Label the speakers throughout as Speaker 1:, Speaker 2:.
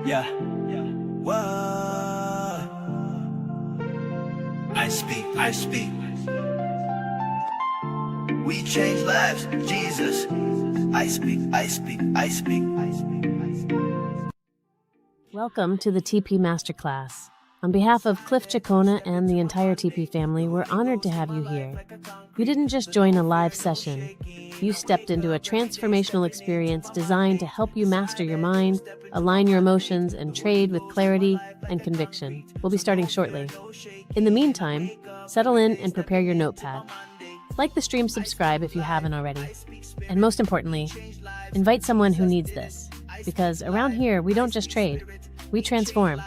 Speaker 1: Yeah. Whoa. I speak. We change lives, Jesus. I speak.
Speaker 2: Welcome to the TP Masterclass. On behalf of Cliff Cheqona and the entire TP family, we're honored to have you here. You didn't just join a live session. You stepped into a transformational experience designed to help you master your mind, align your emotions, and trade with clarity and conviction. We'll be starting shortly. In the meantime, settle in and prepare your notepad. Like the stream, subscribe if you haven't already. And most importantly, invite someone who needs this. Because around here, we don't just trade, we transform.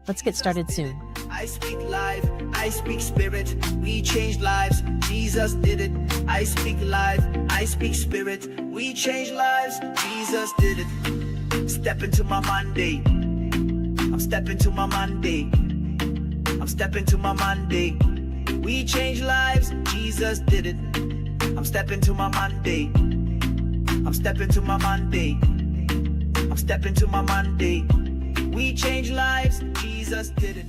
Speaker 2: Let's get started soon.
Speaker 1: I speak life, I speak spirit, we change lives, Jesus did it. I speak life, I speak spirit, we change lives, Jesus did it. Step into my Monday, I'm stepping to my Monday, I'm stepping to my Monday. We change lives, Jesus did it. I'm stepping to my Monday, I'm stepping to my Monday, I'm stepping to my Monday. We change lives, Jesus did it.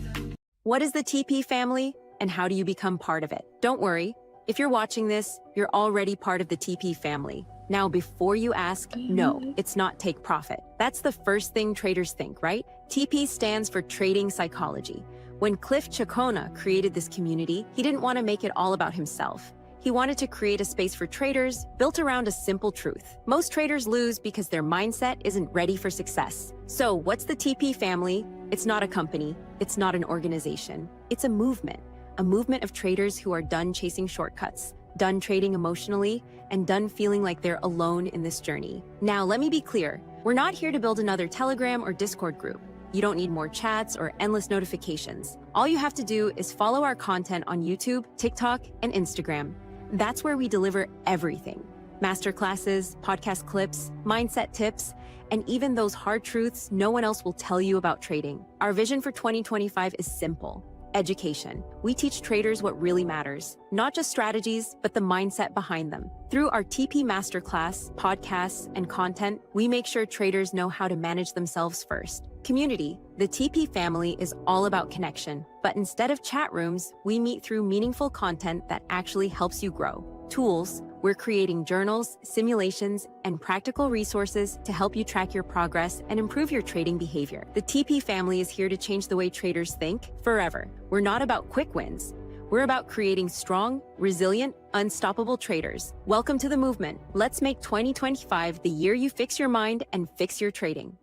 Speaker 3: What is the TP family, and how do you become part of it? Don't worry, if you're watching this, you're already part of the TP family. Now, before you ask, no, it's not take profit. That's the first thing traders think, right? TP stands for trading psychology. When Cliff Cheqona created this community, he didn't want to make it all about himself. He wanted to create a space for traders built around a simple truth. Most traders lose because their mindset isn't ready for success. So what's the TP family? It's not a company. It's not an organization. It's a movement of traders who are done chasing shortcuts, done trading emotionally, and done feeling like they're alone in this journey. Now, let me be clear. We're not here to build another Telegram or Discord group. You don't need more chats or endless notifications. All you have to do is follow our content on YouTube, TikTok, and Instagram. That's where we deliver everything. Masterclasses, podcast clips, mindset tips, and even those hard truths no one else will tell you about trading. Our vision for 2025 is simple: education. We teach traders what really matters, not just strategies, but the mindset behind them. Through our TP Masterclass, podcasts, and content, we make sure traders know how to manage themselves first. Community. The TP family is all about connection, but instead of chat rooms, we meet through meaningful content that actually helps you grow. Tools. We're creating journals, simulations, and practical resources to help you track your progress and improve your trading behavior. The TP family is here to change the way traders think forever. We're not about quick wins. We're about creating strong, resilient, unstoppable traders. Welcome to the movement. Let's make 2025 the year you fix your mind and fix your trading.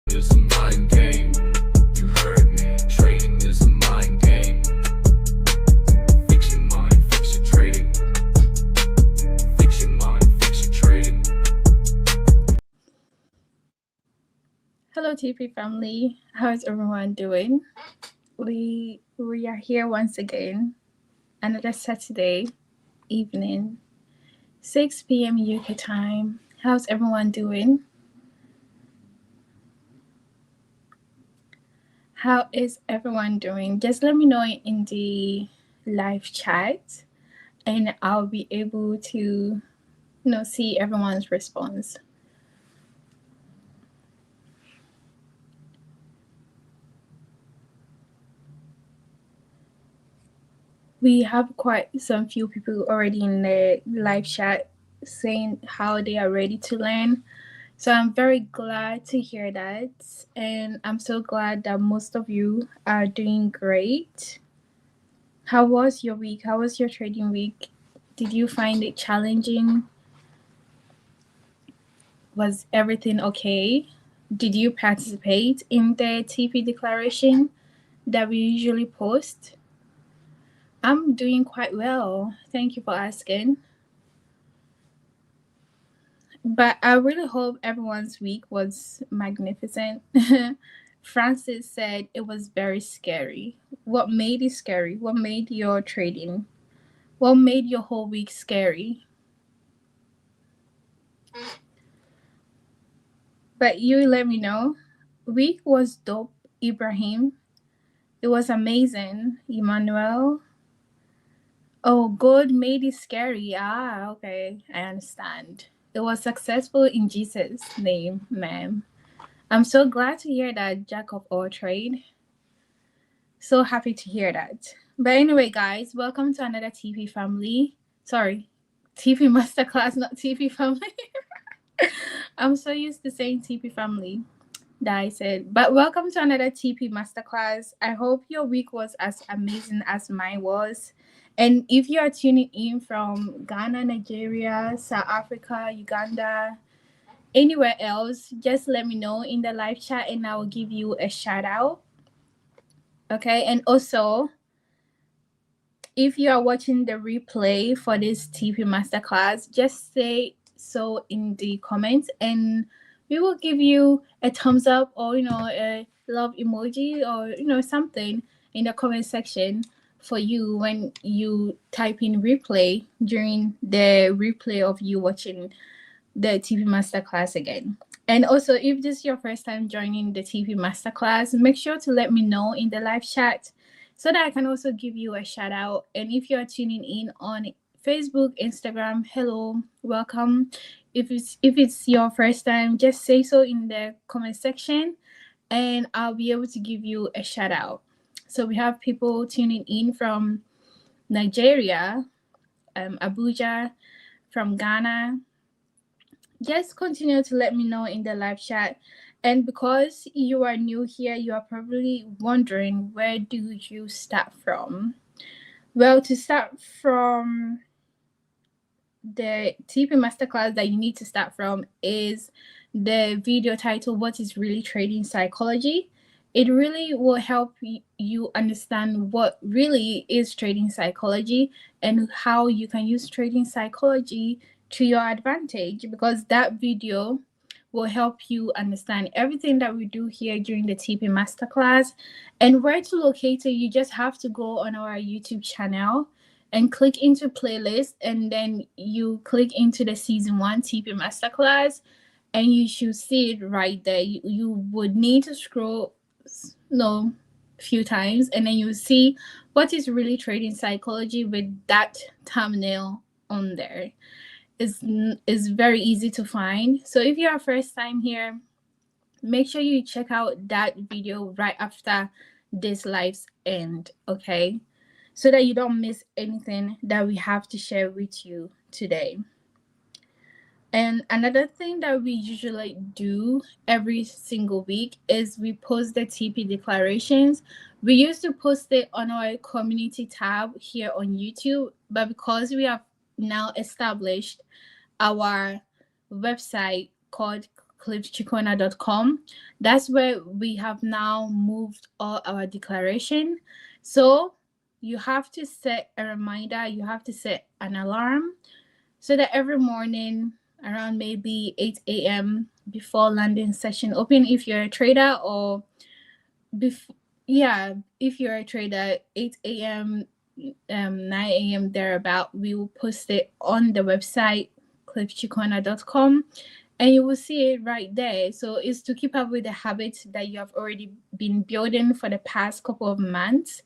Speaker 4: It's a mind game. You heard me. Trading is a mind game. Fix your mind, fix your trading. Fix your mind, fix your trading.
Speaker 5: Hello TP family, how's everyone doing? We are here once again, another Saturday evening, 6 p.m. UK time. How's everyone doing? How is everyone doing? Just let me know in the live chat and I'll be able to see everyone's response. We have quite some few people already in the live chat saying how they are ready to learn. So I'm very glad to hear that. And I'm so glad that most of you are doing great. How was your week? How was your trading week? Did you find it challenging? Was everything okay? Did you participate in the TP declaration that we usually post? I'm doing quite well. Thank you for asking. But I really hope everyone's week was magnificent. Francis said it was very scary. What made it scary? What made your trading? What made your whole week scary? But you let me know. Week was dope, Ibrahim. It was amazing, Emmanuel. Oh, God made it scary. Ah, okay. I understand. It was successful in Jesus' name, ma'am. I'm so glad to hear that, jack of all trade. So happy to hear that. But anyway, guys, welcome to another TP family. Sorry, TP Masterclass, not TP family. I'm so used to saying TP family that I said. But welcome to another TP Masterclass. I hope your week was as amazing as mine was. And if you are tuning in from Ghana, Nigeria, South Africa, Uganda, anywhere else, just let me know in the live chat and I will give you a shout out. Okay, and also if you are watching the replay for this TP Masterclass, just say so in the comments and we will give you a thumbs up or, a love emoji or, something in the comment section for you when you type in replay during the replay of you watching the TP Masterclass again. And also, if this is your first time joining the TP Masterclass, make sure to let me know in the live chat so that I can also give you a shout out. And if you're tuning in on Facebook, Instagram, hello, welcome. If it's your first time, just say so in the comment section and I'll be able to give you a shout out. So we have people tuning in from Nigeria, Abuja, from Ghana. Just continue to let me know in the live chat. And because you are new here, you are probably wondering, where do you start from? Well, to start from the TP Masterclass that you need to start from is the video title, What is Really Trading Psychology? It really will help you understand what really is trading psychology and how you can use trading psychology to your advantage, because that video will help you understand everything that we do here during the TP Masterclass. And where to locate it, you just have to go on our YouTube channel and click into playlist, and then you click into the season 1 TP Masterclass and you should see it right there. You would need to scroll a few times and then you see what is really trading psychology with that thumbnail on there. It's very easy to find. So if you're first time here, make sure you check out that video right after this live's end, okay? So that you don't miss anything that we have to share with you today. And another thing that we usually do every single week is we post the TP declarations. We used to post it on our community tab here on YouTube, but because we have now established our website called Cheqona.com, that's where we have now moved all our declaration. So you have to set a reminder, you have to set an alarm so that every morning around maybe 8 a.m. before London session open, if you're a trader, or if you're a trader, 8 a.m., 9 a.m. thereabout, we will post it on the website, cliffcheqona.com, and you will see it right there. So it's to keep up with the habits that you have already been building for the past couple of months.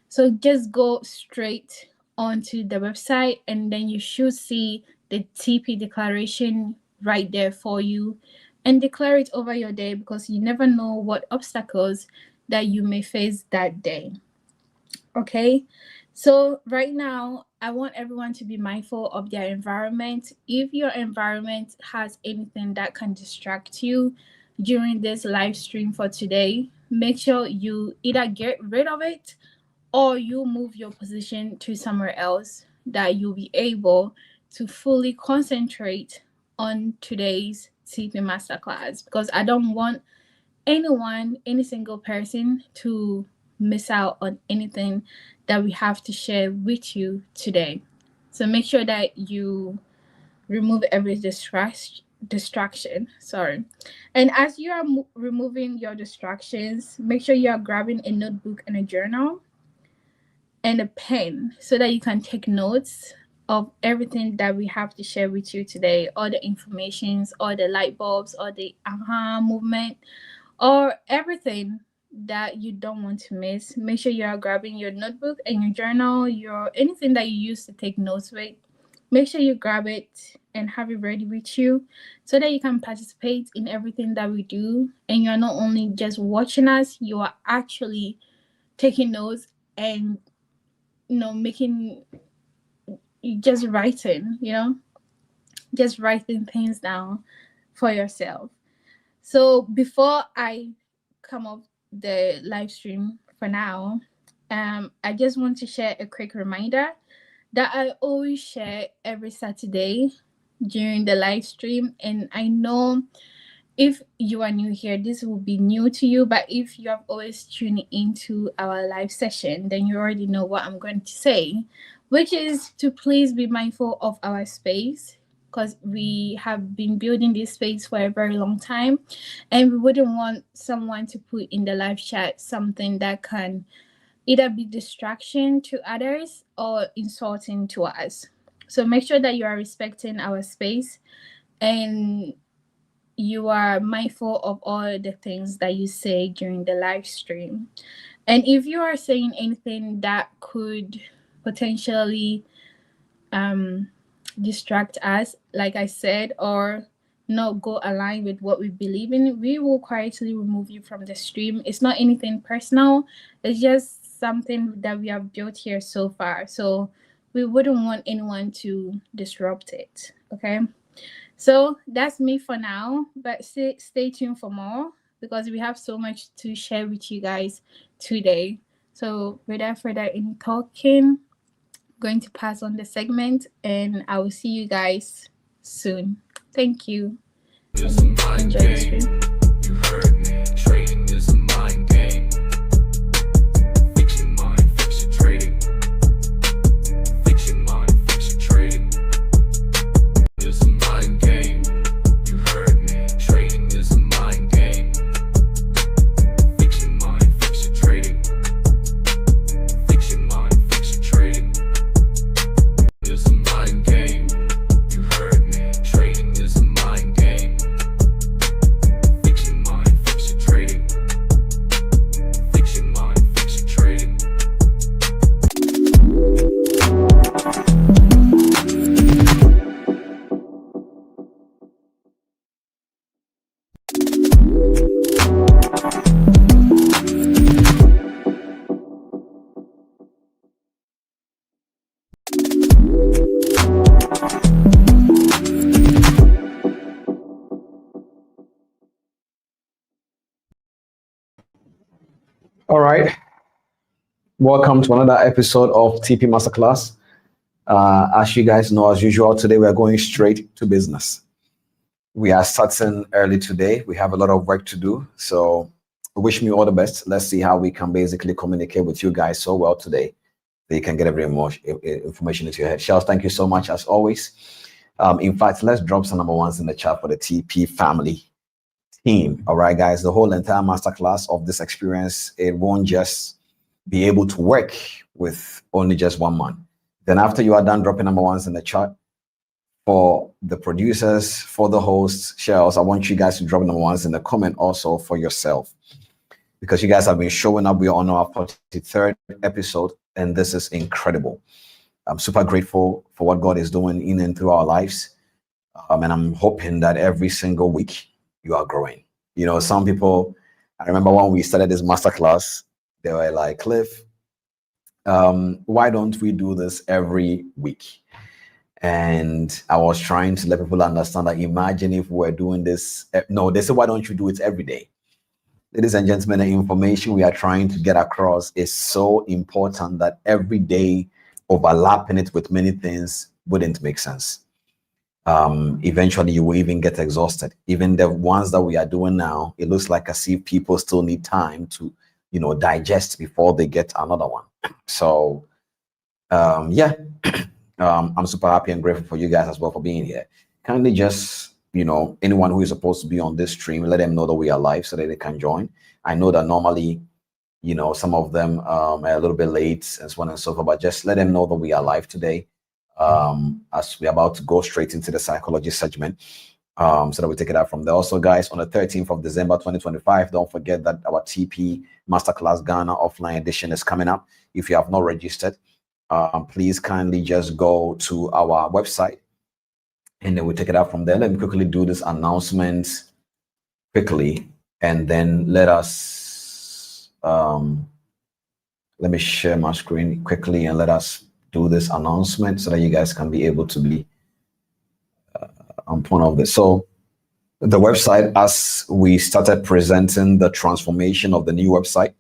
Speaker 5: So just go straight onto the website and then you should see the TP declaration right there for you, and declare it over your day, because you never know what obstacles that you may face that day. Okay, so right now I want everyone to be mindful of their environment. If your environment has anything that can distract you during this live stream for today, make sure you either get rid of it or you move your position to somewhere else that you'll be able to fully concentrate on today's TP Masterclass, because I don't want any single person to miss out on anything that we have to share with you today. So make sure that you remove every distraction. And as you are removing your distractions, make sure you are grabbing a notebook and a journal and a pen so that you can take notes of everything that we have to share with you today, all the informations, all the light bulbs, all the aha movement, or everything that you don't want to miss. Make sure you are grabbing your notebook and your journal, anything that you use to take notes with. Make sure you grab it and have it ready with you so that you can participate in everything that we do. And you're not only just watching us, you are actually taking notes and making, just writing, just writing things down for yourself. So before I come off the live stream for now, I just want to share a quick reminder that I always share every Saturday during the live stream. And I know if you are new here, this will be new to you. But if you have always tuned into our live session, then you already know what I'm going to say, which is to please be mindful of our space, because we have been building this space for a very long time, and we wouldn't want someone to put in the live chat something that can either be distraction to others or insulting to us. So make sure that you are respecting our space and you are mindful of all the things that you say during the live stream. And if you are saying anything that could potentially distract us, like I said, or not go align with what we believe in, we will quietly remove you from the stream. It's not anything personal, it's just something that we have built here so far. So we wouldn't want anyone to disrupt it. Okay. So that's me for now, but stay tuned for more because we have so much to share with you guys today. So without further any talking, going to pass on the segment and I will see you guys soon. Thank you.
Speaker 4: It's a mind
Speaker 5: Enjoy the
Speaker 4: game.
Speaker 5: stream.
Speaker 4: You heard me. Trading is a mind game. Fix your mind, fix your trading. Fix your mind, fix your trading. It's a mind game. You heard me. Trading is a mind game. Fix your mind, fix your trading. Fix your mind, fix your trading. It's a mind game. You heard me. Trading is a mind game. Fix your mind, fix your trading. Fix your mind, fix your trading.
Speaker 6: All right. Welcome to another episode of TP Masterclass. As you guys know, as usual, today we are going straight to business. We are starting early today. We have a lot of work to do. So wish me all the best. Let's see how we can basically communicate with you guys so well today that you can get every information into your head. Charles, thank you so much as always. In fact, let's drop some number ones in the chat for the TP family team. All right, guys, the whole entire masterclass of this experience, it won't just be able to work with only just one man. Then after you are done dropping number ones in the chat, for the producers, for the hosts, Shells, I want you guys to drop number ones in the comment also for yourself, because you guys have been showing up. We are on our 43rd episode, and this is incredible. I'm super grateful for what God is doing in and through our lives. And I'm hoping that every single week you are growing. You know, some people, I remember when we started this masterclass, they were like, Cliff, why don't we do this every week? And I was trying to let people understand that imagine if we're doing this. No, they said, why don't you do it every day? Ladies and gentlemen, the information we are trying to get across is so important that every day overlapping it with many things wouldn't make sense. Eventually you will even get exhausted. Even the ones that we are doing now, it looks like as if people still need time to, digest before they get another one. So, yeah. I'm super happy and grateful for you guys as well for being here. Kindly just, anyone who is supposed to be on this stream, let them know that we are live so that they can join. I know that normally, some of them are a little bit late and so on and so forth, but just let them know that we are live today as we're about to go straight into the psychology segment so that we take it out from there. Also, guys, on the 13th of December, 2025, don't forget that our TP Masterclass Ghana offline edition is coming up. If you have not registered, please kindly just go to our website and then we take it out from there. Let me quickly do this announcement quickly, and then let me share my screen quickly and let us do this announcement so that you guys can be able to be on point of this. So the website, as we started presenting the transformation of the new website,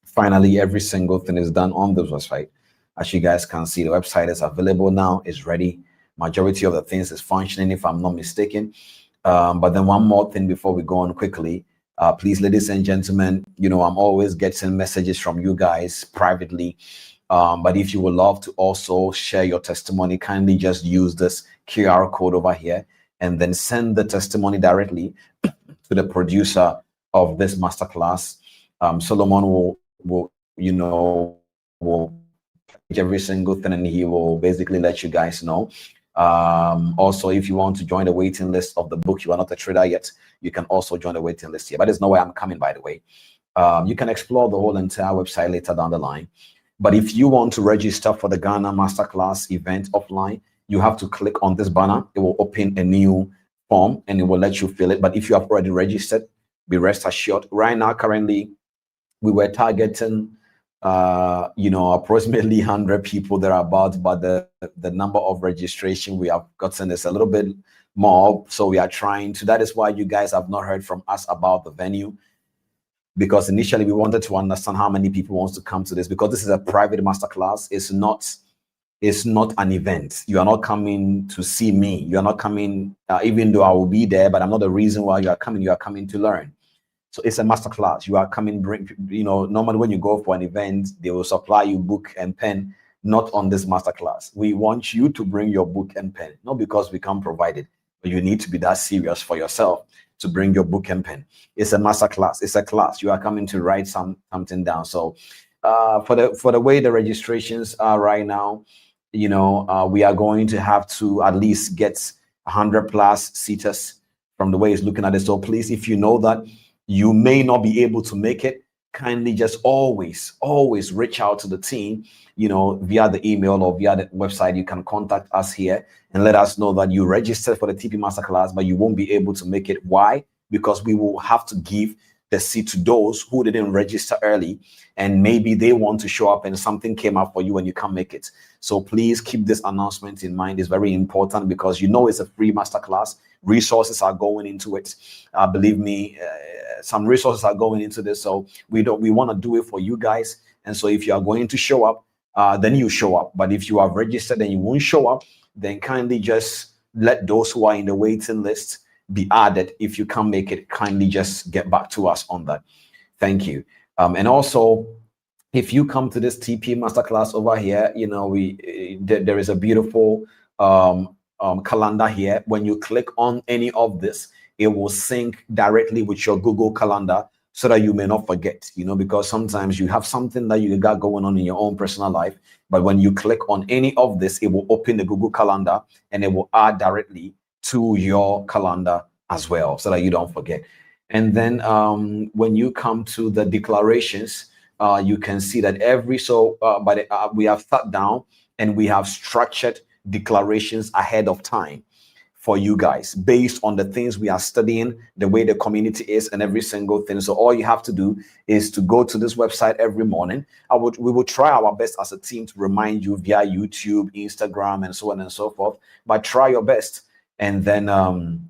Speaker 6: finally every single thing is done on this website. As you guys can see, the website is available now, is ready. Majority of the things is functioning, if I'm not mistaken. But then one more thing before we go on quickly, please, ladies and gentlemen, I'm always getting messages from you guys privately. But if you would love to also share your testimony, kindly just use this QR code over here and then send the testimony directly to the producer of this masterclass. Solomon will page every single thing, and he will basically let you guys know. Also, if you want to join the waiting list of the book, you are not a trader yet, you can also join the waiting list here. But there's no way I'm coming, by the way. You can explore the whole entire website later down the line. But if you want to register for the Ghana Masterclass event offline, you have to click on this banner. It will open a new form and it will let you fill it. But if you have already registered, be rest assured. Right now, currently, we were targeting approximately 100 people thereabouts, but the number of registration we have gotten is a little bit more. So we are trying to, that is why you guys have not heard from us about the venue, because initially we wanted to understand how many people wants to come to this, because this is a private masterclass. It's not an event. You are not coming to see me. You are not coming, even though I will be there, but I'm not the reason why you are coming. You are coming to learn. So it's a masterclass. You are coming, normally when you go for an event, they will supply you book and pen. Not on this masterclass. We want you to bring your book and pen, not because we can't provide it, but you need to be that serious for yourself to bring your book and pen. It's a masterclass. It's a class. You are coming to write something down. So for the way the registrations are right now, we are going to have to at least get 100 plus seaters from the way it's looking at it. So please, if you know that you may not be able to make it, kindly just always reach out to the team, via the email or via the website. You can contact us here and let us know that you registered for the TP Masterclass, but you won't be able to make it. Why? Because we will have to give the seat to those who didn't register early, and maybe they want to show up and something came up for you and you can't make it. So please keep this announcement in mind. It's very important because it's a free masterclass. Resources are going into it. Believe me, some resources are going into this. So we want to do it for you guys. And so if you are going to show up, then you show up. But if you have registered and you won't show up, then kindly just let those who are in the waiting list be added. If you can't make it, kindly just get back to us on that. Thank you. And also, if you come to this TP Masterclass over here, there is a beautiful calendar here. When you click on any of this, it will sync directly with your Google Calendar so that you may not forget, because sometimes you have something that you got going on in your own personal life. But when you click on any of this, it will open the Google Calendar and it will add directly to your calendar as well, so that you don't forget. And then when you come to the declarations, you can see that we have sat down and we have structured declarations ahead of time for you guys based on the things we are studying, the way the community is, and every single thing. So all you have to do is to go to this website every morning. We will try our best as a team to remind you via YouTube, Instagram, and so on and so forth. But try your best, and then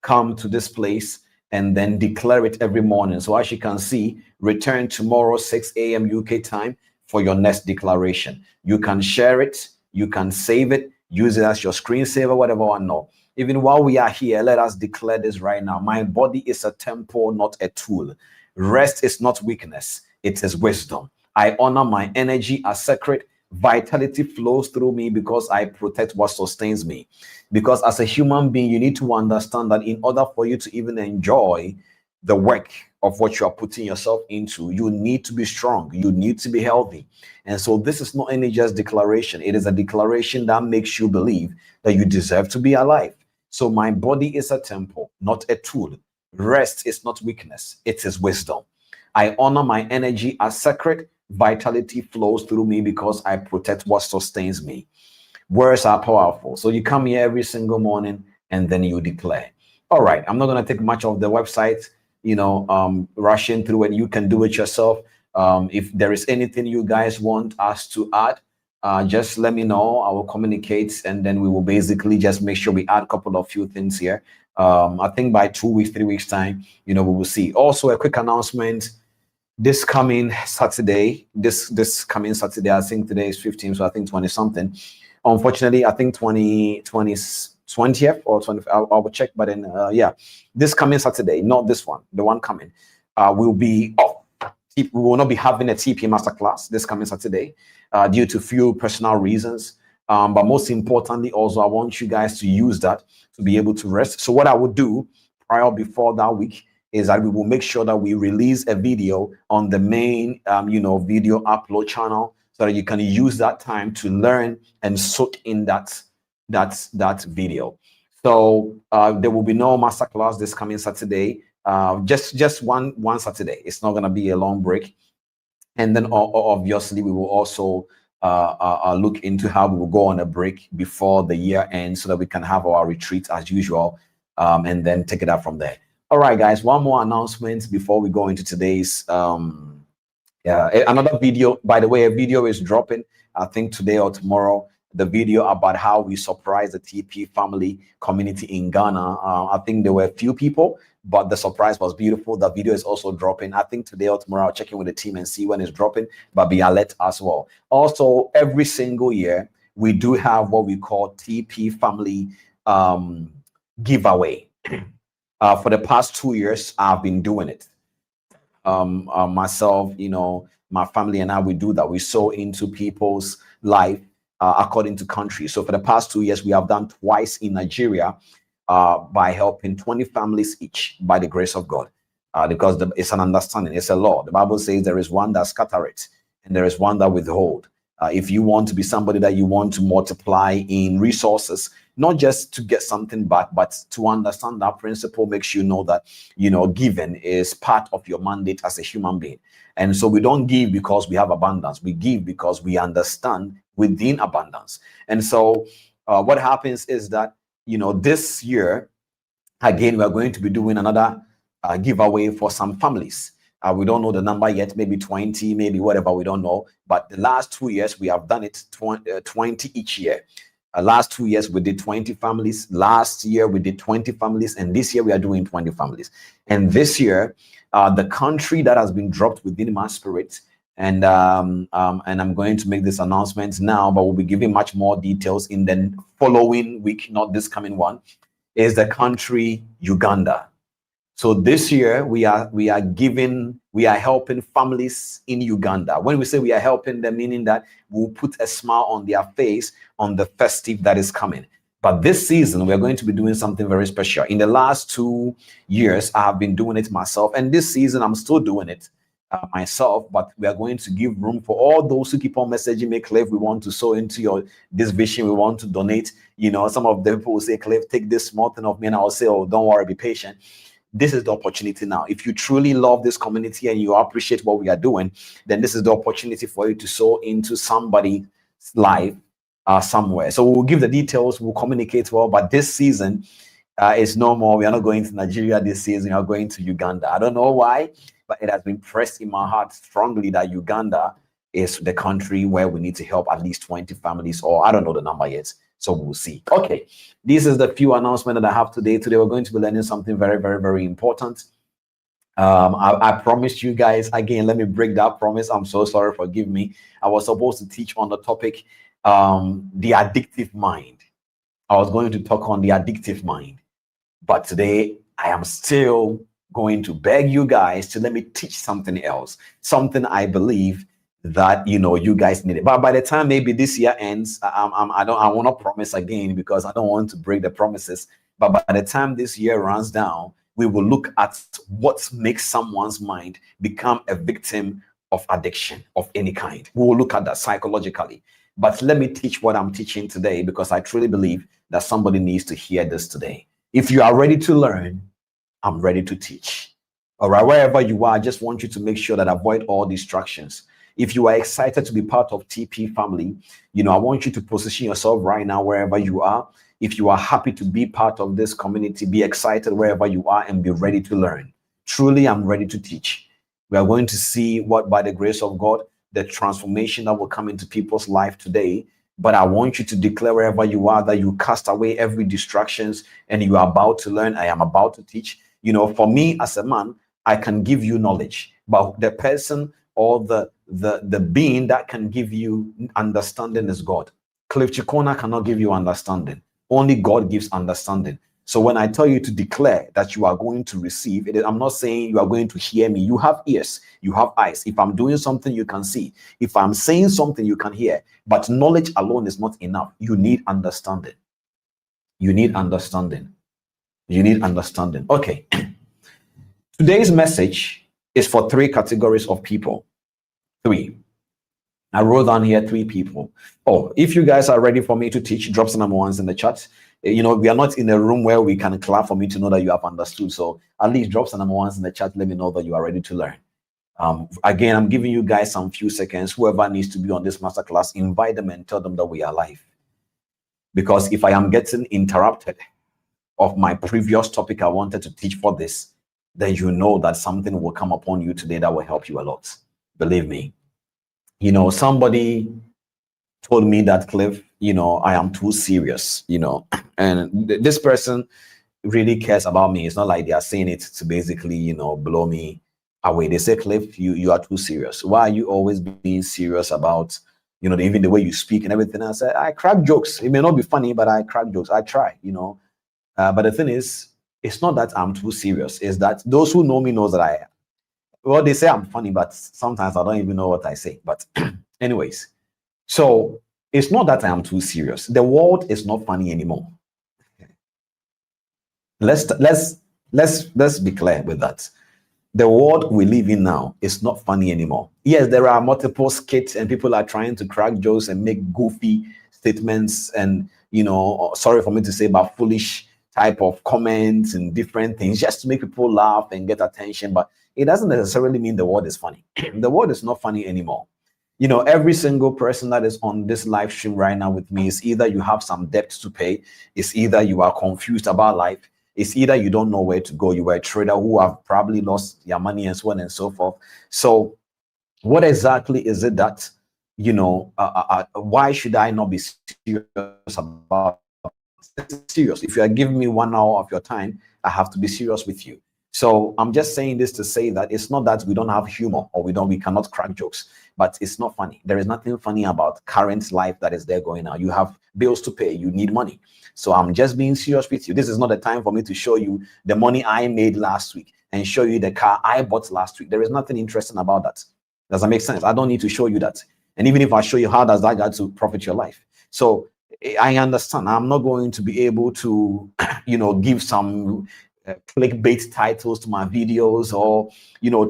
Speaker 6: come to this place and then declare it every morning. So as you can see, return tomorrow 6 a.m. UK time for your next declaration. You can share it, you can save it, use it as your screensaver, whatever one know. Even while we are here, let us declare this right now. My body is a temple, not a tool. Rest is not weakness, it is wisdom. I honor my energy as sacred. Vitality flows through me because I protect what sustains me. Because as a human being, you need to understand that in order for you to even enjoy the work of what you are putting yourself into, you need to be strong, you need to be healthy. And so this is not any just declaration. It is a declaration that makes you believe that you deserve to be alive. So my body is a temple, not a tool. Rest is not weakness, it is wisdom. I honor my energy as sacred. Vitality flows through me because I protect what sustains me. Words are powerful. So you come here every single morning and then you declare. All right, I'm not going to take much of the website, rushing through, and you can do it yourself. If there is anything you guys want us to add, just let me know. I will communicate, and then we will basically just make sure we add a couple of few things here. I think by 2 weeks, 3 weeks time, we will see. Also, a quick announcement. This coming Saturday, this coming Saturday, I think today is 15, so I think 20 something. Unfortunately, I think 20th or 20th, I will check, but then this coming Saturday, not this one, the one coming, will be off. We will not be having a TP masterclass this coming Saturday due to few personal reasons. But most importantly, also, I want you guys to use that to be able to rest. So what I would do before that week is that we will make sure that we release a video on the main, video upload channel, so that you can use that time to learn and soak in that video. So there will be no masterclass this coming Saturday. Just one Saturday. It's not going to be a long break. And then obviously we will also look into how we will go on a break before the year ends, so that we can have our retreat as usual, and then take it up from there. All right, guys, one more announcement before we go into today's another video. By the way, a video is dropping, I think today or tomorrow. The video about how we surprised the TP family community in Ghana. I think there were a few people, but the surprise was beautiful. The video is also dropping, I think today or tomorrow. I'll check in with the team and see when it's dropping, but be alert as well. Also, every single year, we do have what we call TP family giveaway. For the past 2 years, I've been doing it. Myself, my family and I, we do that. We sow into people's life according to country. So for the past 2 years, we have done twice in Nigeria by helping 20 families each, by the grace of God, because it's an understanding, it's a law. The Bible says there is one that scattereth and there is one that withhold. If you want to be somebody that you want to multiply in resources, not just to get something back, but to understand that principle, makes you know that, giving is part of your mandate as a human being. And so we don't give because we have abundance. We give because we understand within abundance. And so what happens is that, this year, again, we're going to be doing another giveaway for some families. We don't know the number yet, maybe 20, maybe whatever, we don't know. But the last 2 years, we have done it 20 each year. Last 2 years, we did 20 families. Last year, we did 20 families. And this year, we are doing 20 families. And this year, the country that has been dropped within my spirit, and I'm going to make this announcement now, but we'll be giving much more details in the following week, not this coming one, is the country Uganda. So this year we are helping families in Uganda. When we say we are helping them, meaning that we'll put a smile on their face on the festive that is coming. But this season, we're going to be doing something very special. In the last 2 years, I have been doing it myself. And this season, I'm still doing it myself. But we are going to give room for all those who keep on messaging me, Cliff, we want to sow into this vision. We want to donate. Some of the people will say, Cliff, take this small thing of me. And I'll say, oh, don't worry, be patient. This is the opportunity now. If you truly love this community and you appreciate what we are doing, then this is the opportunity for you to sow into somebody's life somewhere. So we'll give the details, we'll communicate well, but this season is no more. We are not going to Nigeria this season. We are going to Uganda. I don't know why, but it has been pressed in my heart strongly that Uganda is the country where we need to help at least 20 families, or I don't know the number yet. So we'll see. Okay, this is the few announcement that I have today. Today we're going to be learning something very, very, very important. I promised you guys, again, let me break that promise. I'm so sorry, forgive me. I was supposed to teach on the topic, the addictive mind. I was going to talk on the addictive mind, but today I am still going to beg you guys to let me teach something else, something I believe that you guys need it. But by the time maybe this year ends, I want to promise again, because I don't want to break the promises. But by the time this year runs down, we will look at what makes someone's mind become a victim of addiction of any kind. We will look at that psychologically. But let me teach what I'm teaching today, because I truly believe that somebody needs to hear this today. If you are ready to learn, I'm ready to teach. All right, wherever you are, I just want you to make sure that avoid all distractions. If you are excited to be part of TP family, I want you to position yourself right now wherever you are. If you are happy to be part of this community, be excited wherever you are and be ready to learn. Truly, I'm ready to teach. We are going to see what, by the grace of God, the transformation that will come into people's life today. But I want you to declare wherever you are that you cast away every distractions and you are about to learn. I am about to teach. For me as a man, I can give you knowledge, but the person or the being that can give you understanding is God. Cliff Cheqona cannot give you understanding. Only God gives understanding. So when I tell you to declare that you are going to receive it, I'm not saying you are going to hear me. You have ears, you have eyes. If I'm doing something, you can see. If I'm saying something, you can hear. But knowledge alone is not enough. You need understanding. You need understanding. You need understanding. Okay. Today's message is for 3 categories of people. 3. I wrote down here 3 people. Oh, if you guys are ready for me to teach, drop some number ones in the chat. We are not in a room where we can clap for me to know that you have understood. So at least drop some number ones in the chat. Let me know that you are ready to learn. Again, I'm giving you guys some few seconds. Whoever needs to be on this masterclass, invite them and tell them that we are live. Because if I am getting interrupted of my previous topic I wanted to teach for this, then you know that something will come upon you today that will help you a lot. Believe me. Somebody told me that, Cliff, I am too serious, and this person really cares about me. It's not like they are saying it to basically, blow me away. They say, Cliff, you are too serious. Why are you always being serious about, even the way you speak and everything? I said, I crack jokes. It may not be funny, but I crack jokes. I try, but the thing is, it's not that I'm too serious. It's that those who know me knows that I am. Well, they say I'm funny, but sometimes I don't even know what I say. But anyways, so it's not that I am too serious. The world is not funny anymore. Let's be clear with that. The world we live in now is not funny anymore. Yes, there are multiple skits and people are trying to crack jokes and make goofy statements and, sorry for me to say, but foolish type of comments and different things just to make people laugh and get attention. But it doesn't necessarily mean the world is funny. The world is not funny anymore. Every single person that is on this live stream right now with me is either you have some debt to pay, it's either you are confused about life, it's either you don't know where to go, you are a trader who have probably lost your money and so on and so forth. So what exactly is it that, why should I not be serious about serious? If you are giving me 1 hour of your time, I have to be serious with you. So I'm just saying this to say that it's not that we don't have humor or we cannot crack jokes, but it's not funny. There is nothing funny about current life that is there going on. You have bills to pay, you need money. So I'm just being serious with you. This is not the time for me to show you the money I made last week and show you the car I bought last week. There is nothing interesting about that. Does that make sense? I don't need to show you that. And even if I show you, how does that get to profit your life? So I understand. I'm not going to be able to, give some clickbait titles to my videos or,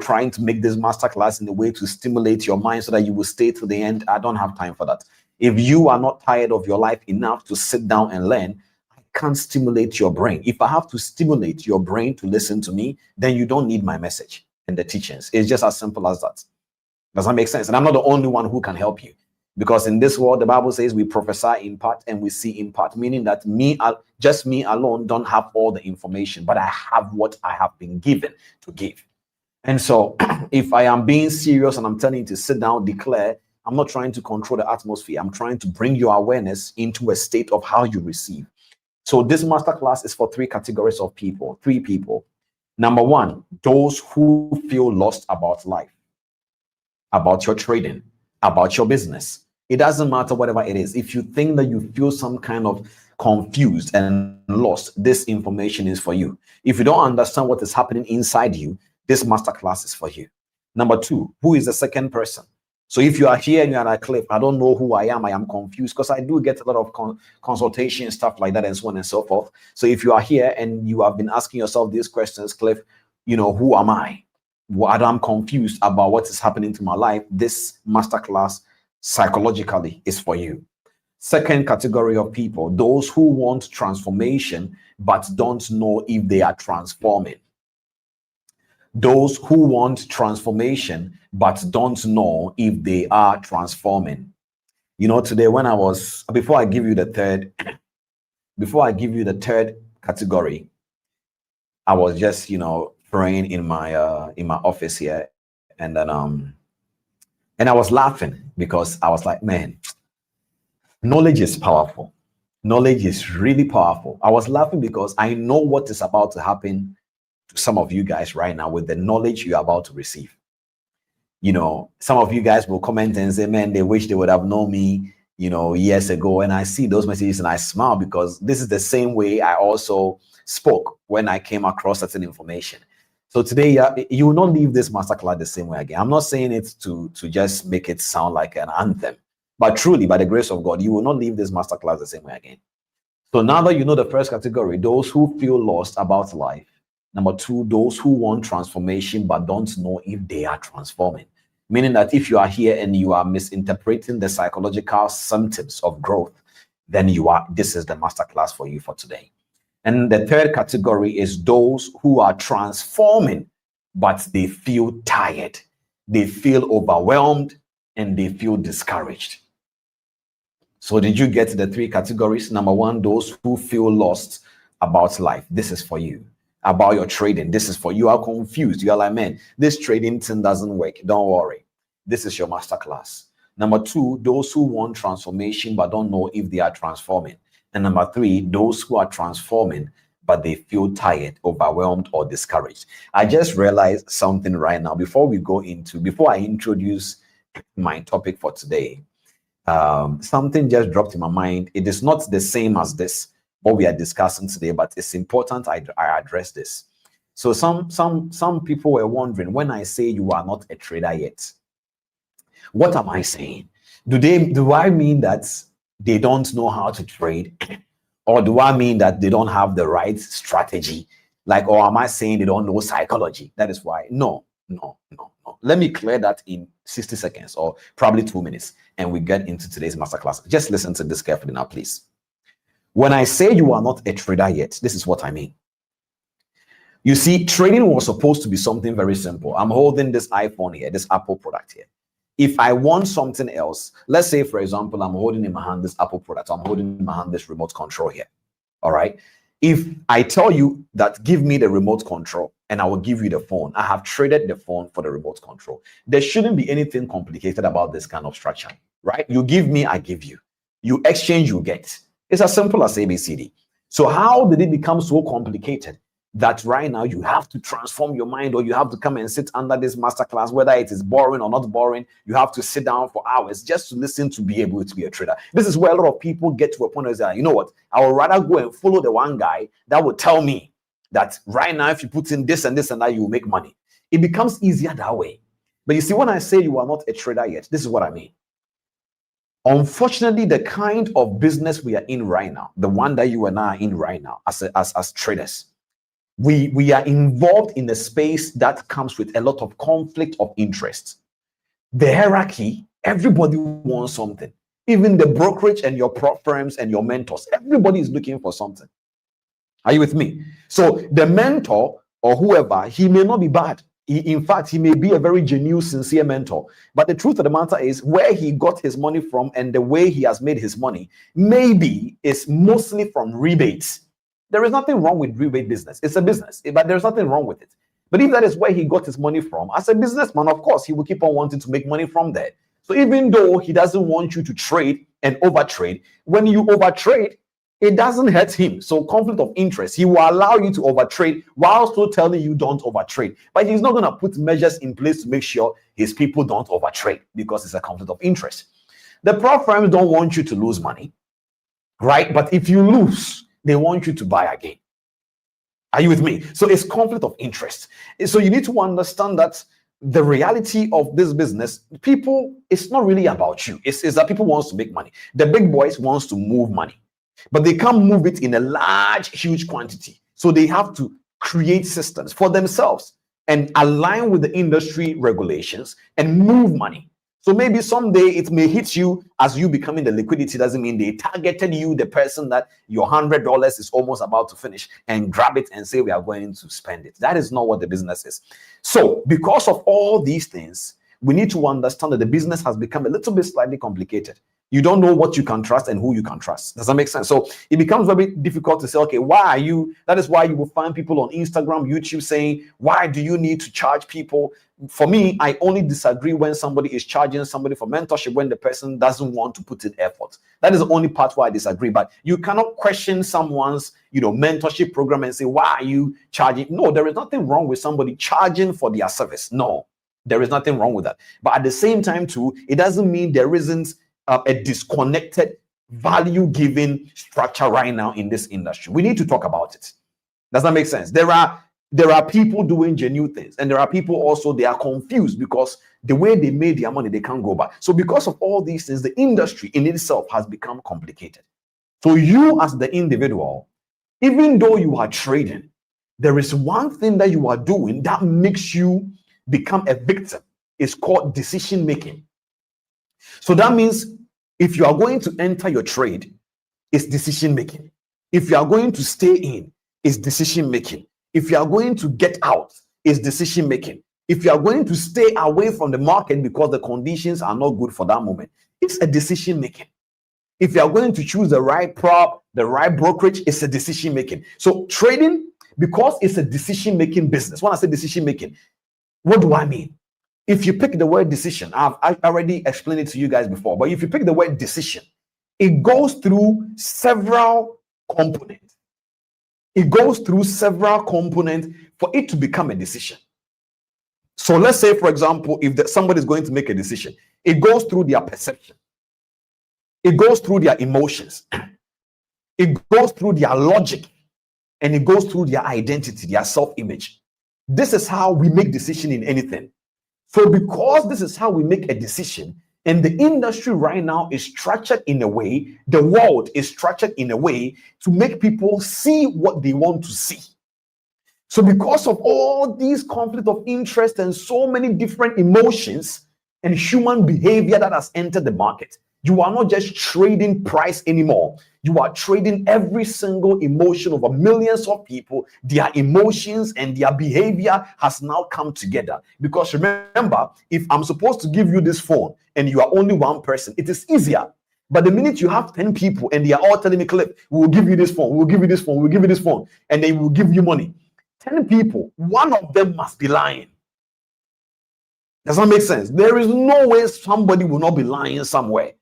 Speaker 6: trying to make this masterclass in a way to stimulate your mind so that you will stay to the end. I don't have time for that. If you are not tired of your life enough to sit down and learn, I can't stimulate your brain. If I have to stimulate your brain to listen to me, then you don't need my message and the teachings. It's just as simple as that. Does that make sense? And I'm not the only one who can help you. Because in this world, the Bible says we prophesy in part and we see in part, meaning that just me alone don't have all the information, but I have what I have been given to give. And so if I am being serious and I'm telling you to sit down, declare, I'm not trying to control the atmosphere. I'm trying to bring your awareness into a state of how you receive. So this masterclass is for 3 categories of people, 3 people. Number 1, those who feel lost about life, about your trading, about your business. It doesn't matter whatever it is. If you think that you feel some kind of confused and lost, this information is for you. If you don't understand what is happening inside you, this masterclass is for you. Number 2, who is the second person? So if you are here and you are like, Cliff, I don't know who I am confused, because I do get a lot of consultation, stuff like that, and so on and so forth. So if you are here and you have been asking yourself these questions, Cliff, who am I? What I'm confused about what is happening to my life, this masterclass psychologically is for you. Second category of people, those who want transformation but don't know if they are transforming. those who want transformation but don't know if they are transforming. You know, today when I was, before I give you the third category, I was just, praying in my office here, and then and I was laughing because I was like, man, knowledge is powerful. Knowledge is really powerful. I was laughing because I know what is about to happen to some of you guys right now with the knowledge you're about to receive. Some of you guys will comment and say, man, they wish they would have known me, years ago. And I see those messages and I smile because this is the same way I also spoke when I came across certain information. So today, you will not leave this masterclass the same way again. I'm not saying it to just make it sound like an anthem, but truly, by the grace of God, you will not leave this masterclass the same way again. So now that you know the first category, those who feel lost about life. Number two, those who want transformation but don't know if they are transforming. Meaning that if you are here and you are misinterpreting the psychological symptoms of growth, then this is the masterclass for you for today. And the third category is those who are transforming, but they feel tired, they feel overwhelmed, and they feel discouraged. So did you get the three categories? Number one, those who feel lost about life. This is for you. About your trading. This is for you. You are confused. You are like, man, this trading thing doesn't work. Don't worry. This is your masterclass. Number two, those who want transformation but don't know if they are transforming. And number three, those who are transforming but they feel tired, overwhelmed, or discouraged. I just realized something right now before I introduce my topic for today. Something just dropped in my mind. It is not the same as this, what we are discussing today, but it's important I address this. So some people were wondering, when I say you are not a trader yet, what am I saying? Do I mean that they don't know how to trade? Or do I mean that they don't have the right strategy? Or am I saying they don't know psychology? That is why. No. Let me clear that in 60 seconds or probably 2 minutes, and we get into today's masterclass. Just listen to this carefully now, please. When I say you are not a trader yet, this is what I mean. You see, trading was supposed to be something very simple. I'm holding this iPhone here, this Apple product here. If I want something else, let's say, for example, I'm holding in my hand this Apple product. I'm holding in my hand this remote control here. All right. If I tell you that give me the remote control and I will give you the phone, I have traded the phone for the remote control. There shouldn't be anything complicated about this kind of structure, right? You give me, I give you. You exchange, you get. It's as simple as ABCD. So how did it become so complicated that right now you have to transform your mind, or you have to come and sit under this masterclass, whether it is boring or not boring? You have to sit down for hours just to listen to be able to be a trader. This is where a lot of people get to a point where they say, you know what, I would rather go and follow the one guy that will tell me that right now if you put in this and this and that, you will make money. It becomes easier that way. But you see, when I say you are not a trader yet, this is what I mean. Unfortunately, the kind of business we are in right now, the one that you and I are in right now as traders, we are involved in a space that comes with a lot of conflict of interest. The hierarchy, everybody wants something. Even the brokerage and your prop firms and your mentors, everybody is looking for something. Are you with me? So the mentor or whoever, he may not be bad. In fact, he may be a very genuine, sincere mentor. But the truth of the matter is, where he got his money from and the way he has made his money maybe is mostly from rebates. There is nothing wrong with rebate business. It's a business, but there's nothing wrong with it. But if that is where he got his money from, as a businessman, of course, he will keep on wanting to make money from there. So even though he doesn't want you to trade and overtrade, when you overtrade, it doesn't hurt him. So conflict of interest, he will allow you to overtrade while still telling you don't overtrade. But he's not going to put measures in place to make sure his people don't overtrade because it's a conflict of interest. The prop firms don't want you to lose money, right? But if you lose, they want you to buy again. Are you with me? So it's conflict of interest. So you need to understand that the reality of this business, people, it's not really about you. It's that people wants to make money. The big boys wants to move money, but they can't move it in a large, huge quantity. So they have to create systems for themselves and align with the industry regulations and move money. So maybe someday it may hit you as you becoming the liquidity. Doesn't mean they targeted you, the person that your $100 is almost about to finish, and grab it and say we are going to spend it. That is not what the business is. So because of all these things, we need to understand that the business has become a little bit slightly complicated. You don't know what you can trust and who you can trust. Does that make sense? So it becomes very difficult to say, okay, why are you? That is why you will find people on Instagram, YouTube saying, why do you need to charge people? For me, I only disagree when somebody is charging somebody for mentorship when the person doesn't want to put in effort. That is the only part where I disagree. But you cannot question someone's, mentorship program and say, why are you charging? No, there is nothing wrong with somebody charging for their service. No, there is nothing wrong with that. But at the same time, too, it doesn't mean there isn't a disconnected value-giving structure right now in this industry. We need to talk about it. Does that make sense? There are people doing genuine things, and there are people also, they are confused because the way they made their money, they can't go back. So because of all these things, the industry in itself has become complicated. So you as the individual, even though you are trading, there is one thing that you are doing that makes you become a victim. It's called decision making. So that means if you are going to enter your trade, it's decision making. If you are going to stay in, it's decision making. If you are going to get out, it's decision making. If you are going to stay away from the market because the conditions are not good for that moment, it's a decision making. If you are going to choose the right prop, the right brokerage, it's a decision making. So trading, because it's a decision making business. When I say decision making, what do I mean? If you pick the word decision, I've already explained it to you guys before, but if you pick the word decision, it goes through several components. It goes through several components for it to become a decision. So let's say, for example, if somebody is going to make a decision, it goes through their perception. It goes through their emotions. It goes through their logic. And it goes through their identity, their self-image. This is how we make decision in anything. So because this is how we make a decision, and the industry right now is structured in a way, the world is structured in a way to make people see what they want to see. So because of all these conflict of interest and so many different emotions and human behavior that has entered the market, you are not just trading price anymore. You are trading every single emotion of millions of people. Their emotions and their behavior has now come together. Because remember, if I'm supposed to give you this phone and you are only one person, it is easier. But the minute you have 10 people and they are all telling me, Cliff, we will give you this phone, we'll give you this phone, we'll give you this phone, and they will give you money. 10 people, one of them must be lying. Does that make sense? There is no way somebody will not be lying somewhere.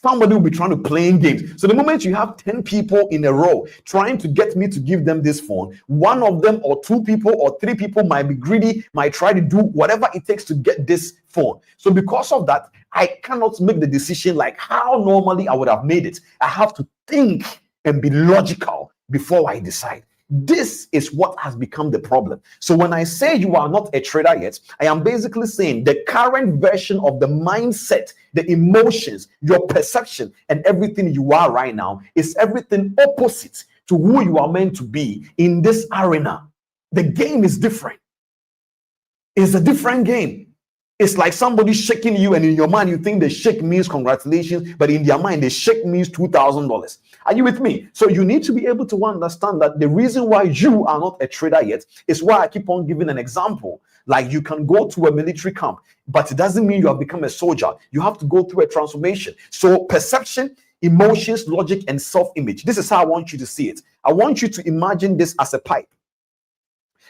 Speaker 6: Somebody will be trying to play games. So the moment you have 10 people in a row trying to get me to give them this phone, one of them or two people or three people might be greedy, might try to do whatever it takes to get this phone. So because of that, I cannot make the decision like how normally I would have made it. I have to think and be logical before I decide. This is what has become the problem. So when I say you are not a trader yet, I am basically saying the current version of the mindset, the emotions, your perception, and everything you are right now is everything opposite to who you are meant to be in this arena. The game is different. It's a different game. It's like somebody shaking you, and in your mind you think the shake means congratulations, but in their mind the shake means $2,000. Are you with me? So you need to be able to understand that the reason why you are not a trader yet is why I keep on giving an example. Like you can go to a military camp, but it doesn't mean you have become a soldier. You have to go through a transformation. So perception, emotions, logic, and self-image. This is how I want you to see it. I want you to imagine this as a pipe.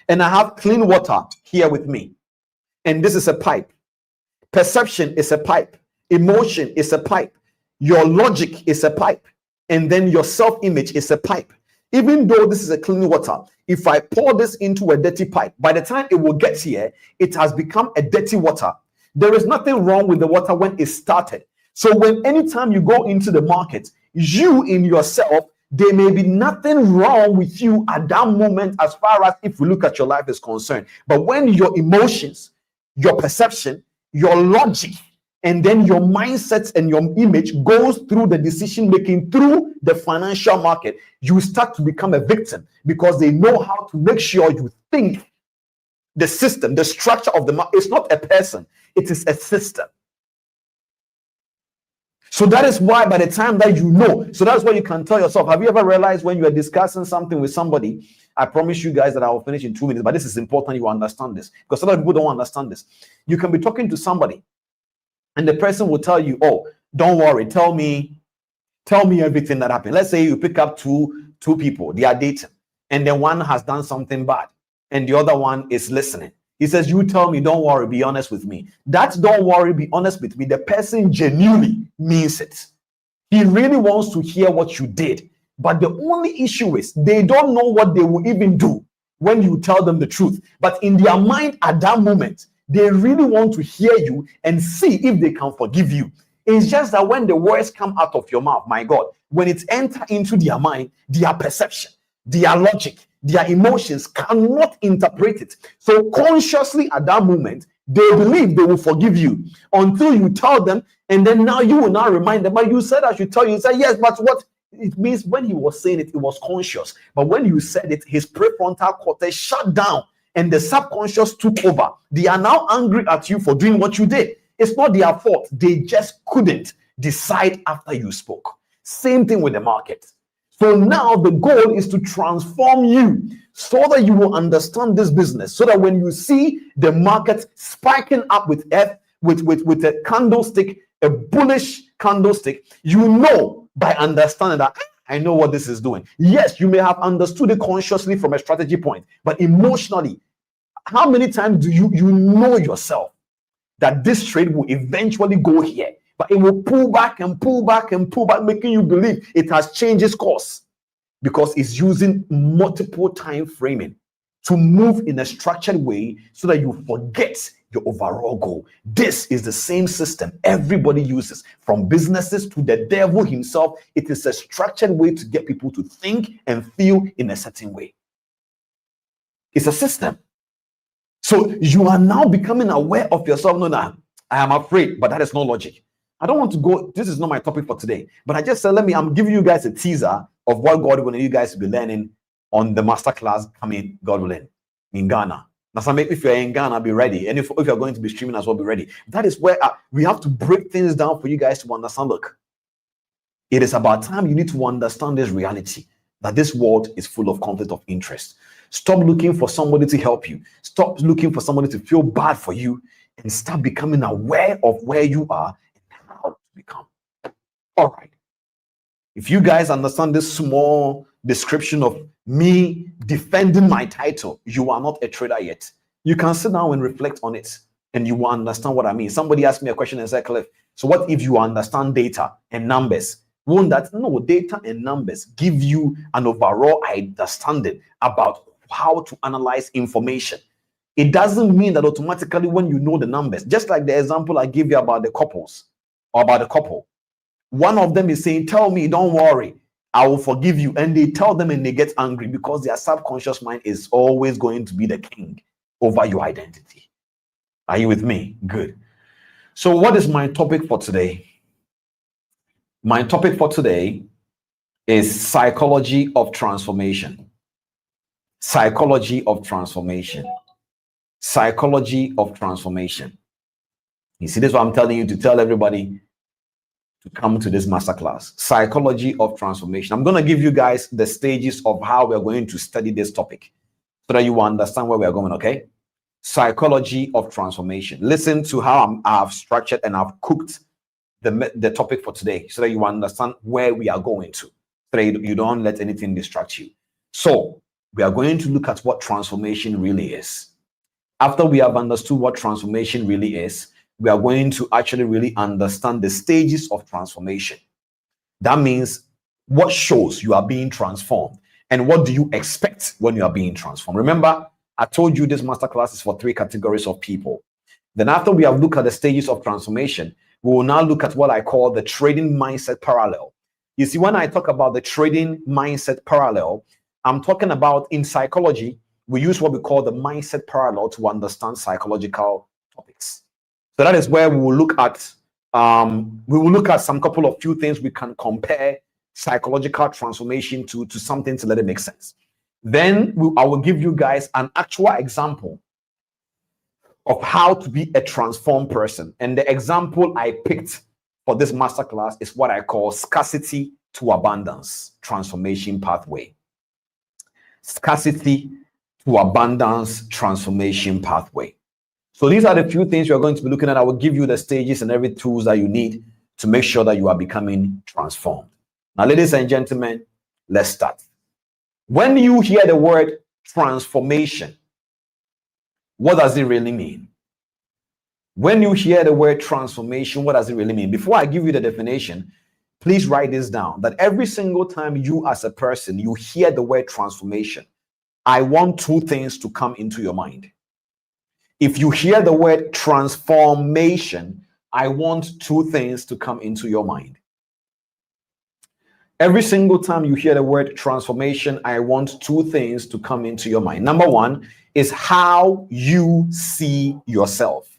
Speaker 6: And I have clean water here with me. And this is a pipe. Perception is a pipe. Emotion is a pipe. Your logic is a pipe. And then your self-image is a pipe. Even though this is a clean water, if I pour this into a dirty pipe, by the time it will get here, it has become a dirty water. There is nothing wrong with the water when it started. So when anytime you go into the market, you in yourself, there may be nothing wrong with you at that moment as far as if we look at your life is concerned. But when your emotions, your perception, your logic, and then your mindset and your image goes through the decision making through the financial market, you start to become a victim because they know how to make sure you think the system, the structure of the market. It's not a person, it is a system. So that is why by the time that you know, so that's why you can tell yourself, have you ever realized when you are discussing something with somebody, I promise you guys that I will finish in 2 minutes, but this is important you understand this, because a lot of people don't understand this. You can be talking to somebody and the person will tell you, oh, don't worry, tell me everything that happened. Let's say you pick up two people, they are dating, and then one has done something bad and the other one is listening. He says, you tell me, don't worry, be honest with me. That's don't worry, be honest with me. The person genuinely means it. He really wants to hear what you did. But the only issue is they don't know what they will even do when you tell them the truth. But in their mind at that moment, they really want to hear you and see if they can forgive you. It's just that when the words come out of your mouth, my God, when it enters into their mind, their perception, their logic, their emotions cannot interpret it. So consciously at that moment, they believe they will forgive you until you tell them, and then now you will now remind them, but you said I should tell you. You say, yes, but what it means when he was saying it, it was conscious. But when you said it, his prefrontal cortex shut down and the subconscious took over. They are now angry at you for doing what you did. It's not their fault. They just couldn't decide after you spoke. Same thing with the market. So now the goal is to transform you so that you will understand this business, so that when you see the market spiking up with a candlestick, a bullish candlestick, you know by understanding that I know what this is doing. Yes, you may have understood it consciously from a strategy point, but emotionally, how many times do you know yourself that this trade will eventually go here, but it will pull back and pull back and pull back, making you believe it has changed its course, because it's using multiple time framing to move in a structured way so that you forget your overall goal. This is the same system everybody uses, from businesses to the devil himself. It is a structured way to get people to think and feel in a certain way. It's a system. So you are now becoming aware of yourself. No, I am afraid, but that is no logic. I don't want to go, this is not my topic for today, but I just said, I'm giving you guys a teaser of what God will you guys be learning on the masterclass coming, God willing, in Ghana. Now, if you're in Ghana, be ready. And if you're going to be streaming as well, be ready. That is where we have to break things down for you guys to understand. Look, it is about time you need to understand this reality, that this world is full of conflict of interest. Stop looking for somebody to help you. Stop looking for somebody to feel bad for you, and start becoming aware of where you are and how to become. All right. If you guys understand this small description of me defending my title, you are not a trader yet. You can sit down and reflect on it, and you will understand what I mean. Somebody asked me a question and said, Cliff, so what if you understand data and numbers? Won't that? No, data and numbers give you an overall understanding about how to analyze information. It doesn't mean that automatically when you know the numbers, just like the example I gave you about the couples or about the couple, one of them is saying, tell me, don't worry, I will forgive you. And they tell them and they get angry because their subconscious mind is always going to be the king over your identity. Are you with me? Good. So what is my topic for today? My topic for today is psychology of transformation. Psychology of transformation. Psychology of transformation. You see, this is what I'm telling you to tell everybody to come to this masterclass. Psychology of transformation. I'm going to give you guys the stages of how we're going to study this topic so that you will understand where we're going, okay? Psychology of transformation. Listen to how I've structured and I've cooked the topic for today so that you understand where we are going to, so that you don't let anything distract you. So we are going to look at what transformation really is. After we have understood what transformation really is, we are going to actually really understand the stages of transformation. That means what shows you are being transformed and what do you expect when you are being transformed. Remember, I told you this masterclass is for 3 categories of people. Then after we have looked at the stages of transformation, we will now look at what I call the trading mindset parallel. You see, when I talk about the trading mindset parallel, I'm talking about in psychology, we use what we call the mindset parallel to understand psychological topics. So that is where we will look at some couple of few things we can compare psychological transformation to something to let it make sense. Then I will give you guys an actual example of how to be a transformed person. And the example I picked for this masterclass is what I call scarcity to abundance transformation pathway. Scarcity to abundance transformation pathway. So these are the few things you're going to be looking at. I will give you the stages and every tools that you need to make sure that you are becoming transformed. Now, ladies and gentlemen, let's start. When you hear the word transformation, what does it really mean? When you hear the word transformation, what does it really mean? Before I give you the definition, please write this down, that every single time you as a person, you hear the word transformation, I want two things to come into your mind. If you hear the word transformation, I want two things to come into your mind. Every single time you hear the word transformation, I want two things to come into your mind. Number one is how you see yourself.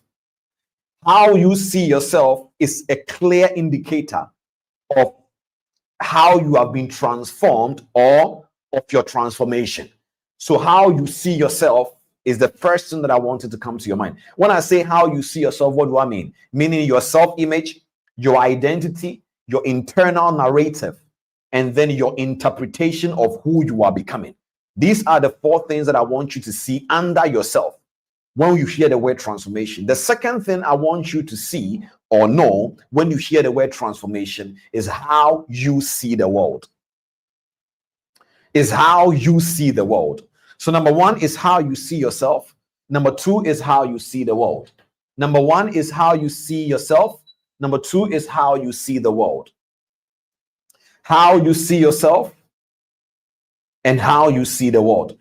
Speaker 6: How you see yourself is a clear indicator of how you have been transformed or of your transformation. So how you see yourself is the first thing that I wanted to come to your mind. When I say how you see yourself, what do I mean? Meaning your self-image, your identity, your internal narrative, and then your interpretation of who you are becoming. These are the four things that I want you to see under yourself when you hear the word transformation. The second thing I want you to see or know when you hear the word transformation is how you see the world. Is how you see the world. So number one is how you see yourself. Number two is how you see the world. Number one is how you see yourself. Number two is how you see the world. How you see yourself and how you see the world.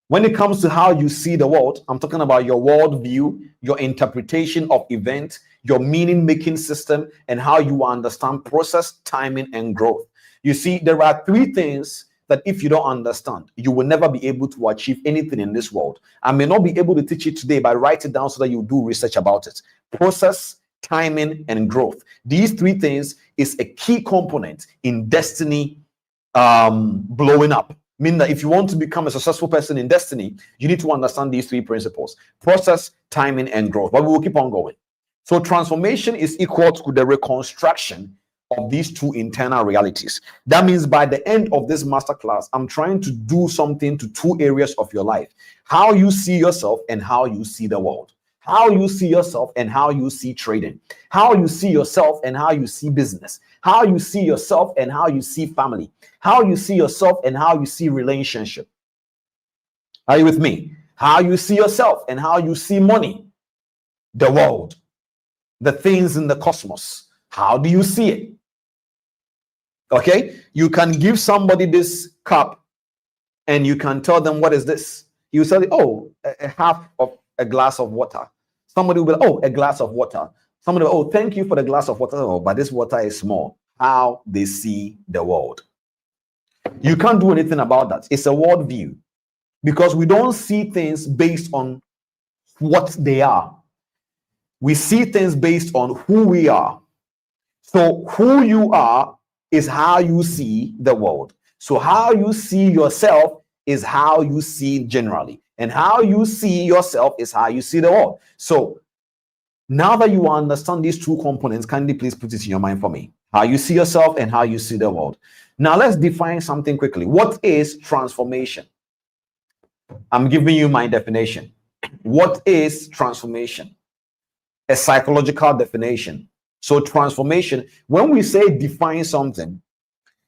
Speaker 6: When it comes to how you see the world, I'm talking about your worldview, your interpretation of events, your meaning-making system, and how you understand process, timing, and growth. You see, there are three things that if you don't understand, you will never be able to achieve anything in this world. I may not be able to teach it today, but write it down so that you do research about it. Process, timing, and growth. These three things is a key component in destiny blowing up. Meaning that if you want to become a successful person in destiny, you need to understand these three principles: process, timing, and growth. But we will keep on going. So transformation is equal to the reconstruction of these two internal realities. That means by the end of this masterclass, I'm trying to do something to two areas of your life: how you see yourself and how you see the world. How you see yourself and how you see trading. How you see yourself and how you see business. How you see yourself and how you see family. How you see yourself and how you see relationship. Are you with me? How you see yourself and how you see money, the world, the things in the cosmos. How do you see it? Okay, you can give somebody this cup and you can tell them, what is this? You say, oh, a half of a glass of water. Somebody will be, oh, a glass of water. Somebody will, oh, thank you for the glass of water. Oh, but this water is small. How they see the world. You can't do anything about that. It's a worldview, because we don't see things based on what they are. We see things based on who we are. So who you are is how you see the world. So how you see yourself is how you see generally. And how you see yourself is how you see the world. So now that you understand these two components, kindly please put it in your mind for me. How you see yourself and how you see the world. Now let's define something quickly. What is transformation? I'm giving you my definition. What is transformation? A psychological definition. So transformation, when we say define something,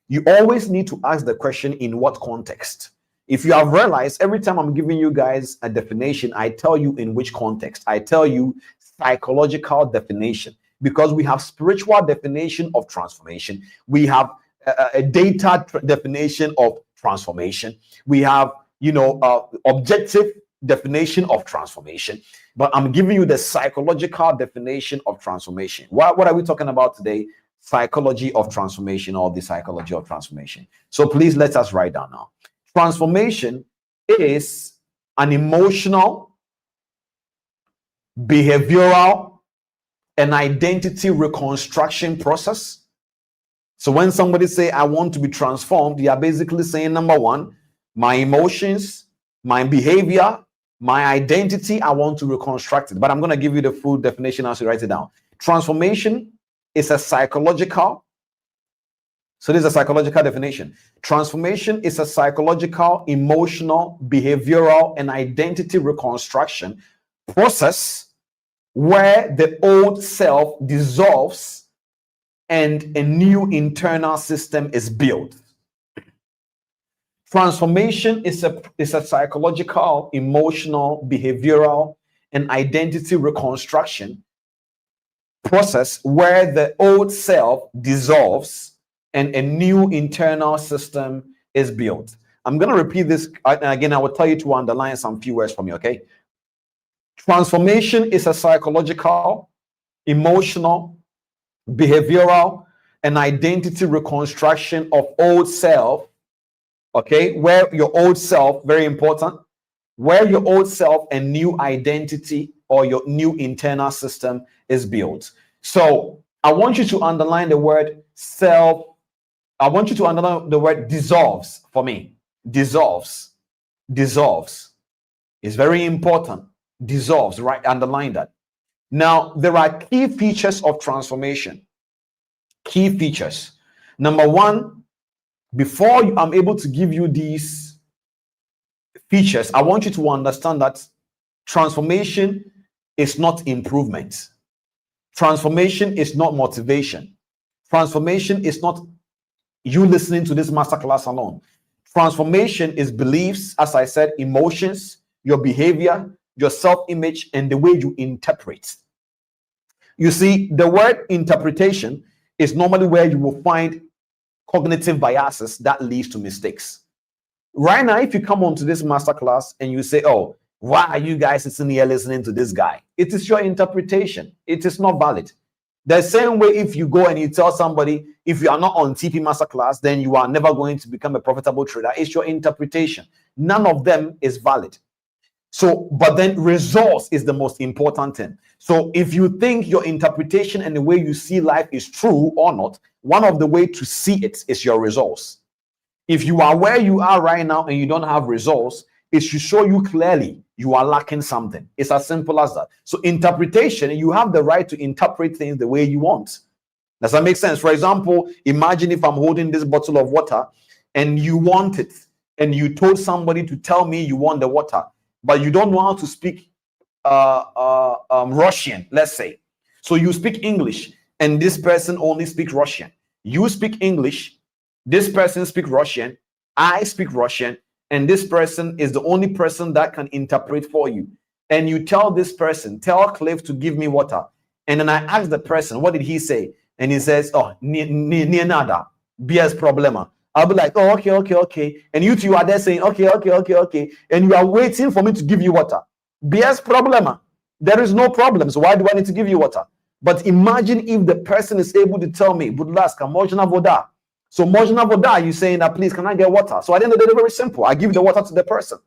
Speaker 6: you always need to ask the question, in what context? If you have realized, every time I'm giving you guys a definition, I tell you in which context. I tell you psychological definition, because we have spiritual definition of transformation. We have a data definition of transformation. We have, objective definition of transformation. But I'm giving you the psychological definition of transformation. What are we talking about today? Psychology of transformation, or the psychology of transformation. So please let us write down now. Transformation is an emotional, behavioral, and identity reconstruction process. So when somebody say, I want to be transformed, they are basically saying, number one, my emotions, my behavior, my identity, I want to reconstruct it. But I'm going to give you the full definition as you write it down. Transformation is a psychological. So this is a psychological definition. Transformation is a psychological, emotional, behavioral, and identity reconstruction process where the old self dissolves and a new internal system is built. Transformation is a psychological, emotional, behavioral, and identity reconstruction process where the old self dissolves and a new internal system is built. I'm going to repeat this again. I will tell you to underline some few words for me, okay? Transformation is a psychological, emotional, behavioral, and identity reconstruction of old self, okay? Where your old self, very important, where your old self and new identity or your new internal system is built. So I want you to underline the word self. I want you to underline the word dissolves for me. Dissolves. Dissolves. It's very important. Dissolves, right? Underline that. Now, there are key features of transformation. Key features. Number one, before I'm able to give you these features, I want you to understand that transformation is not improvement. Transformation is not motivation. Transformation is not you listening to this masterclass alone. Transformation is beliefs, as I said, emotions, your behavior, your self-image, and the way you interpret. You see, the word interpretation is normally where you will find cognitive biases that leads to mistakes. Right now, if you come onto this masterclass and you say, oh, why are you guys sitting here listening to this guy? It is your interpretation. It is not valid. The same way, if you go and you tell somebody, if you are not on TP Masterclass, then you are never going to become a profitable trader. It's your interpretation. None of them is valid. So, but then results is the most important thing. So if you think your interpretation and the way you see life is true or not, one of the ways to see it is your results. If you are where you are right now and you don't have results, it should show you clearly you are lacking something. It's as simple as that. So interpretation, you have the right to interpret things the way you want. Does that make sense? For example, imagine if I'm holding this bottle of water and you want it, and you told somebody to tell me you want the water, but you don't know how to speak Russian, let's say. So you speak English and this person only speaks Russian. You speak English, this person speaks Russian, I speak Russian, and this person is the only person that can interpret for you. And you tell this person, tell Cliff to give me water. And then I ask the person, what did he say? And he says, oh, ni nada, BS problema. I'll be like, oh, okay. And you two are there saying, okay. And you are waiting for me to give you water. BS problema. There is no problem. So why do I need to give you water? But imagine if the person is able to tell me, budlaska, mojna voda. So mojna voda, you saying that, please, can I get water? So at the end of the day, very simple. I give the water to the person.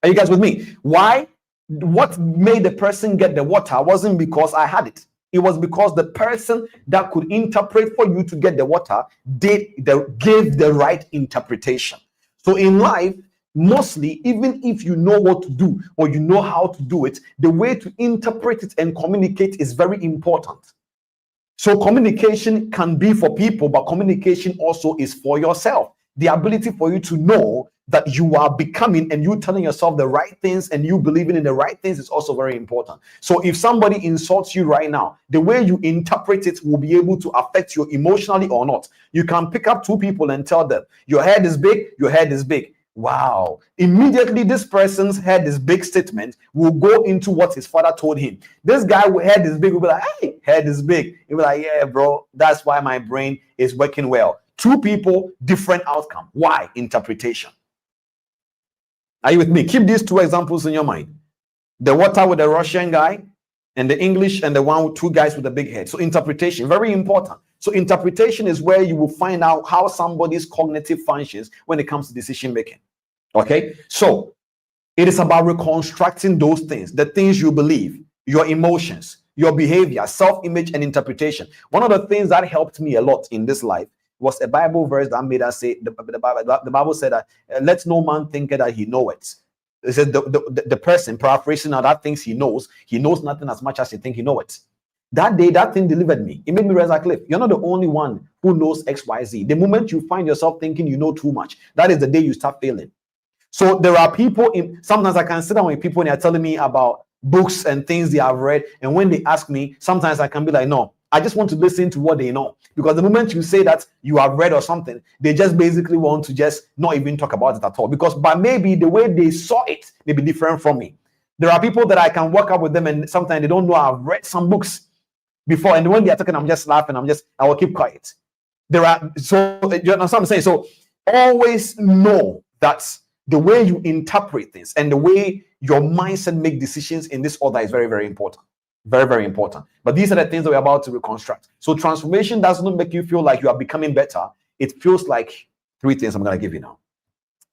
Speaker 6: Are you guys with me? Why? What made the person get the water wasn't because I had it. It was because the person that could interpret for you to get the water gave the right interpretation. So in life, mostly, even if you know what to do or you know how to do it, the way to interpret it and communicate is very important. So communication can be for people, but communication also is for yourself. The ability for you to know that you are becoming and you telling yourself the right things and you believing in the right things is also very important. So if somebody insults you right now, the way you interpret it will be able to affect you emotionally or not. You can pick up two people and tell them, your head is big, your head is big. Wow. Immediately, this person's head is big statement will go into what his father told him. This guy with head is big will be like, hey, head is big. He'll be like, yeah, bro, that's why my brain is working well. Two people, different outcome. Why? Interpretation. Are you with me? Keep these two examples in your mind. The water with the Russian guy and the English and the one with two guys with a big head. So interpretation, very important. So interpretation is where you will find out how somebody's cognitive functions when it comes to decision making. Okay? So it is about reconstructing those things, the things you believe, your emotions, your behavior, self-image, and interpretation. One of the things that helped me a lot in this life was a Bible verse that made us say, the Bible said that, let no man think that he knoweth. It said the person, paraphrasing now, that thinks he knows nothing as much as he thinks he knows it. That day, that thing delivered me. It made me realize, like, Cliff, you're not the only one who knows XYZ. The moment you find yourself thinking you know too much, that is the day you start failing. So there are people sometimes I can sit down with people and they're telling me about books and things they have read. And when they ask me, sometimes I can be like, no, I just want to listen to what they know. Because the moment you say that you have read or something, they just basically want to just not even talk about it at all. Because but maybe the way they saw it may be different from me. There are people that I can walk up with them and sometimes they don't know I've read some books before. And when they're talking, I'm just laughing. I will keep quiet. You understand what I'm saying? So always know that the way you interpret things and the way your mindset make decisions in this order is very, very important. Very, very important. But these are the things that we're about to reconstruct. So transformation does not make you feel like you are becoming better. It feels like three things I'm going to give you now.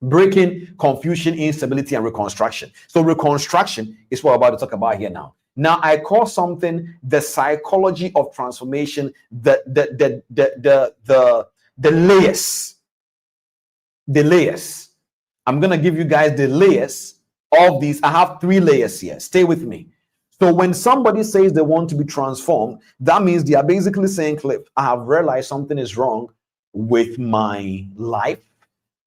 Speaker 6: Breaking, confusion, instability, and reconstruction. So reconstruction is what we're about to talk about here now. Now I call something the psychology of transformation, the layers. The layers. I'm going to give you guys the layers of these. I have 3 layers here. Stay with me. So when somebody says they want to be transformed, that means they are basically saying, Cliff, I have realized something is wrong with my life.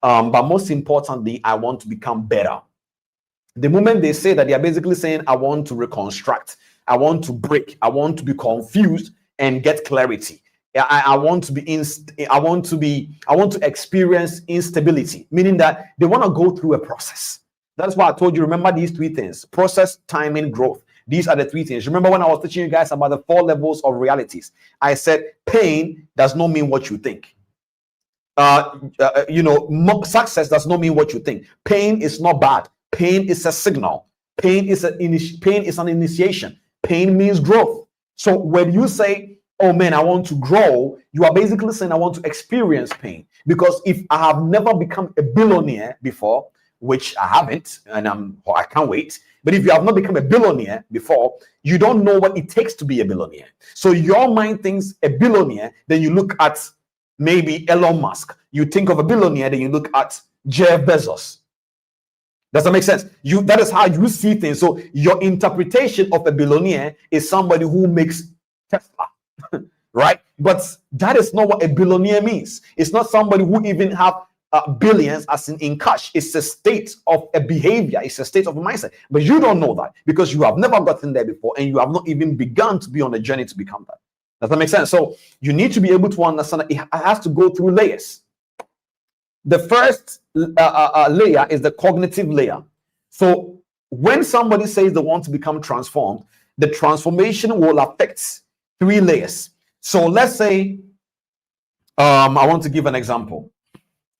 Speaker 6: But most importantly, I want to become better. The moment they say that, they are basically saying, I want to reconstruct. I want to break. I want to be confused and get clarity. I want to experience instability, meaning that they want to go through a process. That's why I told you, remember these 3 things: process, timing, growth. These are the 3 things. Remember when I was teaching you guys about the 4 levels of realities, I said pain does not mean what you think. Success does not mean what you think. Pain is not bad. Pain is a signal. Pain is an initiation. Pain means growth. So when you say, oh man, I want to grow, you are basically saying I want to experience pain. Because if I have never become a billionaire before, which I haven't, and I can't wait. But if you have not become a billionaire before, you don't know what it takes to be a billionaire. So your mind thinks a billionaire, then you look at maybe Elon Musk. You think of a billionaire, then you look at Jeff Bezos. Does that make sense? That is how you see things. So your interpretation of a billionaire is somebody who makes Tesla. Right? But that is not what a billionaire means. It's not somebody who even have billions as in cash. It's a state of a behavior. It's a state of a mindset. But you don't know that because you have never gotten there before and you have not even begun to be on a journey to become that. Does that make sense? So you need to be able to understand that it has to go through layers. The first layer is the cognitive layer. So when somebody says they want to become transformed, the transformation will affect 3 layers. So let's say, I want to give an example.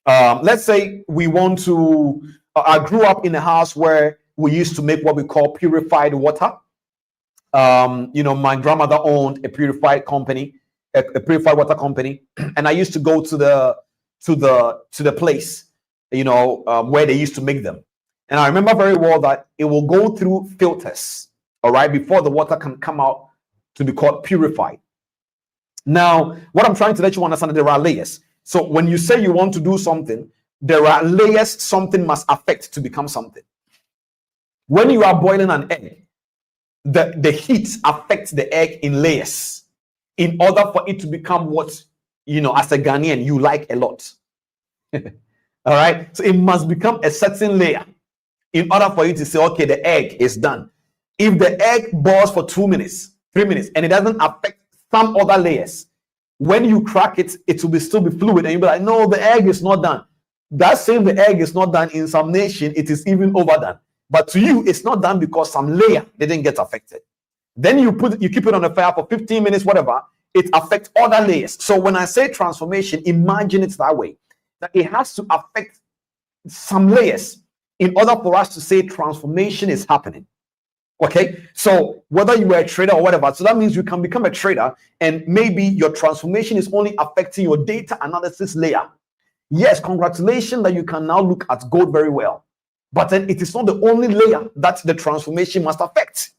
Speaker 6: Let's say we want to, I grew up in a house where we used to make what we call purified water. My grandmother owned a purified company, a purified water company. And I used to go to the place, where they used to make them. And I remember very well that it will go through filters, all right, before the water can come out to be called purified. Now, what I'm trying to let you understand, there are layers. So when you say you want to do something, there are layers something must affect to become something. When you are boiling an egg, the heat affects the egg in layers in order for it to become what, as a Ghanaian, you like a lot. All right. So it must become a certain layer in order for you to say, okay, the egg is done. If the egg boils for 2 minutes, 3 minutes, and it doesn't affect some other layers, when you crack it, it will still be fluid, and you'll be like, no, the egg is not done. That saying the egg is not done, in some nation, it is even overdone. But to you, it's not done because some layer didn't get affected. Then you keep it on the fire for 15 minutes, whatever, it affects other layers. So when I say transformation, imagine it that way, that it has to affect some layers in order for us to say transformation is happening. Okay, so whether you were a trader or whatever, so that means you can become a trader and maybe your transformation is only affecting your data analysis layer. Yes, congratulations that you can now look at gold very well, but then it is not the only layer that the transformation must affect.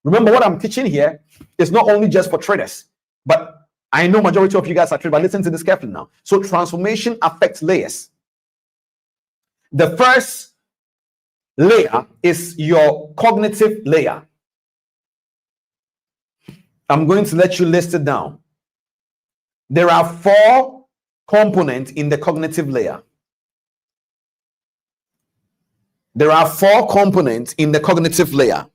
Speaker 6: Remember, what I'm teaching here is not only just for traders, but I know majority of you guys are traders, but listen to this carefully now. So transformation affects layers. The first layer is your cognitive layer. I'm going to let you list it down. There are 4 components in the cognitive layer. There are 4 components in the cognitive layer.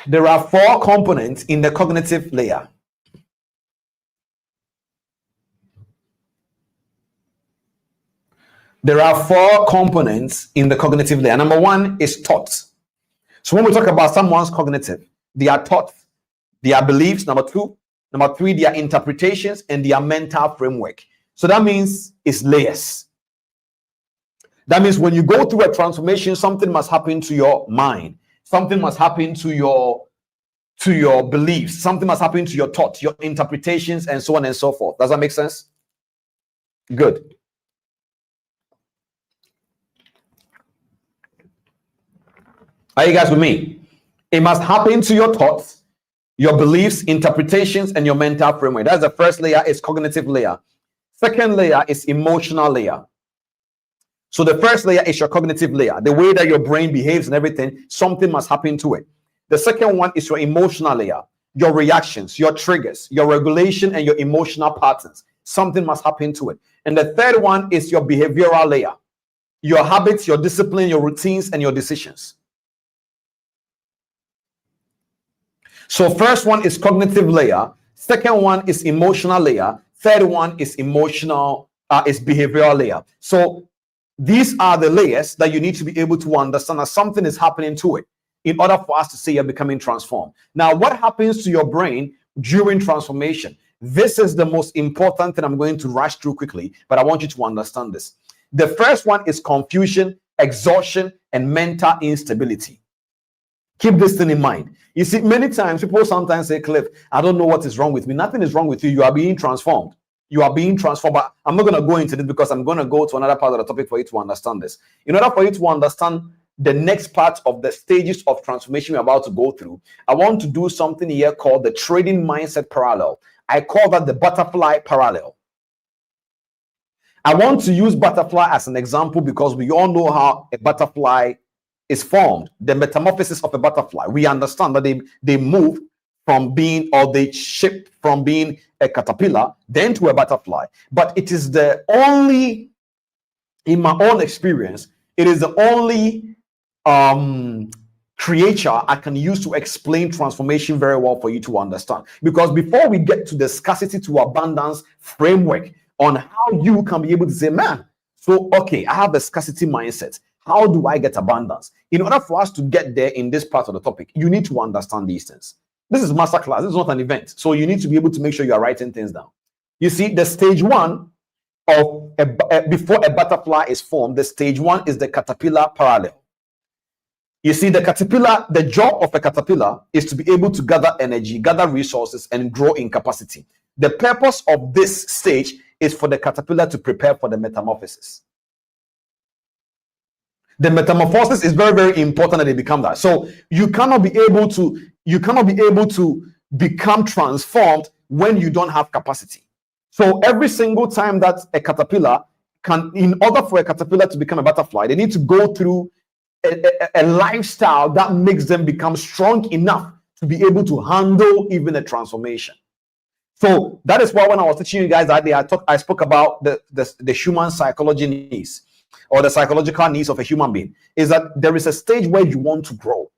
Speaker 6: There are 4 components in the cognitive layer. There are 4 components in the cognitive layer. Number 1 is thoughts. So when we talk about someone's cognitive, their thoughts, their beliefs, number 2. Number 3, their interpretations and their mental framework. So that means it's layers. That means when you go through a transformation, something must happen to your mind. Something must happen to your beliefs. Something must happen to your thoughts, your interpretations, and so on and so forth. Does that make sense? Good. Are you guys with me? It must happen to your thoughts, your beliefs, interpretations, and your mental framework. That's the first layer, is cognitive layer. Second layer is emotional layer. So the first layer is your cognitive layer, the way that your brain behaves and everything. Something must happen to it. The second one is your emotional layer, your reactions, your triggers, your regulation, and your emotional patterns. Something must happen to it. And the third one is your behavioral layer, your habits, your discipline, your routines, and your decisions. So first one is cognitive layer, second one is emotional layer, third one is behavioral layer. So these are the layers that you need to be able to understand that something is happening to it in order for us to say you're becoming transformed. Now, what happens to your brain during transformation? This is the most important thing I'm going to rush through quickly, but I want you to understand this. The first one is confusion, exhaustion, and mental instability. Keep this thing in mind. You see, many times people sometimes say, Cliff, I don't know what is wrong with me. Nothing is wrong with you. You are being transformed. You are being transformed. But I'm not going to go into this because I'm going to go to another part of the topic for you to understand this. In order for you to understand the next part of the stages of transformation we're about to go through, I want to do something here called the trading mindset parallel. I call that the butterfly parallel. I want to use butterfly as an example because we all know how a butterfly is formed, the metamorphosis of a butterfly. We understand that they move from being, or they shift from being a caterpillar then to a butterfly. But it is the only, in my own experience, it is the only creature I can use to explain transformation very well for you to understand. Because before we get to the scarcity to abundance framework on how you can be able to say, man, so okay, I have a scarcity mindset. How do I get abundance? In order for us to get there in this part of the topic, you need to understand these things. This is masterclass. This is not an event. So you need to be able to make sure you are writing things down. You see, the stage 1 of before a butterfly is formed, the stage 1 is the caterpillar parallel. You see, the caterpillar, the job of a caterpillar is to be able to gather energy, gather resources, and grow in capacity. The purpose of this stage is for the caterpillar to prepare for the metamorphosis. The metamorphosis is very, very important that they become that. So you cannot be able to become transformed when you don't have capacity. So every single time that a caterpillar can, in order for a caterpillar to become a butterfly, they need to go through a lifestyle that makes them become strong enough to be able to handle even a transformation. So that is why when I was teaching you guys that day, I spoke about the human psychology needs, or the psychological needs of a human being, is that there is a stage where you want to grow.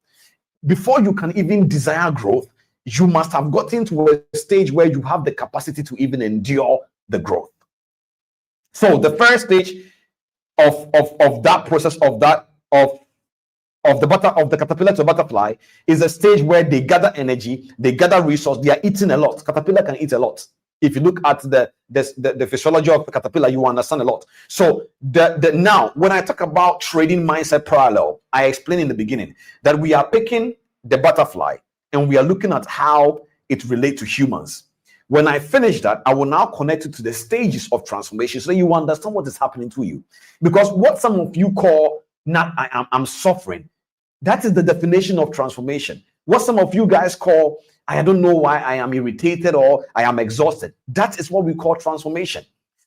Speaker 6: Before you can even desire growth, you must have gotten to a stage where you have the capacity to even endure the growth. So the first stage of that process of the caterpillar to butterfly is a stage where they gather energy, they gather resource, they are eating a lot. Caterpillar can eat a lot. If you look at the physiology of the caterpillar, you understand a lot. So now, when I talk about trading mindset parallel, I explained in the beginning that we are picking the butterfly and we are looking at how it relates to humans. When I finish that, I will now connect it to the stages of transformation so that you understand what is happening to you. Because what some of you call I'm suffering, that is the definition of transformation. What some of you guys call, I don't know why I am irritated or I am exhausted, that is what we call transformation.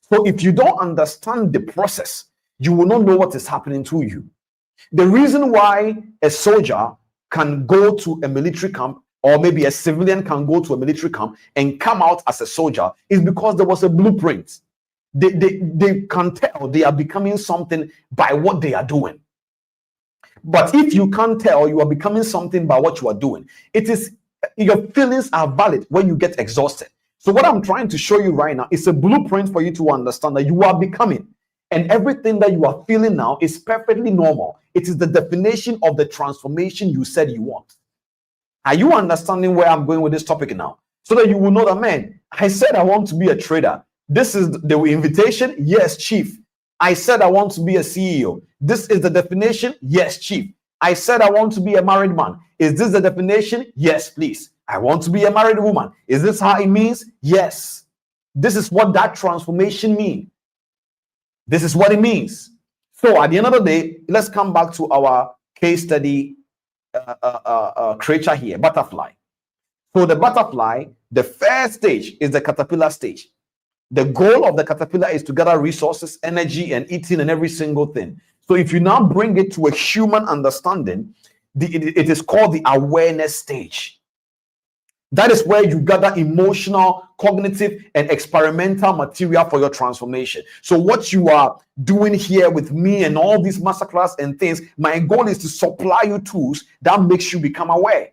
Speaker 6: So if you don't understand the process, you will not know what is happening to you. The reason why a soldier can go to a military camp, or maybe a civilian can go to a military camp and come out as a soldier, is because there was a blueprint. They can tell they are becoming something by what they are doing. But if you can't tell you are becoming something by what you are doing, it is, your feelings are valid when you get exhausted. So what I'm trying to show you right now is a blueprint for you to understand that you are becoming, and everything that you are feeling now is perfectly normal. It is the definition of the transformation you said you want. Are you understanding where I'm going with this topic now? So that you will know that, man, I said I want to be a trader. This is the invitation. Yes, chief. I said I want to be a CEO. This is the definition. Yes, chief. I said I want to be a married man. Is this the definition? Yes, please. I want to be a married woman. Is this how it means? Yes. This is what that transformation means. This is what it means. So at the end of the day, let's come back to our case study creature here, butterfly. So the butterfly, the first stage is the caterpillar stage. The goal of the caterpillar is to gather resources, energy, and eating and every single thing. So if you now bring it to a human understanding, it is called the awareness stage. That is where you gather emotional, cognitive, and experimental material for your transformation. So what you are doing here with me and all these masterclass and things, my goal is to supply you tools that makes you become aware.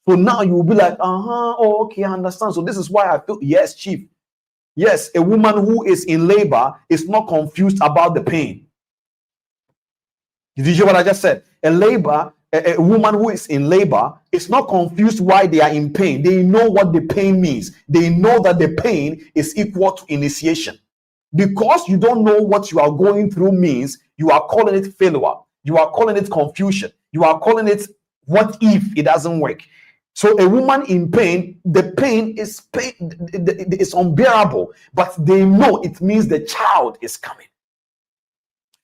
Speaker 6: So now you will be like, oh, okay, I understand. So this is why I feel, yes, chief. Yes, a woman who is in labor is not confused about the pain. Did you hear what I just said? A woman who is in labor is not confused why they are in pain. They know what the pain means. They know that the pain is equal to initiation. Because you don't know what you are going through means, you are calling it failure. You are calling it confusion. You are calling it, what if it doesn't work? So a woman in pain, the pain is unbearable, but they know it means the child is coming.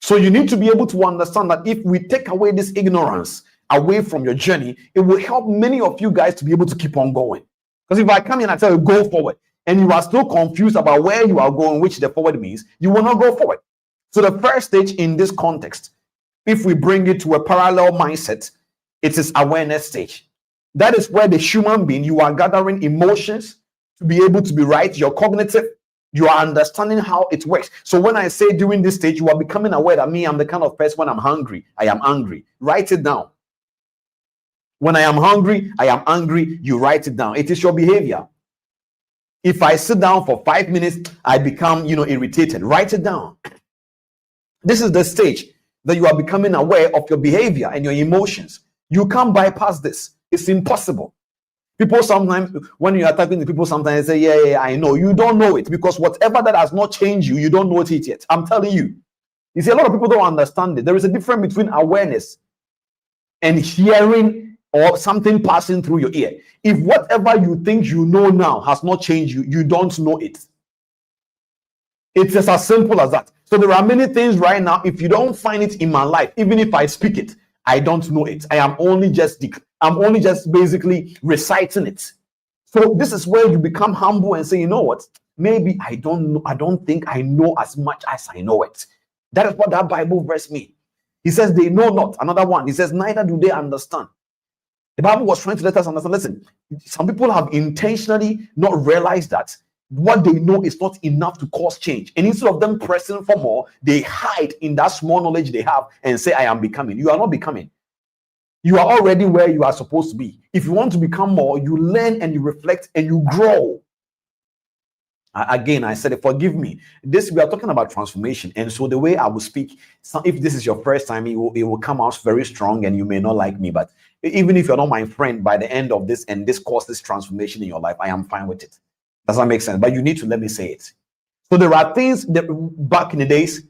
Speaker 6: So you need to be able to understand that if we take away this ignorance away from your journey, it will help many of you guys to be able to keep on going. Because if I come in and tell you go forward, and you are still confused about where you are going, which the forward means, you will not go forward. So the first stage in this context, if we bring it to a parallel mindset, it is awareness stage. That is where the human being, you are gathering emotions to be able to be right. You're cognitive. You are understanding how it works. So when I say during this stage, you are becoming aware that me, I'm the kind of person when I'm hungry, I am angry. Write it down. When I am hungry, I am angry. You write it down. It is your behavior. If I sit down for 5 minutes, I become, irritated. Write it down. This is the stage that you are becoming aware of your behavior and your emotions. You can't bypass this. It's impossible. People sometimes, when you are talking to people, sometimes they say, yeah, I know. You don't know it because whatever that has not changed you, you don't know it yet. I'm telling you. You see, a lot of people don't understand it. There is a difference between awareness and hearing or something passing through your ear. If whatever you think you know now has not changed you, you don't know it. It's just as simple as that. So there are many things right now, if you don't find it in my life, even if I speak it, I don't know it. I'm only just basically reciting it. So this is where you become humble and say, you know what? Maybe I don't know. I don't think I know as much as I know it. That is what that Bible verse means. He says they know not. Another one. He says neither do they understand. The Bible was trying to let us understand. Listen, some people have intentionally not realized that what they know is not enough to cause change. And instead of them pressing for more, they hide in that small knowledge they have and say, I am becoming. You are not becoming. You are already where you are supposed to be. If you want to become more, you learn and you reflect and you grow. Again, I said it, forgive me. We are talking about transformation. And so the way I will speak, if this is your first time, it will come out very strong and you may not like me. But even if you're not my friend by the end of this and this causes transformation in your life, I am fine with it. Does that make sense? But you need to let me say it. So there are things that back in the days,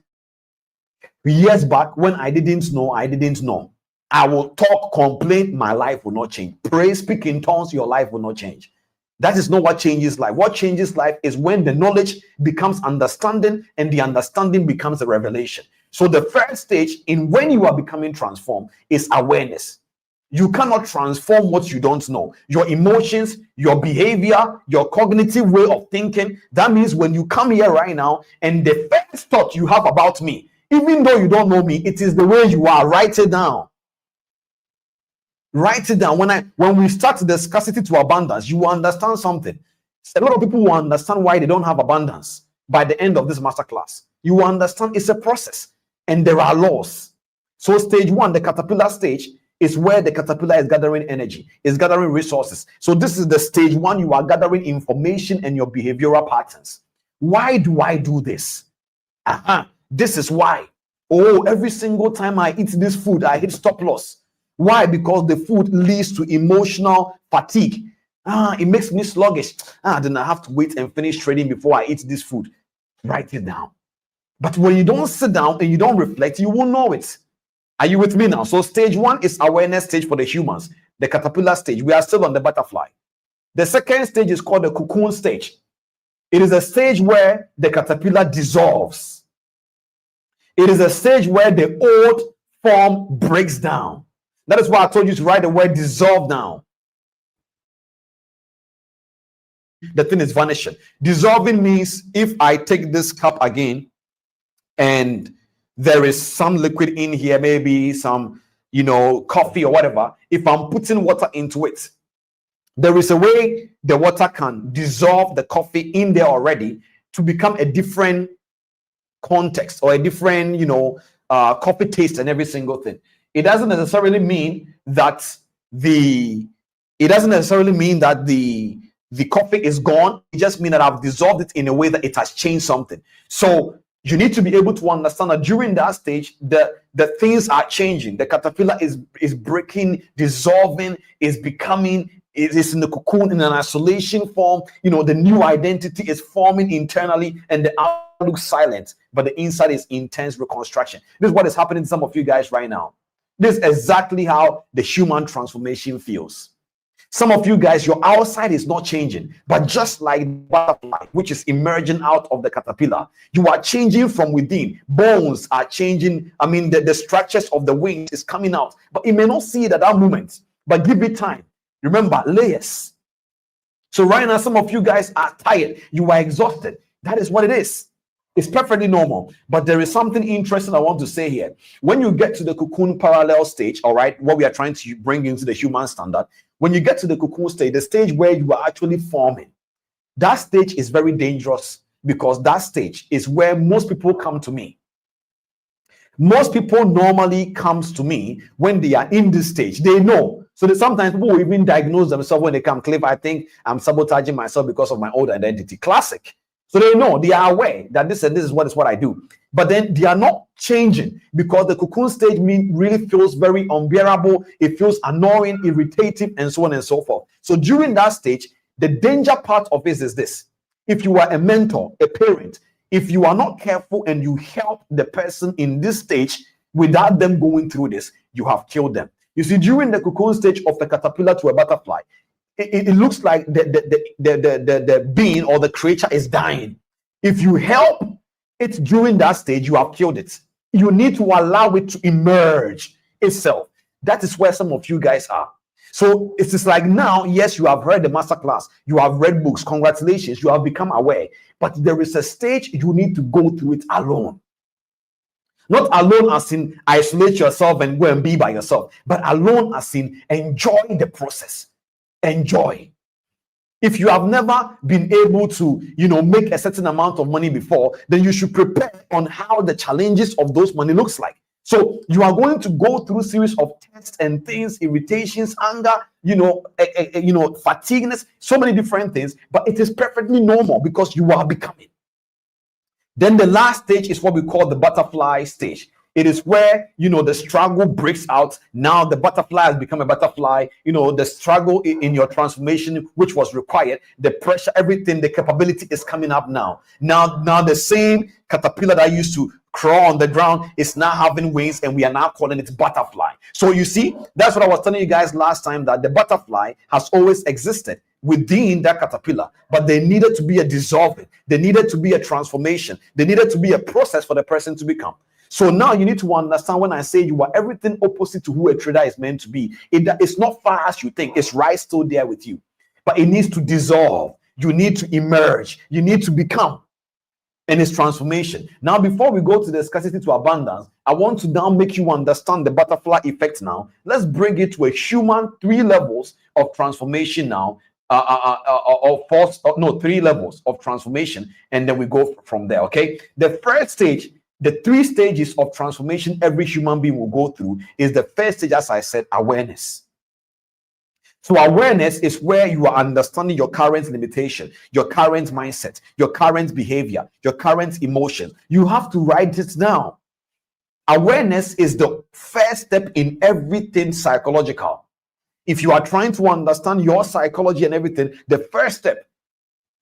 Speaker 6: years back, when I didn't know. I will talk, complain, my life will not change. Pray, speak in tongues, your life will not change. That is not what changes life. What changes life is when the knowledge becomes understanding and the understanding becomes a revelation. So the first stage in when you are becoming transformed is awareness. You cannot transform what you don't know. Your emotions, your behavior, your cognitive way of thinking. That means when you come here right now and the first thought you have about me, even though you don't know me, it is the way you are. Write it down. Write it down. When we start the scarcity to abundance, you will understand something. A lot of people will understand why they don't have abundance by the end of this masterclass. You will understand it's a process and there are laws. So stage one, the caterpillar stage, is where the caterpillar is gathering energy, is gathering resources. So this is the stage one. You are gathering information and your behavioral patterns. Why do I do this? This is why. Oh, every single time I eat this food, I hit stop loss. Why? Because the food leads to emotional fatigue. It makes me sluggish. Then I have to wait and finish trading before I eat this food. Write it down. But when you don't sit down and you don't reflect, you won't know it. Are you with me now? So stage one is awareness stage for the humans, the caterpillar stage. We are still on the butterfly. The second stage is called the cocoon stage. It is a stage where the caterpillar dissolves. It is a stage where the old form breaks down. That is why I told you to write the word dissolve down. The thing is vanishing. Dissolving means if I take this cup again and there is some liquid in here, maybe some, coffee or whatever. If I'm putting water into it, there is a way the water can dissolve the coffee in there already to become a different context or a different, coffee taste and every single thing. It doesn't necessarily mean that the coffee is gone. It just means that I've dissolved it in a way that it has changed something. So you need to be able to understand that during that stage, the things are changing. The caterpillar is breaking, dissolving, is becoming, it is in the cocoon in an isolation form. The new identity is forming internally and the outside looks silent, but the inside is intense reconstruction. This is what is happening to some of you guys right now. This is exactly how the human transformation feels. Some of you guys, your outside is not changing, but just like the butterfly, which is emerging out of the caterpillar, you are changing from within. Bones are changing. The structures of the wings is coming out, but it may not see it at that moment, but give it time. Remember, layers. So right now, some of you guys are tired. You are exhausted. That is what it is. It's perfectly normal, but there is something interesting I want to say here. When you get to the cocoon parallel stage, all right, what we are trying to bring into the human standard, when you get to the cocoon stage, the stage where you are actually forming, that stage is very dangerous because that stage is where most people come to me. Most people normally comes to me when they are in this stage. They know. So that sometimes people will even diagnose themselves when they come, Cliff, I think I'm sabotaging myself because of my old identity. Classic. So they know, they are aware that this and this is what I do. But then they are not changing because the cocoon stage really feels very unbearable. It feels annoying, irritating, and so on and so forth. So during that stage, the danger part of it is this. If you are a mentor, a parent, if you are not careful and you help the person in this stage without them going through this, you have killed them. You see, during the cocoon stage of the caterpillar to a butterfly, it looks like the being or the creature is dying. If you help it during that stage, you have killed it. You need to allow it to emerge itself. That is where some of you guys are. So it's just like now, yes, you have heard the masterclass, you have read books, congratulations, you have become aware. But there is a stage you need to go through it alone. Not alone as in isolate yourself and go and be by yourself, but alone as in enjoy the process. Enjoy. If you have never been able to, make a certain amount of money before, then you should prepare on how the challenges of those money looks like. So you are going to go through a series of tests and things, irritations, anger, fatigueness, so many different things, but it is perfectly normal because you are becoming. Then the last stage is what we call the butterfly stage. It is where, the struggle breaks out. Now the butterfly has become a butterfly. The struggle in your transformation, which was required, the pressure, everything, the capability is coming up now. Now the same caterpillar that used to crawl on the ground is now having wings, and we are now calling it butterfly. So you see, that's what I was telling you guys last time, that the butterfly has always existed within that caterpillar, but there needed to be a dissolving. There needed to be a transformation. There needed to be a process for the person to become. So now you need to understand when I say you are everything opposite to who a trader is meant to be. It's not far as you think. It's right still there with you. But it needs to dissolve. You need to emerge. You need to become. and its transformation. Now, before we go to the scarcity to abundance, I want to now make you understand the butterfly effect now. Let's bring it to a human 3 levels of transformation now. Three levels of transformation, and then we go from there. Okay, the first stage, the 3 stages of transformation every human being will go through is the first stage, as I said, awareness. So awareness is where you are understanding your current limitation, your current mindset, your current behavior, your current emotion. You have to write it down. Awareness is the first step in everything psychological. If you are trying to understand your psychology and everything, the first step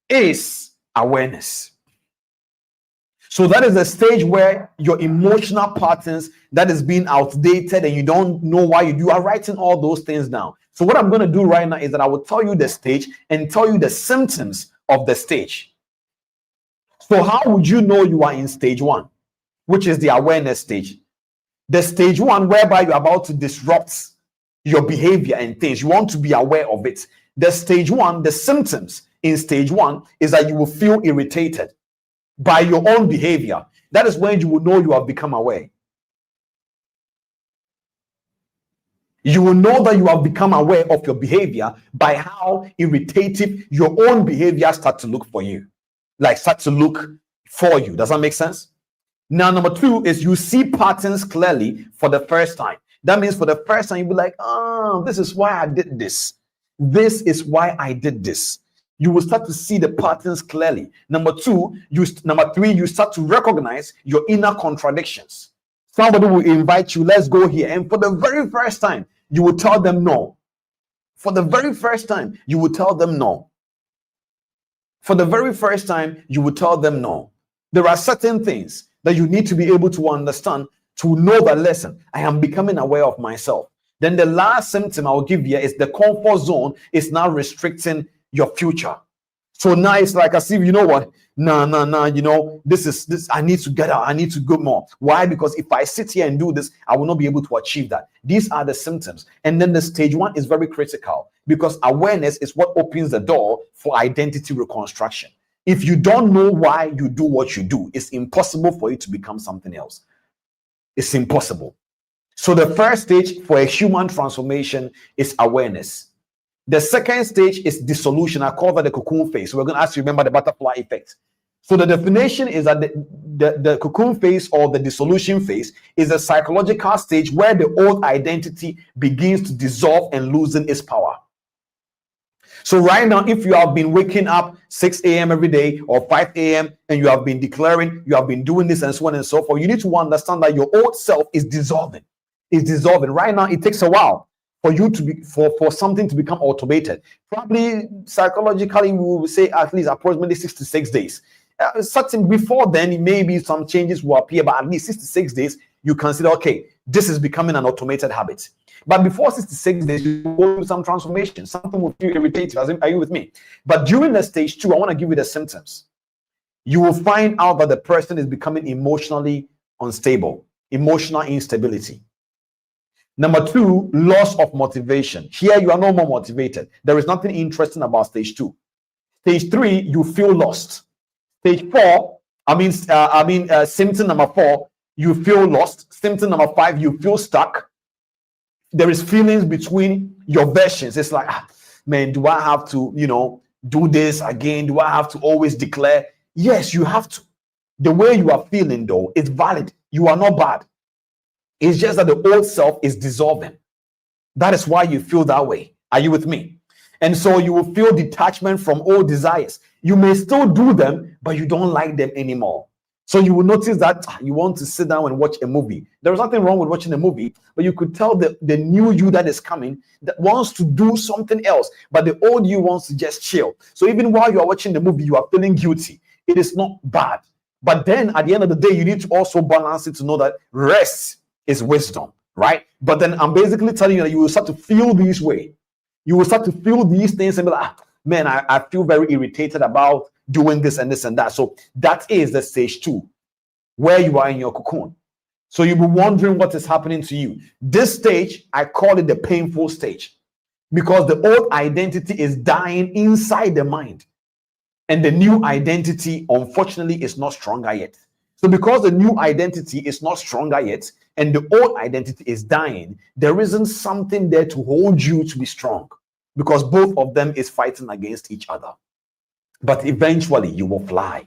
Speaker 6: is awareness. So that is the stage where your emotional patterns that is being outdated and you don't know why you are writing all those things down. So what I'm going to do right now is that I will tell you the stage and tell you the symptoms of the stage. So how would you know you are in stage 1, which is the awareness stage? The stage 1 whereby you're about to disrupt your behavior and things. You want to be aware of it. The stage 1, the symptoms in stage 1 is that you will feel irritated by your own behavior. That is when you will know you have become aware. You will know that you have become aware of your behavior by how irritative your own behavior start to look for you. Start to look for you. Does that make sense? Now, number 2 is you see patterns clearly for the first time. That means for the first time, you'll be like, oh, this is why I did this. This is why I did this. You will start to see the patterns clearly. Number 3, you start to recognize your inner contradictions. Somebody will invite you, let's go here. And for the very first time, you will tell them no. For the very first time, you will tell them no. For the very first time, you will tell them no. There are certain things that you need to be able to understand to know that, listen, I am becoming aware of myself. Then the last symptom I'll give you is the comfort zone is now restricting your future. So now it's like as if, you know what? No, this, I need to get out. I need to go more. Why? Because if I sit here and do this, I will not be able to achieve that. These are the symptoms. And then the stage 1 is very critical because awareness is what opens the door for identity reconstruction. If you don't know why you do what you do, it's impossible for you to become something else. It's impossible. So the first stage for a human transformation is awareness. The second stage is dissolution. I call that the cocoon phase. So we're going to ask you to remember the butterfly effect. So the definition is that the cocoon phase or the dissolution phase is a psychological stage where the old identity begins to dissolve and loosen its power. So right now, if you have been waking up 6 a.m. every day or 5 a.m. and you have been declaring, you have been doing this and so on and so forth, you need to understand that your old self is dissolving. It's dissolving. Right now, it takes a while for you to be for something to become automated. Probably psychologically, we will say at least approximately 6 to 6 days. Certain before then, maybe some changes will appear, but at least 6 to 6 days, you consider, okay, this is becoming an automated habit. But before 6 to 6 days, you go through some transformation. Something will feel irritating. Are you with me? But during the stage 2, I want to give you the symptoms. You will find out that the person is becoming emotionally unstable, emotional instability. Number 2, loss of motivation. Here, you are no more motivated. There is nothing interesting about stage 2. Stage 3, you feel lost. Stage 4, symptom number 4, you feel lost. Symptom number 5, you feel stuck. There is feelings between your versions. It's like, man, do I have to, do this again? Do I have to always declare? Yes, you have to. The way you are feeling, though, is valid. You are not bad. It's just that the old self is dissolving. That is why you feel that way. Are you with me? And so you will feel detachment from old desires. You may still do them, but you don't like them anymore. So you will notice that you want to sit down and watch a movie. There is nothing wrong with watching a movie, but you could tell the new you that is coming that wants to do something else, but the old you wants to just chill. So even while you are watching the movie, you are feeling guilty. It is not bad. But then at the end of the day, you need to also balance it to know that rest is wisdom, right? But then I'm basically telling you that you will start to feel this way. You will start to feel these things and be like, man, I feel very irritated about doing this and this and that. So that is the stage 2, where you are in your cocoon. So you'll be wondering what is happening to you. This stage, I call it the painful stage, because the old identity is dying inside the mind. and the new identity, unfortunately, is not stronger yet. So because the new identity is not stronger yet and the old identity is dying, there isn't something there to hold you to be strong, because both of them is fighting against each other. But eventually you will fly.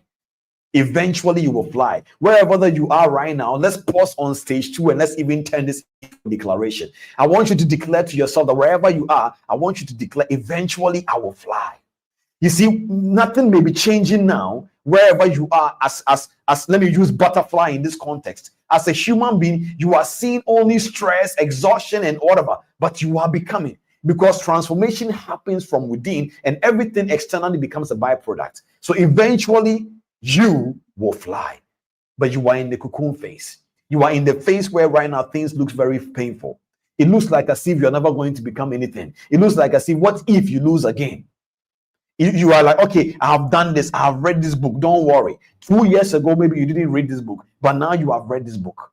Speaker 6: Eventually you will fly. Wherever that you are right now, let's pause on stage 2 and let's even turn this into a declaration. I want you to declare to yourself that wherever you are, I want you to declare, eventually I will fly. You see, nothing may be changing now wherever you are. As let me use butterfly in this context. As a human being, you are seeing only stress, exhaustion, and whatever, but you are becoming, because transformation happens from within and everything externally becomes a byproduct. So eventually you will fly, but you are in the cocoon phase. You are in the phase where right now things look very painful. It looks like as if you're never going to become anything. It looks like as if, what if you lose again? You are like, okay, I have done this, I have read this book, don't worry. 2 years ago, maybe you didn't read this book, but now you have read this book.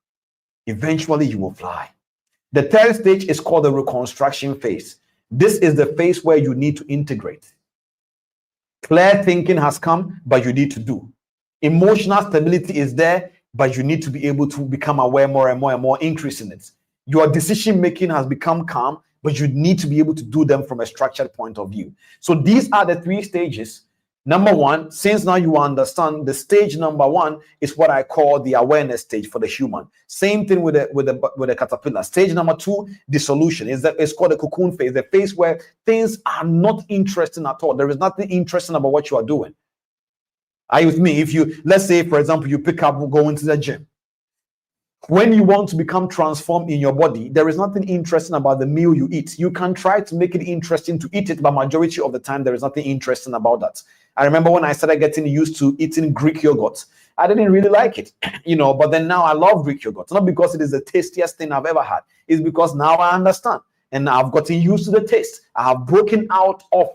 Speaker 6: Eventually you will fly. The third stage is called the reconstruction phase. This is the phase where you need to integrate. Clear thinking has come, but you need to do. Emotional stability is there, but you need to be able to become aware more and more and more, increase in it. Your decision making has become calm, but you need to be able to do them from a structured point of view. So these are the 3 stages. Number 1, since now you understand, the stage number 1 is what I call the awareness stage for the human. Same thing with the caterpillar. Stage number 2, the solution, it's called the cocoon phase, the phase where things are not interesting at all. There is nothing interesting about what you are doing. Are you with me? If you, let's say, for example, you pick up going to the gym. When you want to become transformed in your body, there is nothing interesting about the meal you eat. You can try to make it interesting to eat it, but majority of the time, there is nothing interesting about that. I remember when I started getting used to eating Greek yogurt, I didn't really like it, but then now I love Greek yogurt. Not because it is the tastiest thing I've ever had. It's because now I understand and I've gotten used to the taste. I have broken out of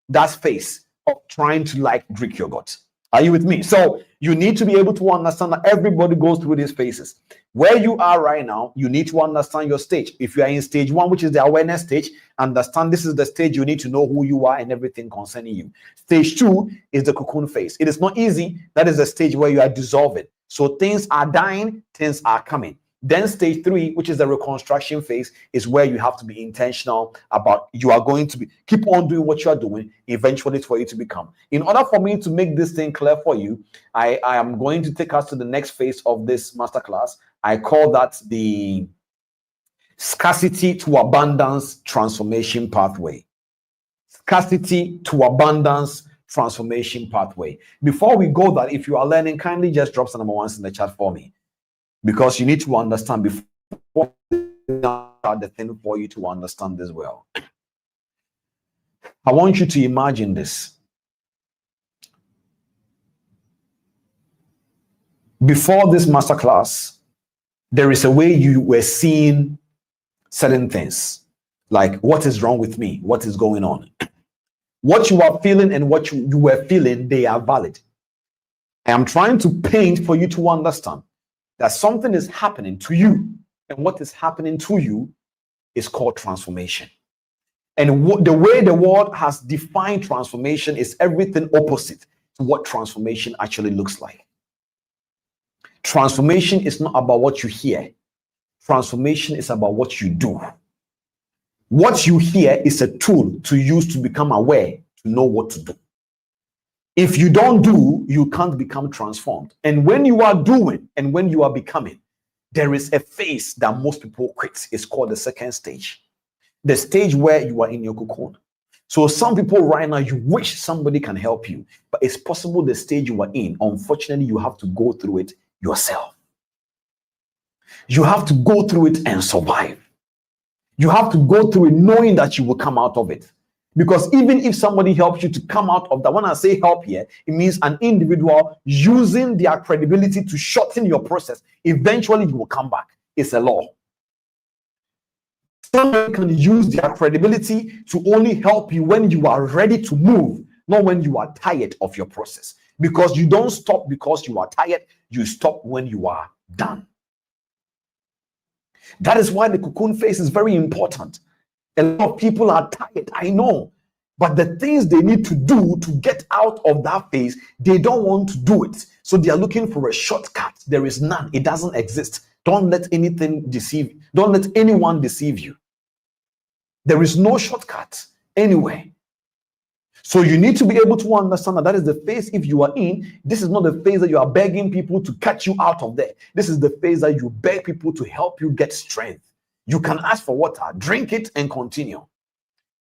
Speaker 6: that space of trying to like Greek yogurt. Are you with me? So you need to be able to understand that everybody goes through these phases. Where you are right now, you need to understand your stage. If you are in stage 1, which is the awareness stage, understand this is the stage you need to know who you are and everything concerning you. Stage 2 is the cocoon phase. It is not easy. That is the stage where you are dissolving. So things are dying, things are coming. Then stage 3, which is the reconstruction phase, is where you have to be intentional about you are going to keep on doing what you are doing, eventually it's for you to become. In order for me to make this thing clear for you, I am going to take us to the next phase of this masterclass. I call that the scarcity to abundance transformation pathway. Scarcity to abundance transformation pathway. Before we go that, if you are learning, kindly just drop some number 1s in the chat for me, because you need to understand before the thing for you to understand this well. I want you to imagine this. Before this masterclass, there is a way you were seeing certain things, like what is wrong with me, what is going on. What you are feeling and what you were feeling, they are valid. I am trying to paint for you to understand that something is happening to you, and what is happening to you is called transformation. And the way the world has defined transformation is everything opposite to what transformation actually looks like. Transformation is not about what you hear. Transformation is about what you do. What you hear is a tool to use to become aware, to know what to do. If you don't do, you can't become transformed. And when you are doing and when you are becoming, there is a phase that most people quit. It's called the second stage. The stage where you are in your cocoon. So some people right now, you wish somebody can help you, but it's possible the stage you are in, unfortunately, you have to go through it yourself. You have to go through it and survive. You have to go through it knowing that you will come out of it. Because even if somebody helps you to come out of that, when I say help here, it means an individual using their credibility to shorten your process. Eventually, you will come back. It's a law. Someone can use their credibility to only help you when you are ready to move, not when you are tired of your process. Because you don't stop because you are tired, you stop when you are done. That is why the cocoon phase is very important. A lot of people are tired, I know. But the things they need to do to get out of that phase, they don't want to do it. So they are looking for a shortcut. There is none. It doesn't exist. Don't let anything deceive you. Don't let anyone deceive you. There is no shortcut anywhere. So you need to be able to understand that is the phase if you are in. This is not the phase that you are begging people to catch you out of there. This is the phase that you beg people to help you get strength. You can ask for water, drink it, and continue.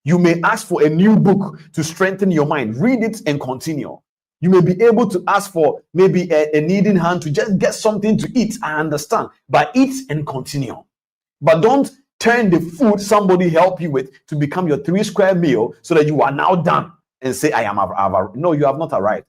Speaker 6: You may ask for a new book to strengthen your mind. Read it and continue. You may be able to ask for maybe a needing hand to just get something to eat. I understand. But eat and continue. But don't turn the food somebody help you with to become your 3 square meal so that you are now done and say, no, you have not arrived.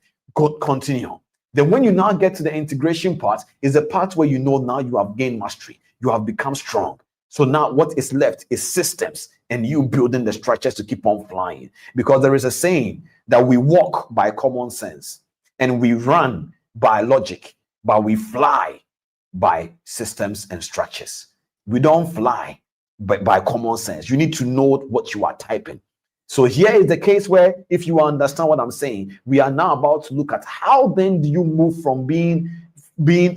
Speaker 6: Continue. Then when you now get to the integration part, is the part where you know now you have gained mastery. You have become strong. So now what is left is systems and you building the structures to keep on flying. Because there is a saying that we walk by common sense and we run by logic, but we fly by systems and structures. We don't fly by common sense. You need to know what you are typing. So here is the case where, if you understand what I'm saying, we are now about to look at how then do you move from being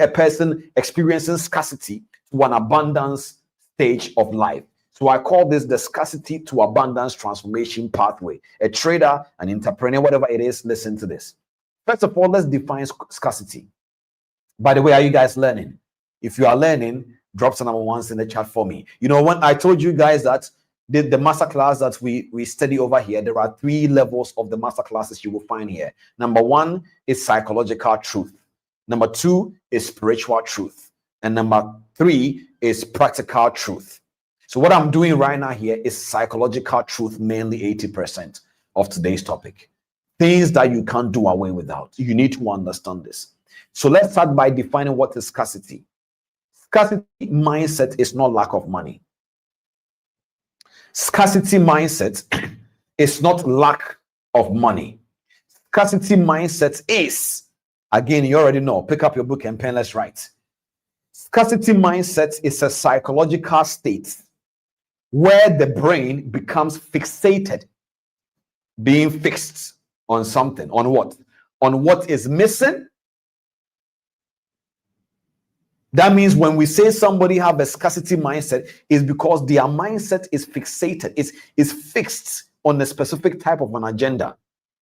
Speaker 6: a person experiencing scarcity to an abundance stage of life. So I call this the scarcity to abundance transformation pathway. A trader, an entrepreneur, whatever it is, listen to this. First of all, let's define scarcity. By the way, are you guys learning? If you are learning, drop some number ones in the chat for me. You know, when I told you guys that the masterclass that we study over here, there are 3 levels of the masterclasses you will find here. Number 1 is psychological truth. Number 2 is spiritual truth. And number 3 is practical truth. So what I'm doing right now here is psychological truth, mainly 80% of today's topic. Things that you can't do away without. You need to understand this. So let's start by defining what is scarcity. Scarcity mindset is not lack of money. Scarcity mindset is not lack of money. Scarcity mindset is, again, you already know, pick up your book and pen, let's write. Scarcity mindset is a psychological state where the brain becomes fixated, being fixed on something. On what? On what is missing. That means when we say somebody have a scarcity mindset, is because their mindset is fixated, is fixed on a specific type of an agenda,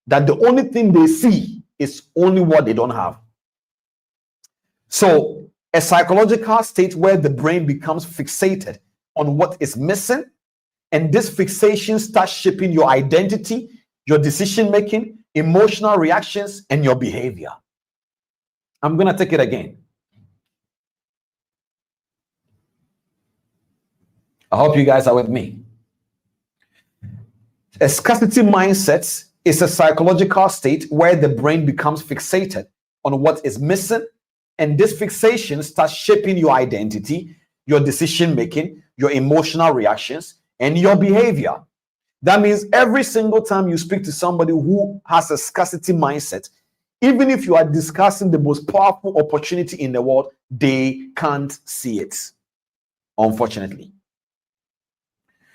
Speaker 6: that the only thing they see is only what they don't have. So a psychological state where the brain becomes fixated on what is missing, and this fixation starts shaping your identity, your decision making, emotional reactions, and your behavior. I'm going to take it again. I hope you guys are with me. A scarcity mindset is a psychological state where the brain becomes fixated on what is missing, and this fixation starts shaping your identity, your decision making, your emotional reactions, and your behavior. That means every single time you speak to somebody who has a scarcity mindset, even if you are discussing the most powerful opportunity in the world, they can't see it, unfortunately.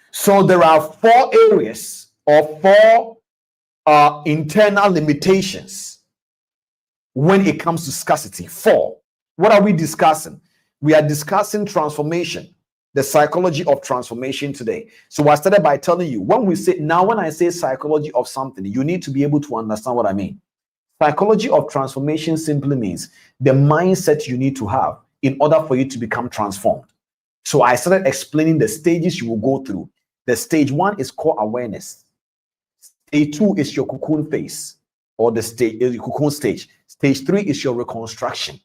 Speaker 6: So there are 4 areas or 4 internal limitations when it comes to scarcity. 4. What are we discussing? We are discussing transformation, the psychology of transformation today. So I started by telling you, when I say psychology of something, you need to be able to understand what I mean. Psychology of transformation simply means the mindset you need to have in order for you to become transformed. So I started explaining the stages you will go through. The stage 1 is core awareness. Stage 2 is your cocoon phase, or the cocoon stage. Stage 3 is your reconstruction.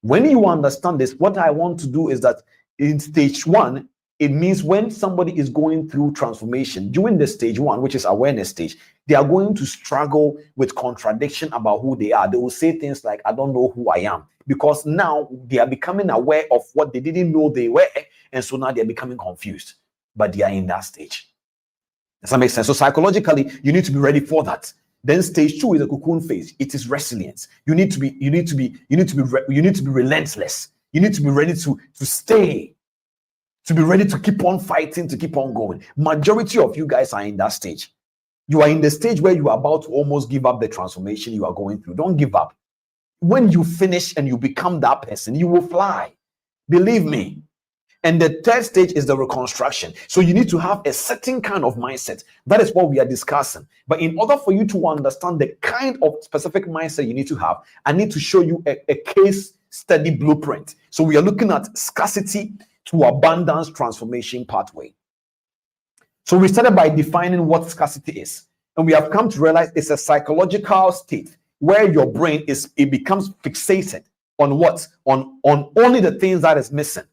Speaker 6: When you understand this, what I want to do is that in stage 1, it means when somebody is going through transformation, during the stage 1, which is awareness stage, they are going to struggle with contradiction about who they are. They will say things like, I don't know who I am, because now they are becoming aware of what they didn't know they were, and so now they're becoming confused. But they are in that stage. Does that make sense? So psychologically, you need to be ready for that. Then stage 2 is the cocoon phase. It is resilience. You need to be relentless. You need to be ready to stay, to be ready to keep on fighting, to keep on going. Majority of you guys are in that stage. You are in the stage where you are about to almost give up the transformation you are going through. Don't give up. When you finish and you become that person, you will fly. Believe me. And the third stage is the reconstruction. So you need to have a certain kind of mindset. That is what we are discussing. But in order for you to understand the kind of specific mindset you need to have, I need to show you a case study blueprint. So we are looking at scarcity to abundance transformation pathway. So we started by defining what scarcity is. And we have come to realize it's a psychological state where your brain becomes fixated on what? On only the things that is missing.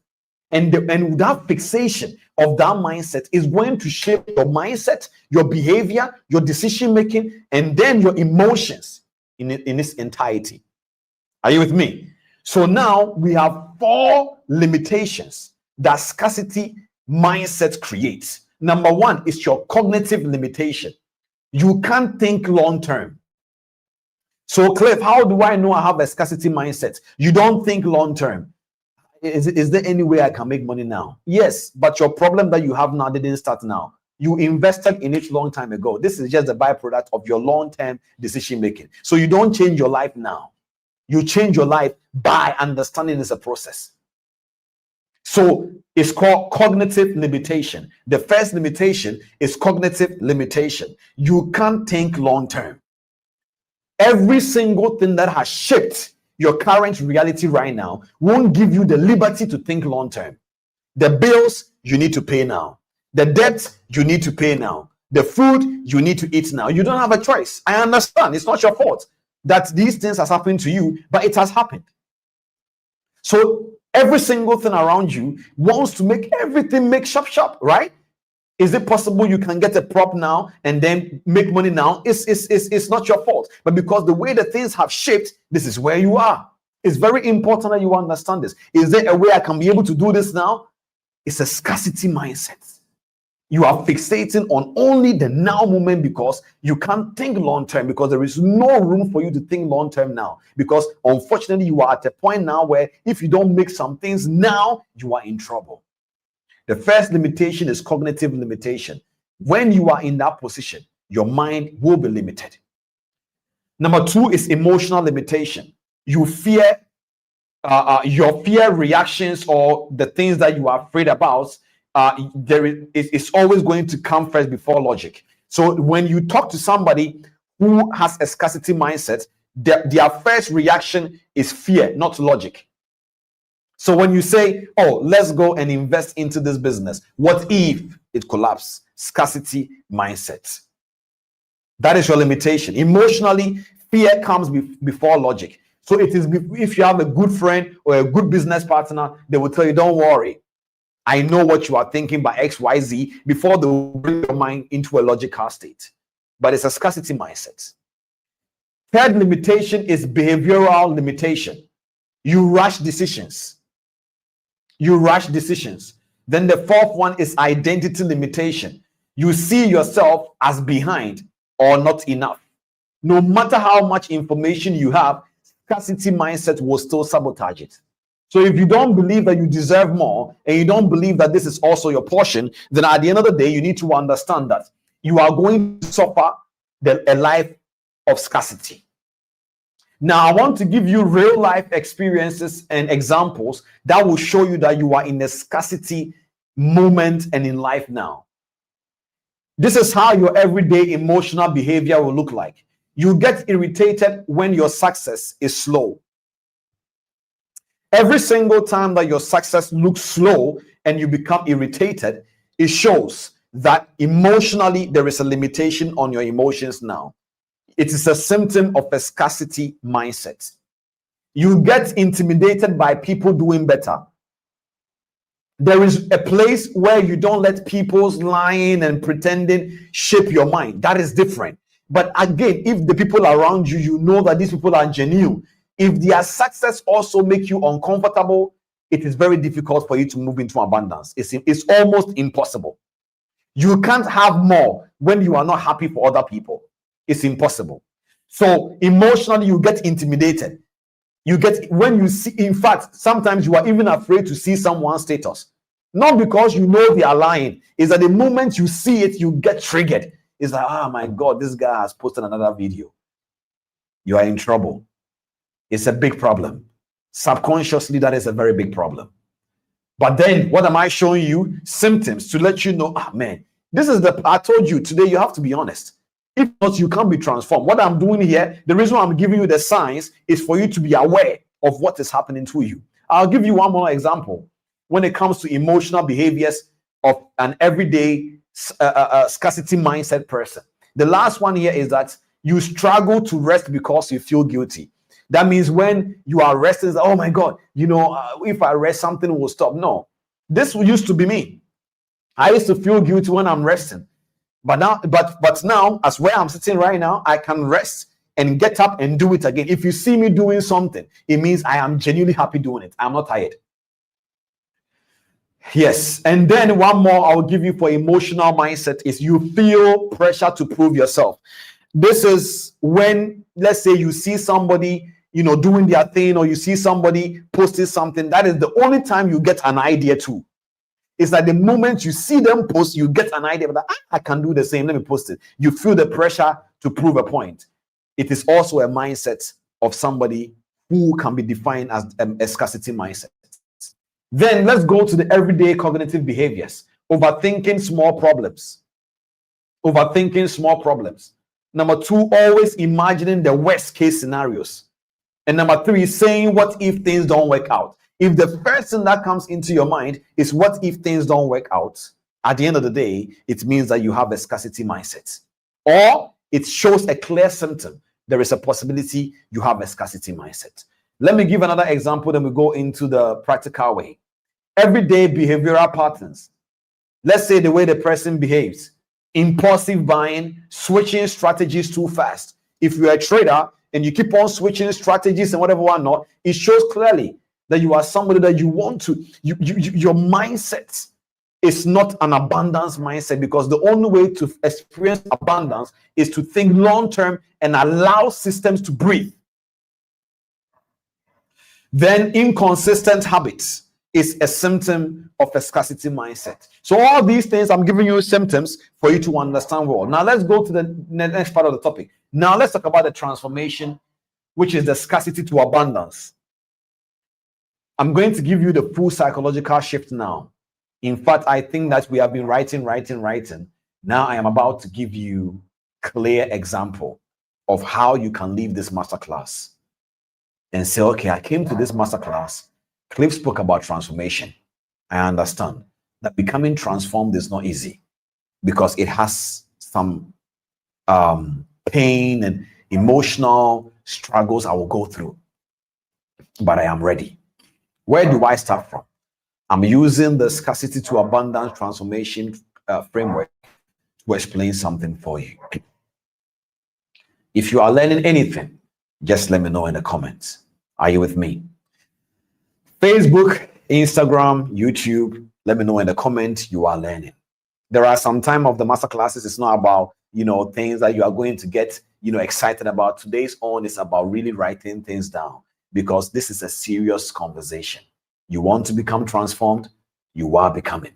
Speaker 6: And that fixation of that mindset is going to shape your mindset, your behavior, your decision making, and then your emotions in its entirety. Are you with me? So now we have 4 limitations that scarcity mindset creates. Number 1 is your cognitive limitation. You can't think long term. So Cliff, how do I know I have a scarcity mindset? You don't think long term. Is there any way I can make money now? Yes, but your problem that you have now didn't start now. You invested in it long time ago. This is just a byproduct of your long-term decision making. So you don't change your life now. You change your life by understanding it's a process. So it's called cognitive limitation. The first limitation is cognitive limitation. You can't think long term. Every single thing that has shaped your current reality right now won't give you the liberty to think long term. The bills you need to pay now, the debt you need to pay now, the food you need to eat now. You don't have a choice. I understand it's not your fault that these things has happened to you, but it has happened. So every single thing around you wants to make everything make sharp, right? Is it possible you can get a prop now and then make money now? It's not your fault. But because the way the things have shaped, this is where you are. It's very important that you understand this. Is there a way I can be able to do this now? It's a scarcity mindset. You are fixating on only the now moment because you can't think long term, because there is no room for you to think long term now. Because unfortunately, you are at a point now where if you don't make some things now, you are in trouble. The first limitation is cognitive limitation. When you are in that position, your mind will be limited. Number 2 is emotional limitation. You fear your fear reactions or the things that you are afraid about. It's always going to come first before logic. So when you talk to somebody who has a scarcity mindset, their first reaction is fear, not logic. So when you say, oh, let's go and invest into this business, what if it collapses? Scarcity mindset. That is your limitation. Emotionally, fear comes before logic. So it is, if you have a good friend or a good business partner, they will tell you, don't worry, I know what you are thinking by XYZ, before they will bring your mind into a logical state. But it's a scarcity mindset. Third limitation is behavioral limitation. You rush decisions. Then the fourth one is identity limitation. You see yourself as behind or not enough. No matter how much information you have, scarcity mindset will still sabotage it. So if you don't believe that you deserve more and you don't believe that this is also your portion, then at the end of the day, you need to understand that you are going to suffer a life of scarcity. Now, I want to give you real life experiences and examples that will show you that you are in a scarcity moment and in life now. This is how your everyday emotional behavior will look like. You get irritated when your success is slow. Every single time that your success looks slow and you become irritated, it shows that emotionally there is a limitation on your emotions now. It is a symptom of a scarcity mindset. You get intimidated by people doing better. There is a place where you don't let people's lying and pretending shape your mind. That is different. But again, if the people around you, you know that these people are genuine, if their success also make you uncomfortable, it is very difficult for you to move into abundance. It's almost impossible. You can't have more when you are not happy for other people. It's impossible. So emotionally, you get intimidated. When you see, in fact, sometimes you are even afraid to see someone's status. Not because you know they are lying. It's that the moment you see it, you get triggered. It's like, oh my God, this guy has posted another video. You are in trouble. It's a big problem. Subconsciously, that is a very big problem. But then what am I showing you? Symptoms to let you know, man, I told you today, you have to be honest. If not, you can't be transformed. What I'm doing here, the reason why I'm giving you the signs is for you to be aware of what is happening to you. I'll give you one more example. When it comes to emotional behaviors of an everyday scarcity mindset person. The last one here is that you struggle to rest because you feel guilty. That means when you are resting, oh my God, if I rest, something will stop. No, this used to be me. I used to feel guilty when I'm resting. But now, as where I'm sitting right now, I can rest and get up and do it again. If you see me doing something, it means I am genuinely happy doing it. I'm not tired. Yes. And then one more I'll give you for emotional mindset is you feel pressure to prove yourself. This is when, let's say, you see somebody, doing their thing, or you see somebody posting something. That is the only time you get an idea too. It's like the moment you see them post, you get an idea, but I can do the same. Let me post it. You feel the pressure to prove a point. It is also a mindset of somebody who can be defined as a scarcity mindset. Then let's go to the everyday cognitive behaviors. Overthinking small problems. Overthinking small problems. Number 2, always imagining the worst case scenarios. And number 3, saying what if things don't work out. If the first thing that comes into your mind is what if things don't work out, at the end of the day, it means that you have a scarcity mindset. Or it shows a clear symptom. There is a possibility you have a scarcity mindset. Let me give another example, then we go into the practical way. Everyday behavioral patterns. Let's say the way the person behaves. Impulsive buying, switching strategies too fast. If you're a trader and you keep on switching strategies and whatever not, it shows clearly that you are somebody that you want to, your mindset is not an abundance mindset, because the only way to experience abundance is to think long-term and allow systems to breathe. Then inconsistent habits is a symptom of a scarcity mindset. So all these things, I'm giving you symptoms for you to understand well. Now let's go to the next part of the topic. Now let's talk about the transformation, which is the scarcity to abundance. I'm going to give you the full psychological shift now. In fact, I think that we have been writing. Now I am about to give you a clear example of how you can leave this masterclass and say, okay, I came to this masterclass. Cliff spoke about transformation. I understand that becoming transformed is not easy because it has some pain and emotional struggles I will go through. But I am ready. Where do I start from? I'm using the scarcity to abundance transformation framework to explain something for you. If you are learning anything, just let me know in the comments. Are you with me? Facebook, Instagram, YouTube, let me know in the comments you are learning. There are some time of the masterclasses, it's not about, things that you are going to get, excited about. Today's on is about really writing things down, because this is a serious conversation. You want to become transformed, you are becoming.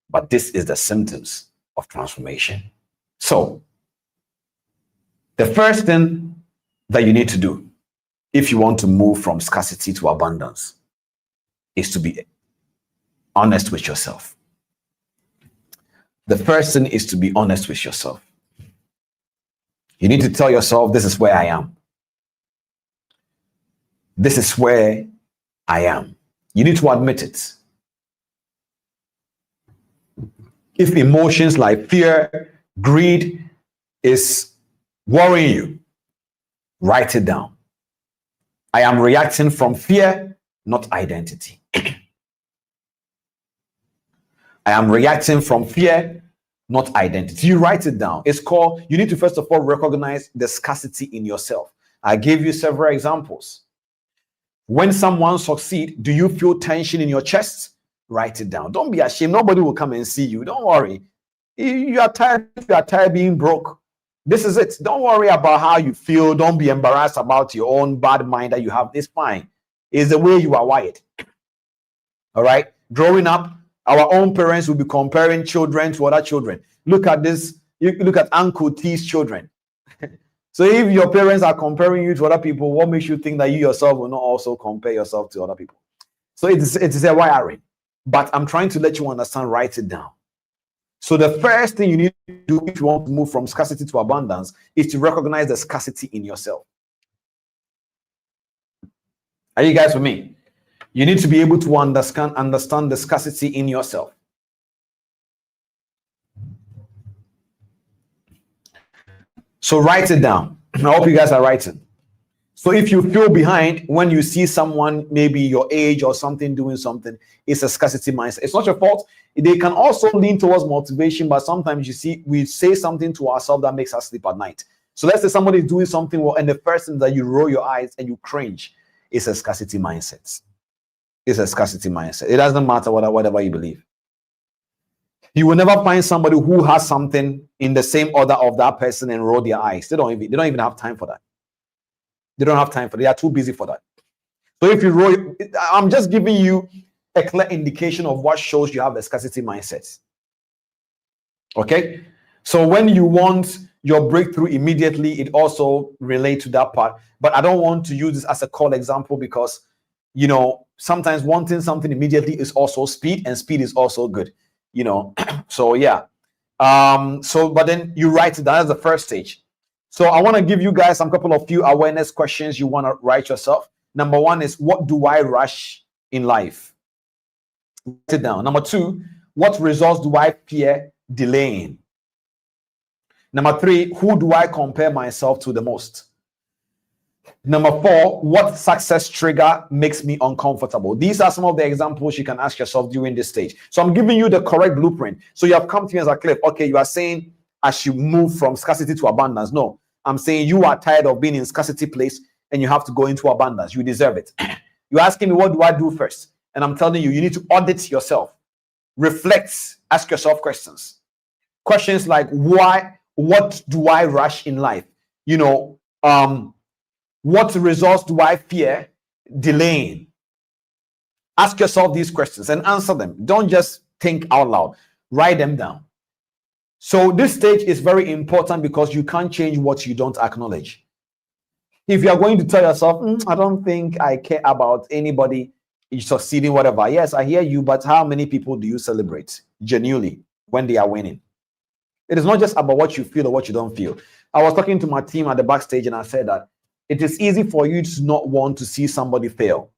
Speaker 6: But this is the symptoms of transformation. So, the first thing that you need to do if you want to move from scarcity to abundance is to be honest with yourself. The first thing is to be honest with yourself. You need to tell yourself, this is where I am. This is where I am. You need to admit it. If emotions like fear, greed is worrying you, write it down. I am reacting from fear, not identity. I am reacting from fear, not identity. You write it down. It's called, you need to first of all recognize the scarcity in yourself. I gave you several examples. When someone succeeds, do you feel tension in your chest? Write it down. Don't be ashamed. Nobody will come and see you. Don't worry. You are tired. You are tired being broke. This is it. Don't worry about how you feel. Don't be embarrassed about your own bad mind that you have. It's fine. It's the way you are wired. All right. Growing up, our own parents will be comparing children to other children. Look at this you look at Uncle T's children. So if your parents are comparing you to other people, what makes you think that you yourself will not also compare yourself to other people? So it is a wiring. But I'm trying to let you understand, write it down. So the first thing you need to do if you want to move from scarcity to abundance is to recognize the scarcity in yourself. Are you guys with me? You need to be able to understand the scarcity in yourself. So write it down. I hope you guys are writing. So if you feel behind when you see someone maybe your age or something doing something, it's a scarcity mindset. It's not your fault. They can also lean towards motivation, but sometimes you see we say something to ourselves that makes us sleep at night. So let's say somebody is doing something well, and the first thing that you roll your eyes and you cringe, it's a scarcity mindset. It's a scarcity mindset. It doesn't matter whatever you believe. You will never find somebody who has something in the same order of that person and roll their eyes. They don't even have time for that. They don't have time for it. They are too busy for that. So if you roll, I'm just giving you a clear indication of what shows you have a scarcity mindset. Okay? So when you want your breakthrough immediately, it also relates to that part. But I don't want to use this as a call example because, you know, sometimes wanting something immediately is also speed, and speed is also good, you know. So yeah. But then you write it down as the first stage. So I want to give you guys some couple of few awareness questions you want to write yourself. Number one is, what do I rush in life? Write it down. Number two, what results do I fear delaying? Number three, who do I compare myself to the most? Number four, what success trigger makes me uncomfortable? These are some of the examples you can ask yourself during this stage. So I'm giving you the correct blueprint. So you have come to me as a clip. Okay, you are saying I should move from scarcity to abundance. No, I'm saying you are tired of being in scarcity place and you have to go into abundance. You deserve it. You're asking me, what do I do first? And I'm telling you, you need to audit yourself, reflect, ask yourself questions. Questions like, why? What do I rush in life? You know, what results do I fear delaying? Ask yourself these questions and answer them. Don't just think out loud. Write them down. So this stage is very important because you can't change what you don't acknowledge. If you are going to tell yourself, I don't think I care about anybody succeeding, whatever. Yes, I hear you, but how many people do you celebrate genuinely when they are winning? It is not just about what you feel or what you don't feel. I was talking to my team at the backstage and I said that it is easy for you to not want to see somebody fail.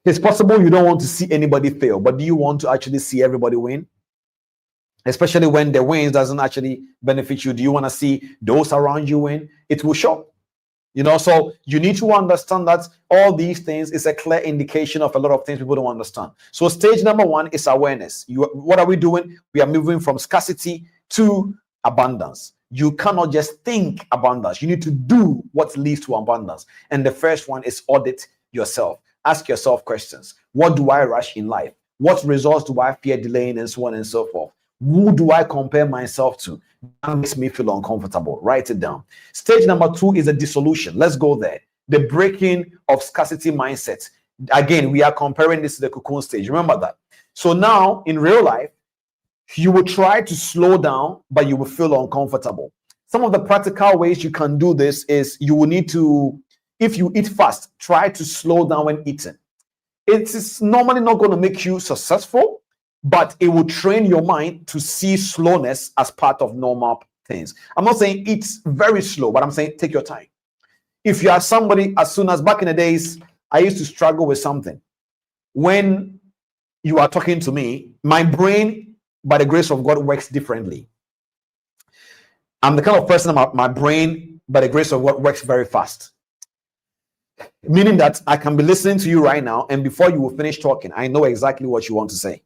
Speaker 6: It's possible you don't want to see anybody fail, but do you want to actually see everybody win? Especially when the wins doesn't actually benefit you. Do you want to see those around you win? It will show. You know, so you need to understand that all these things is a clear indication of a lot of things people don't understand. So stage number one is awareness. What are we doing? We are moving from scarcity to abundance. You cannot just think abundance. You need to do what leads to abundance. And the first one is audit yourself. Ask yourself questions. What do I rush in life? What results do I fear delaying, and so on and so forth? Who do I compare myself to? That makes me feel uncomfortable. Write it down. Stage number two is a dissolution. Let's go there. The breaking of scarcity mindset. Again, we are comparing this to the cocoon stage. Remember that. So now in real life, you will try to slow down, but you will feel uncomfortable. Some of the practical ways you can do this is you will need to, if you eat fast, try to slow down when eating. It is normally not going to make you successful, but it will train your mind to see slowness as part of normal things. I'm not saying it's very slow, but I'm saying take your time. If you are somebody, as soon as back in the days, I used to struggle with something. When you are talking to me, my brain, by the grace of God, works differently. I'm the kind of person, my brain, by the grace of God, works very fast. Meaning that I can be listening to you right now, and before you will finish talking, I know exactly what you want to say.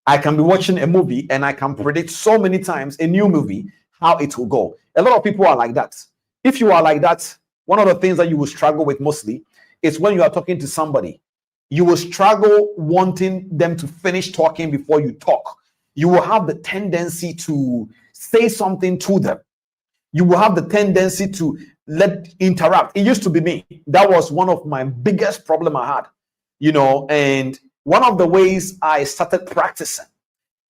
Speaker 6: I can be watching a movie and I can predict so many times a new movie, how it will go. A lot of people are like that. If you are like that, one of the things that you will struggle with mostly is when you are talking to somebody. You will struggle wanting them to finish talking before you talk. You will have the tendency to say something to them. You will have the tendency to interrupt. It used to be me. That was one of my biggest problem I had, you know, and one of the ways I started practicing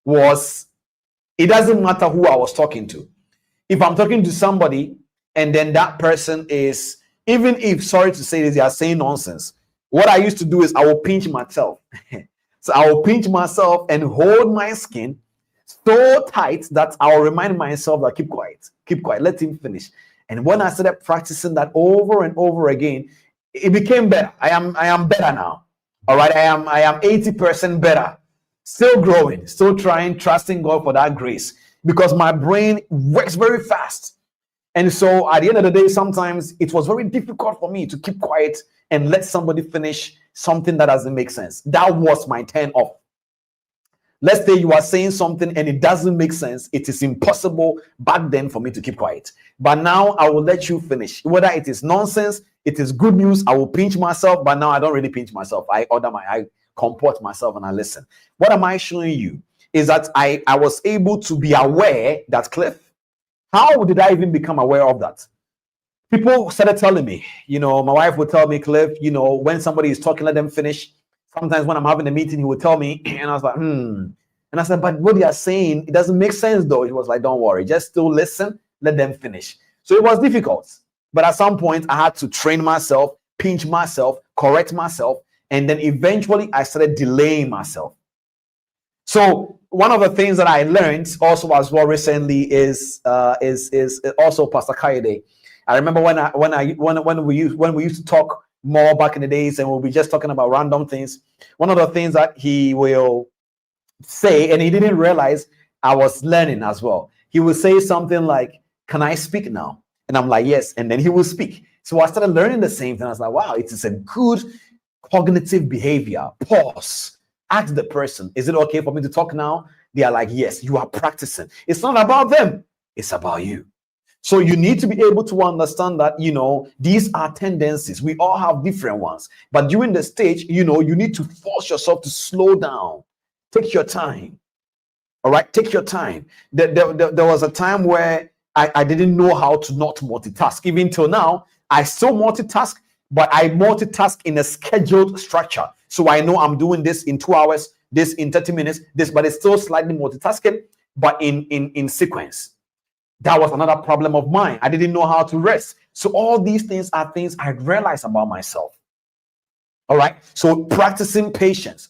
Speaker 6: was It doesn't matter who I was talking to. If I'm talking to somebody and then that person is, even if, sorry to say this, they are saying nonsense, what I used to do is I will pinch myself. So I will pinch myself and hold my skin so tight that I will remind myself that keep quiet, let him finish. And when I started practicing that over and over again, it became better. I am better now. All right, I am 80% better. Still growing, still trying, trusting God for that grace, because my brain works very fast. And so at the end of the day, sometimes it was very difficult for me to keep quiet and let somebody finish something that doesn't make sense. That was my turn off. Let's say you are saying something and it doesn't make sense. It is impossible back then for me to keep quiet. But now I will let you finish. Whether it is nonsense, it is good news, I will pinch myself. But now I don't really pinch myself. I comport myself and I listen. What am I showing you? Is that I was able to be aware that, Cliff, how did I even become aware of that? People started telling me, my wife would tell me, Cliff, when somebody is talking, let them finish. Sometimes when I'm having a meeting, he would tell me, and I was like, And I said, but what they are saying, it doesn't make sense though. He was like, don't worry, just still listen, let them finish. So it was difficult. But at some point, I had to train myself, pinch myself, correct myself, and then eventually I started delaying myself. So one of the things that I learned also as well recently is also Pastor Kaide. I remember when we used to talk more back in the days, and we'll be just talking about random things. One of the things that he will say, and he didn't realize I was learning as well. He will say something like, "Can I speak now?" And I'm like, "Yes." And then he will speak. So I started learning the same thing. I was like, wow, it is a good cognitive behavior. Pause. Ask the person, is it okay for me to talk now? They are like, yes, you are practicing. It's not about them. It's about you. So you need to be able to understand that, these are tendencies. We all have different ones. But during the stage, you need to force yourself to slow down. Take your time. All right? Take your time. There was a time where I didn't know how to not multitask. Even till now, I still multitask, but I multitask in a scheduled structure. So I know I'm doing this in 2 hours, this in 30 minutes, this, but it's still slightly multitasking, but in sequence. That was another problem of mine. I didn't know how to rest. So all these things are things I realized about myself. All right. So practicing patience,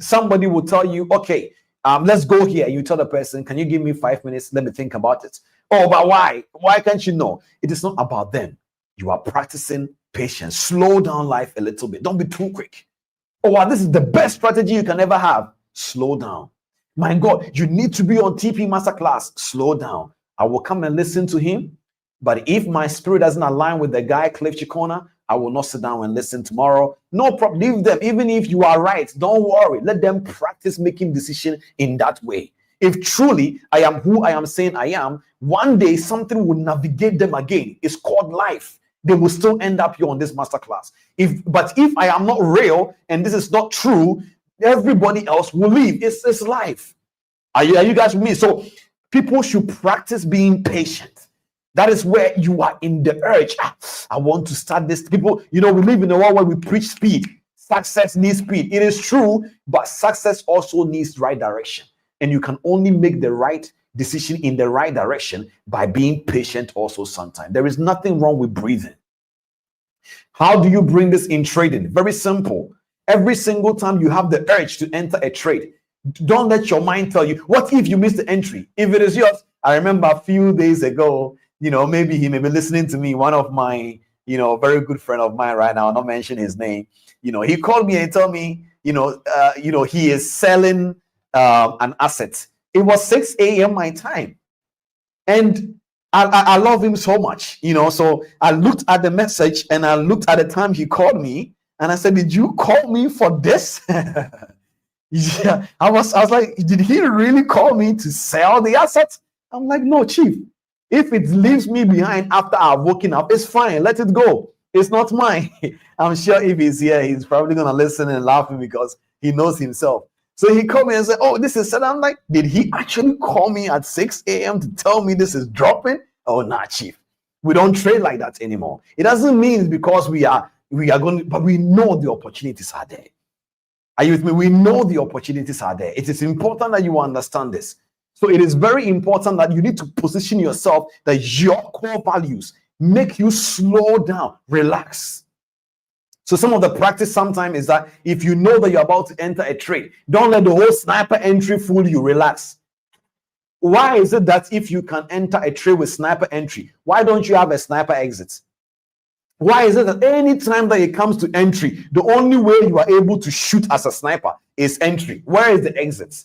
Speaker 6: somebody will tell you, okay, let's go here. You tell the person, can you give me 5 minutes? Let me think about it. Oh, but why? Why can't you know? It is not about them. You are practicing patience. Slow down life a little bit. Don't be too quick. Oh, wow, this is the best strategy you can ever have. Slow down. My God, you need to be on TP Masterclass. Slow down. I will come and listen to him. But if my spirit doesn't align with the guy, Cliff Cheqona, I will not sit down and listen tomorrow. No problem. Leave them. Even if you are right, don't worry. Let them practice making decisions in that way. If truly I am who I am saying I am, one day something will navigate them again. It's called life. They will still end up here on this masterclass. But if I am not real and this is not true, everybody else will leave. It's life. Are you guys with me? So people should practice being patient. That is where you are in the urge. I want to start this. People, we live in a world where we preach speed. Success needs speed. It is true, but success also needs the right direction. And you can only make the right decision in the right direction by being patient also sometimes. There is nothing wrong with breathing. How do you bring this in trading? Very simple. Every single time you have the urge to enter a trade, don't let your mind tell you, what if you miss the entry? If it is yours, I remember a few days ago, maybe he may be listening to me. One of my, very good friend of mine right now, I'll not mention his name. He called me and told me, he is selling an asset. It was 6 a.m. my time. And I love him so much, so I looked at the message and I looked at the time he called me and I said, did you call me for this? Yeah, I was like, did he really call me to sell the assets? I'm like, no, chief. If it leaves me behind after I've woken up, it's fine. Let it go. It's not mine. I'm sure if he's here, he's probably going to listen and laughing because he knows himself. So he called me and said, oh, this is said. I'm like, did he actually call me at 6 a.m. to tell me this is dropping? Oh, nah, chief. We don't trade like that anymore. It doesn't mean because we are going, but we know the opportunities are there. Are you with me? We know the opportunities are there. It is important that you understand this. So it is very important that you need to position yourself that your core values make you slow down, relax. So some of the practice sometimes is that if you know that you're about to enter a trade, don't let the whole sniper entry fool you. Relax. Why is it that if you can enter a trade with sniper entry, why don't you have a sniper exit? Why is it that any time that it comes to entry, the only way you are able to shoot as a sniper is entry? Where is the exit?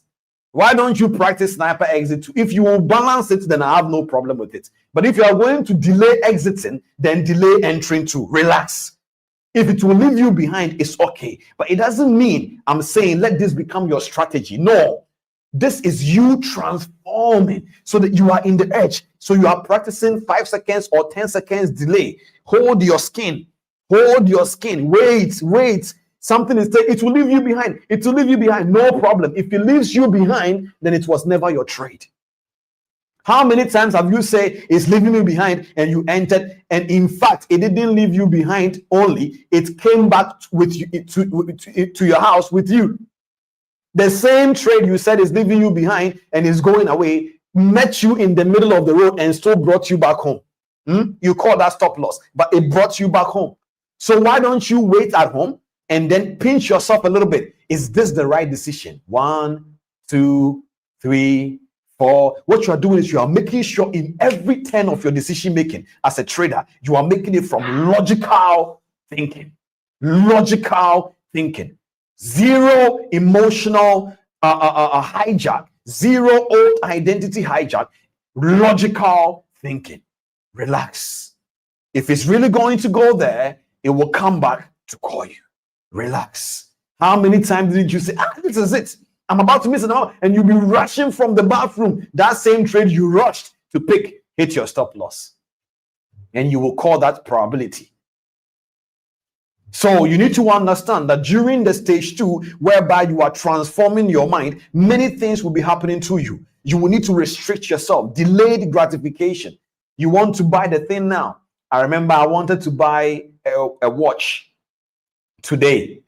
Speaker 6: Why don't you practice sniper exit too? If you will balance it, then I have no problem with it. But if you are going to delay exiting, then delay entering too. Relax. If it will leave you behind, it's okay. But it doesn't mean I'm saying let this become your strategy. No. This is you transforming so that you are in the edge. So you are practicing 5 seconds or 10 seconds delay. Hold your skin. Hold your skin. Wait. Something is taking, it will leave you behind. It will leave you behind. No problem. If it leaves you behind, then it was never your trade. How many times have you said it's leaving me behind and you entered, and in fact it didn't leave you behind only, it came back with you to your house with you. The same trade you said is leaving you behind and is going away met you in the middle of the road and still brought you back home. You call that stop loss, but it brought you back home. So why don't you wait at home and then pinch yourself a little bit? Is this the right decision? 1, 2, 3, 4. What you are doing is you are making sure in every turn of your decision making as a trader, you are making it from logical thinking. Zero emotional hijack, zero old identity hijack, logical thinking. Relax. If it's really going to go there, it will come back to call you. Relax. How many times did you say, this is it, I'm about to miss it out, and you'll be rushing from the bathroom? That same trade you rushed to pick hit your stop loss, and you will call that probability. So you need to understand that during the stage 2, whereby you are transforming your mind, many things will be happening to you. You will need to restrict yourself. Delayed gratification. You want to buy the thing now. I remember I wanted to buy a watch today.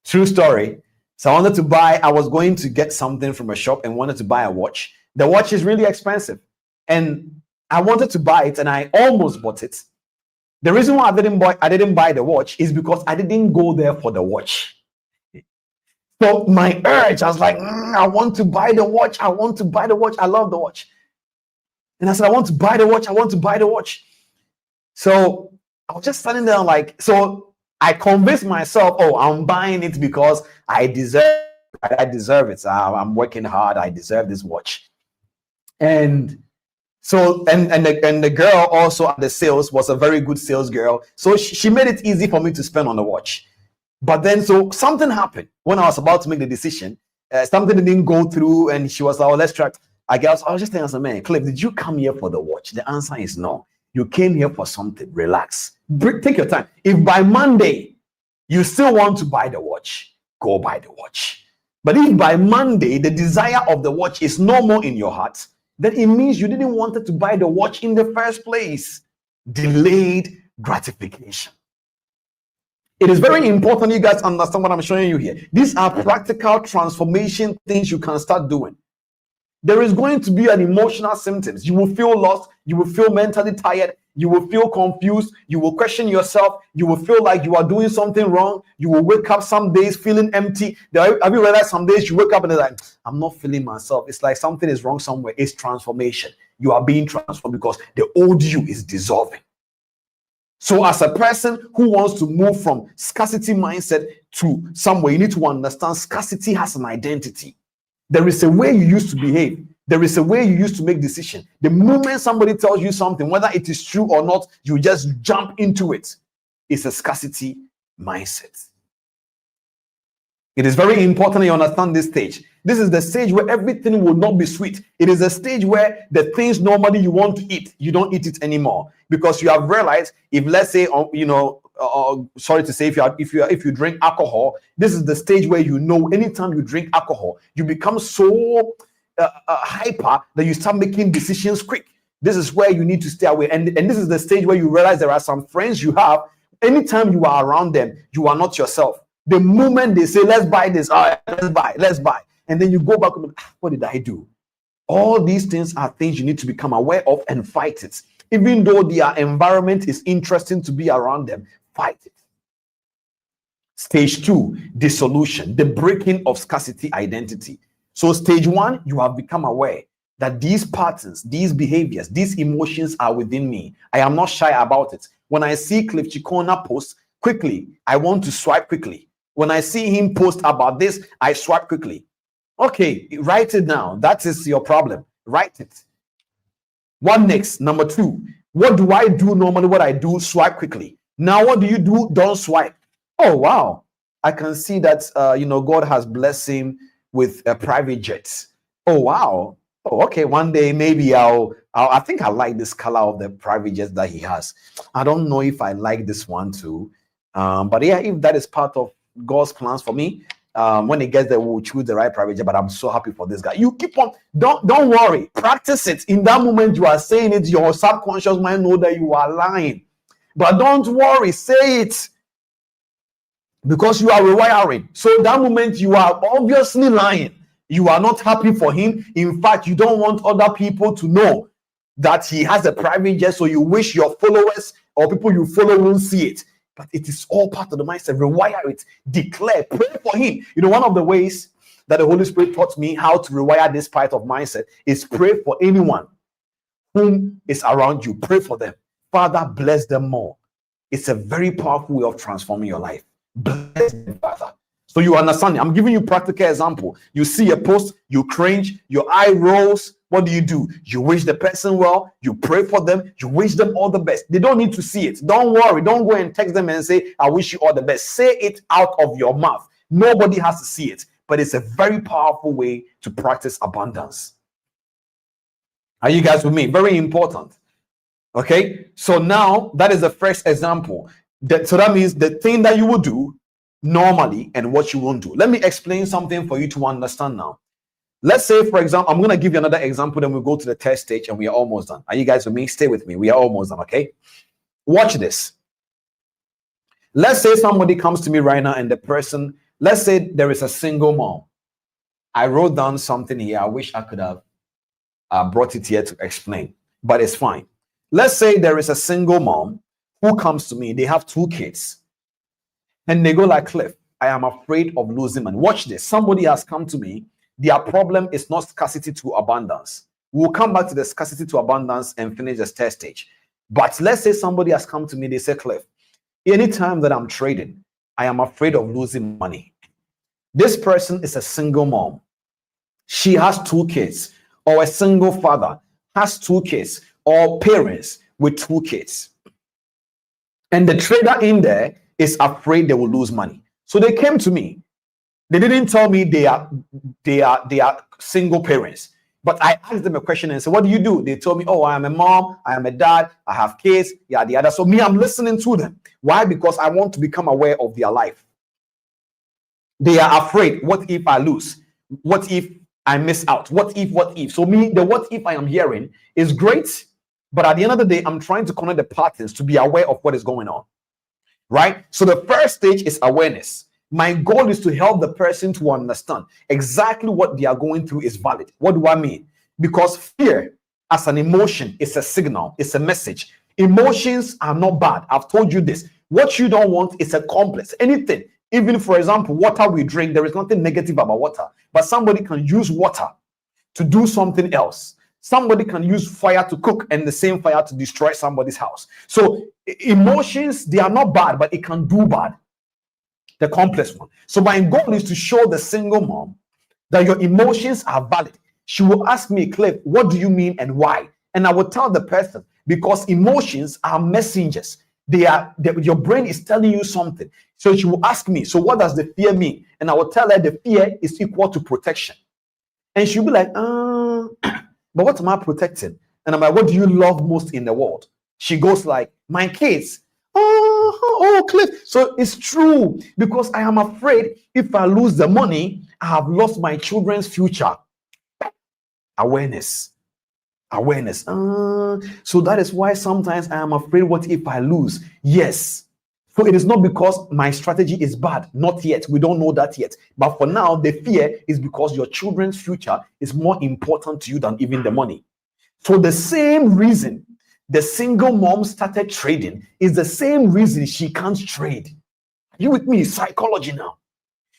Speaker 6: True story. So I was going to get something from a shop and wanted to buy a watch. The watch is really expensive, and I wanted to buy it, and I almost bought it. The reason why I didn't buy the watch is because I didn't go there for the watch. So my urge, I was like, I want to buy the watch. I want to buy the watch. I love the watch. And I said, I want to buy the watch. So I was just standing there like, so I convinced myself, I'm buying it because I deserve it. I'm working hard. I deserve this watch. And so, and the girl also at the sales was a very good sales girl. So she made it easy for me to spend on the watch. But then, so something happened when I was about to make the decision. Something didn't go through, and she was like, let's try. I was just thinking, man, Cliff, did you come here for the watch? The answer is no. You came here for something. Relax. Take your time. If by Monday you still want to buy the watch, go buy the watch. But if by Monday the desire of the watch is no more in your heart, then it means you didn't want to buy the watch in the first place. Delayed gratification. It is very important you guys understand what I'm showing you here. These are practical transformation things you can start doing. There is going to be an emotional symptoms. You will feel lost. You will feel mentally tired. You will feel confused. You will question yourself. You will feel like you are doing something wrong. You will wake up some days feeling empty. Have you realized some days you wake up and it's like, I'm not feeling myself. It's like something is wrong somewhere. It's transformation. You are being transformed because the old you is dissolving. So as a person who wants to move from scarcity mindset to somewhere, you need to understand scarcity has an identity. There is a way you used to behave. There is a way you used to make decisions. The moment somebody tells you something, whether it is true or not, you just jump into it. It's a scarcity mindset. It is very important you understand this stage. This is the stage where everything will not be sweet. It is a stage where the things normally you want to eat, you don't eat it anymore, because you have realized, if let's say, sorry to say, if you drink alcohol, this is the stage where anytime you drink alcohol, you become so hyper that you start making decisions quick. This is where you need to stay away, and this is the stage where you realize there are some friends you have. Anytime you are around them, you are not yourself. The moment they say, let's buy this, let's buy. And then you go back and what did I do? All these things are things you need to become aware of and fight it. Even though their environment is interesting to be around them, fight it. Stage 2, dissolution, the breaking of scarcity identity. So stage 1, you have become aware that these patterns, these behaviors, these emotions are within me. I am not shy about it. When I see Cliff Cheqona post quickly, I want to swipe quickly. When I see him post about this, I swipe quickly. Okay, write it down. That is your problem. Write it. What next? Number 2, what do I do normally? What I do, swipe quickly. Now, what do you do? Don't swipe. Oh, wow. I can see that, God has blessed him with a private jet. Oh, wow. Oh, okay. One day, maybe I think I like this color of the private jet that he has. I don't know if I like this one too. But yeah, if that is part of God's plans for me, when he gets there, we'll choose the right private jet. But I'm so happy for this guy. You keep on, don't worry, practice it. In that moment you are saying it, your subconscious mind know that you are lying. But don't worry, say it, because you are rewiring. So that moment you are obviously lying. You are not happy for him. In fact, you don't want other people to know that he has a private jet, so you wish your followers or people you follow won't see it. But it is all part of the mindset. Rewire it, declare, pray for him. One of the ways that the Holy Spirit taught me how to rewire this part of mindset is pray for anyone whom is around you. Pray for them. Father, bless them more. It's a very powerful way of transforming your life. Bless them, Father. So you understand? I'm giving you practical example. You see a post, you cringe, your eye rolls. What do? You wish the person well, you pray for them, you wish them all the best. They don't need to see it. Don't worry. Don't go and text them and say, I wish you all the best. Say it out of your mouth. Nobody has to see it, but it's a very powerful way to practice abundance. Are you guys with me? Very important. Okay, so now that is the first example. So that means the thing that you will do normally and what you won't do. Let me explain something for you to understand now. Let's say, for example, I'm going to give you another example, then we'll go to the test stage and we are almost done. Are you guys with me? Stay with me. We are almost done, okay? Watch this. Let's say somebody comes to me right now and let's say there is a single mom. I wrote down something here. I wish I could have brought it here to explain, but it's fine. Let's say there is a single mom who comes to me. They have 2 kids. And they go like, Cliff, I am afraid of losing money. Watch this. Somebody has come to me. Their problem is not scarcity to abundance. We'll come back to the scarcity to abundance and finish the test stage. But let's say somebody has come to me. They say, Cliff, anytime that I'm trading, I am afraid of losing money. This person is a single mom. She has 2 kids, or a single father has 2 kids, or parents with 2 kids. And the trader in there is afraid they will lose money. So they came to me. They didn't tell me they are single parents, but I asked them a question and said, what do you do? They told me, oh, I am a mom, I am a dad, I have kids, yeah, the other. So me, I'm listening to them. Why? Because I want to become aware of their life. They are afraid. What if I lose? What if I miss out? What if? So me, the what if I am hearing is great, but at the end of the day, I'm trying to connect the patterns to be aware of what is going on. Right? So the first stage is awareness. My goal is to help the person to understand exactly what they are going through is valid. What do I mean? Because fear as an emotion is a signal, it's a message. Emotions are not bad. I've told you this. What you don't want is a complex. Anything, even for example, water we drink, there is nothing negative about water, but somebody can use water to do something else. Somebody can use fire to cook and the same fire to destroy somebody's house. So emotions, they are not bad, but it can do bad. The complex one. So my goal is to show the single mom that your emotions are valid. She will ask me, Cliff, what do you mean and why? And I will tell the person, because emotions are messengers. Your brain is telling you something. So she will ask me, so what does the fear mean? And I will tell her the fear is equal to protection. And she'll be like, but what am I protecting? And I'm like, what do you love most in the world? She goes like, my kids. Oh, Cliff. So it's true, because I am afraid if I lose the money, I have lost my children's future. Awareness. So that is why sometimes I am afraid, what if I lose? Yes. So it is not because my strategy is bad, not yet. We don't know that yet. But for now, the fear is because your children's future is more important to you than even the money. So the same reason the single mom started trading is the same reason she can't trade. Are you with me? Psychology now.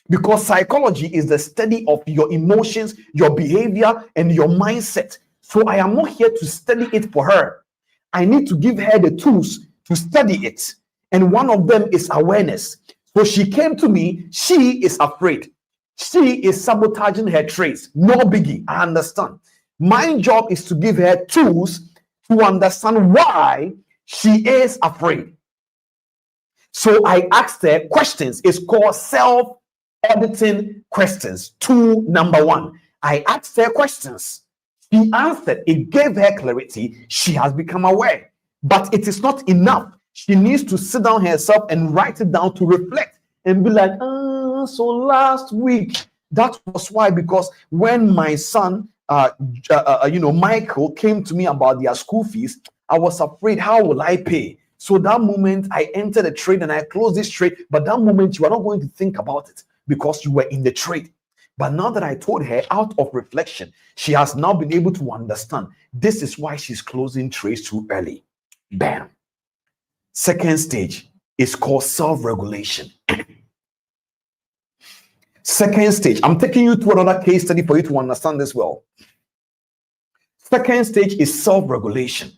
Speaker 6: Because psychology is the study of your emotions, your behavior, and your mindset. So I am not here to study it for her. I need to give her the tools to study it. And one of them is awareness. So she came to me, she is afraid. She is sabotaging her trades. No biggie, I understand. My job is to give her tools to understand why she is afraid. So I asked her questions. It's called self-auditing questions. Tool number 1. I asked her questions. She answered. It gave her clarity. She has become aware. But it is not enough. She needs to sit down herself and write it down to reflect and be like, so last week, that was why, because when my son, Michael came to me about their school fees, I was afraid, how will I pay? So that moment I entered a trade and I closed this trade. But that moment you are not going to think about it because you were in the trade. But now that I told her out of reflection, she has now been able to understand this is why she's closing trades too early. Bam. Second stage is called self-regulation. Second stage, I'm taking you to another case study for you to understand this well. Second stage is self-regulation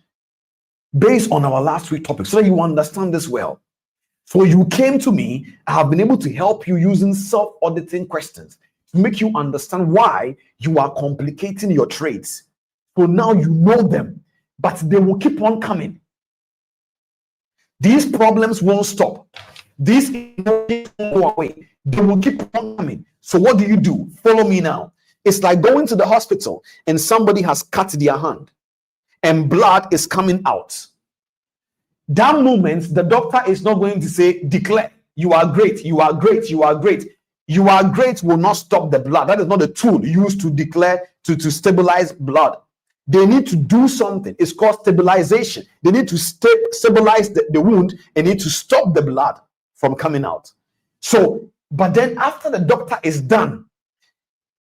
Speaker 6: based on our last week topic, so that you understand this well. So you came to me, I have been able to help you using self-auditing questions to make you understand why you are complicating your trades. So now you know them, but they will keep on coming. These problems won't stop. These emotions won't go away. They will keep on coming. So what do? Follow me now. It's like going to the hospital and somebody has cut their hand and blood is coming out. That moment, the doctor is not going to say, declare, you are great, you are great, you are great. You are great will not stop the blood. That is not a tool used to declare, to stabilize blood. They need to do something. It's called stabilization. They need to stabilize the wound and need to stop the blood from coming out. So, but then after the doctor is done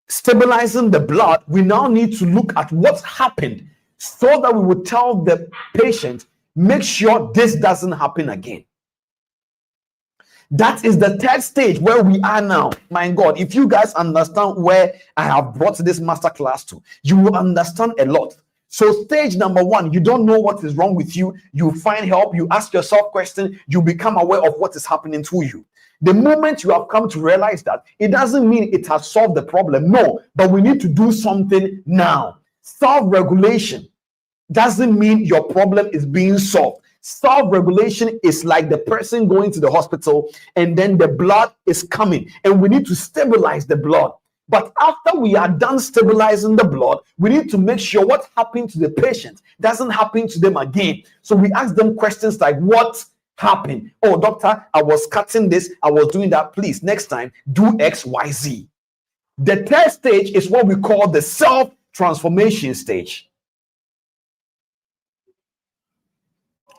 Speaker 6: stabilizing the blood, we now need to look at what's happened so that we will tell the patient, make sure this doesn't happen again. That is the third stage where we are now. My God, if you guys understand where I have brought this masterclass to, you will understand a lot. So stage number 1, you don't know what is wrong with you. You find help. You ask yourself questions. You become aware of what is happening to you. The moment you have come to realize that, it doesn't mean it has solved the problem. No, but we need to do something now. Self-regulation doesn't mean your problem is being solved. Self-regulation is like the person going to the hospital and then the blood is coming and we need to stabilize the blood. But after we are done stabilizing the blood, we need to make sure what happened to the patient doesn't happen to them again. So we ask them questions like, what happened? Oh, doctor, I was cutting this, I was doing that. Please, next time, do X, Y, Z. The third stage is what we call the self-transformation stage.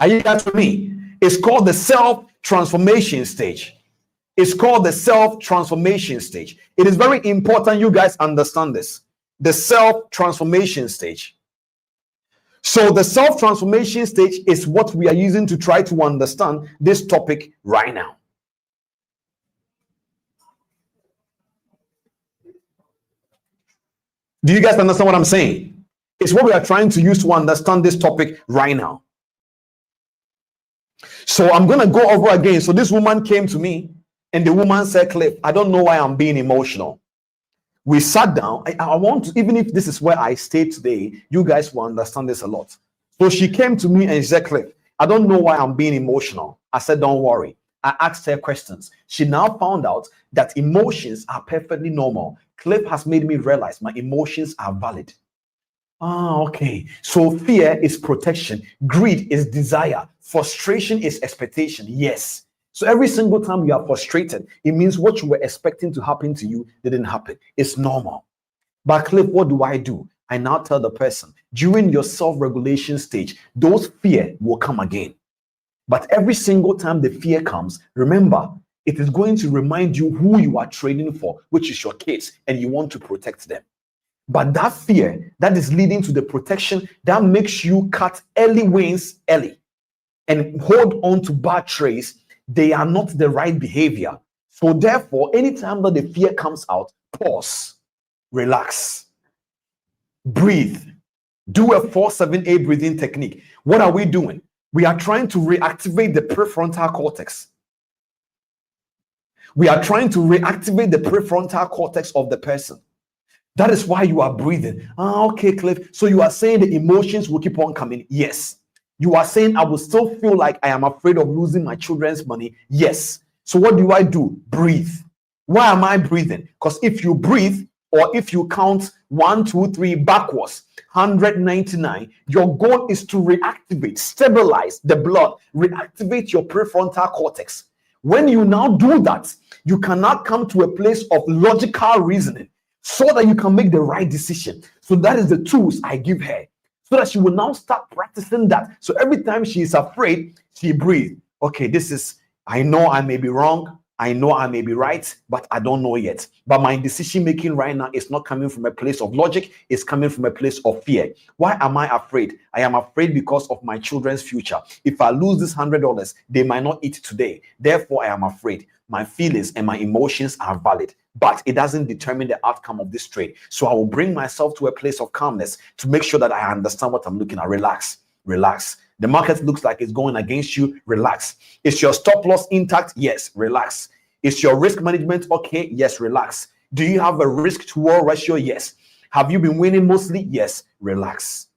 Speaker 6: Are you guys with me? It's called the self-transformation stage. It's called the self-transformation stage. It is very important you guys understand this. The self-transformation stage. So the self-transformation stage is what we are using to try to understand this topic right now. Do you guys understand what I'm saying? It's what we are trying to use to understand this topic right now. So I'm going to go over again. So this woman came to me and the woman said, Cliff, I don't know why I'm being emotional. We sat down. I want to, even if this is where I stay today, you guys will understand this a lot. So she came to me and she said, Cliff, I don't know why I'm being emotional. I said, don't worry. I asked her questions. She now found out that emotions are perfectly normal. Cliff has made me realize my emotions are valid. Okay. So fear is protection. Greed is desire. Frustration is expectation. Yes. So every single time you are frustrated, it means what you were expecting to happen to you didn't happen. It's normal. But Cliff, what do? I now tell the person, during your self-regulation stage, those fear will come again. But every single time the fear comes, remember, it is going to remind you who you are trading for, which is your kids, and you want to protect them. But that fear that is leading to the protection, that makes you cut early wins early and hold on to bad trades. They are not the right behavior. So therefore, anytime that the fear comes out, pause, relax, breathe, do a 4-7-8 breathing technique. What are we doing? We are trying to reactivate the prefrontal cortex. We are trying to reactivate the prefrontal cortex of the person. That is why you are breathing. Okay, Cliff. So you are saying the emotions will keep on coming? Yes. You are saying I will still feel like I am afraid of losing my children's money? Yes. So what do? Breathe. Why am I breathing? Because if you breathe, or if you count 1, 2, 3 backwards, 199, your goal is to reactivate, stabilize the blood, reactivate your prefrontal cortex. When you now do that, you cannot come to a place of logical reasoning so that you can make the right decision. So that is the tools I give her, so that she will now start practicing that. So every time she is afraid, she breathes. Okay, I know I may be wrong. I know I may be right, but I don't know yet. But my decision making right now is not coming from a place of logic. It's coming from a place of fear. Why am I afraid? I am afraid because of my children's future. If I lose this $100, they might not eat today. Therefore, I am afraid. My feelings and my emotions are valid, but it doesn't determine the outcome of this trade. So I will bring myself to a place of calmness to make sure that I understand what I'm looking at. Relax. The market looks like it's going against you. Relax. Is your stop loss intact? Yes. Relax. Is your risk management okay? Yes. Relax. Do you have a risk to reward ratio? Yes. Have you been winning mostly? Yes. Relax.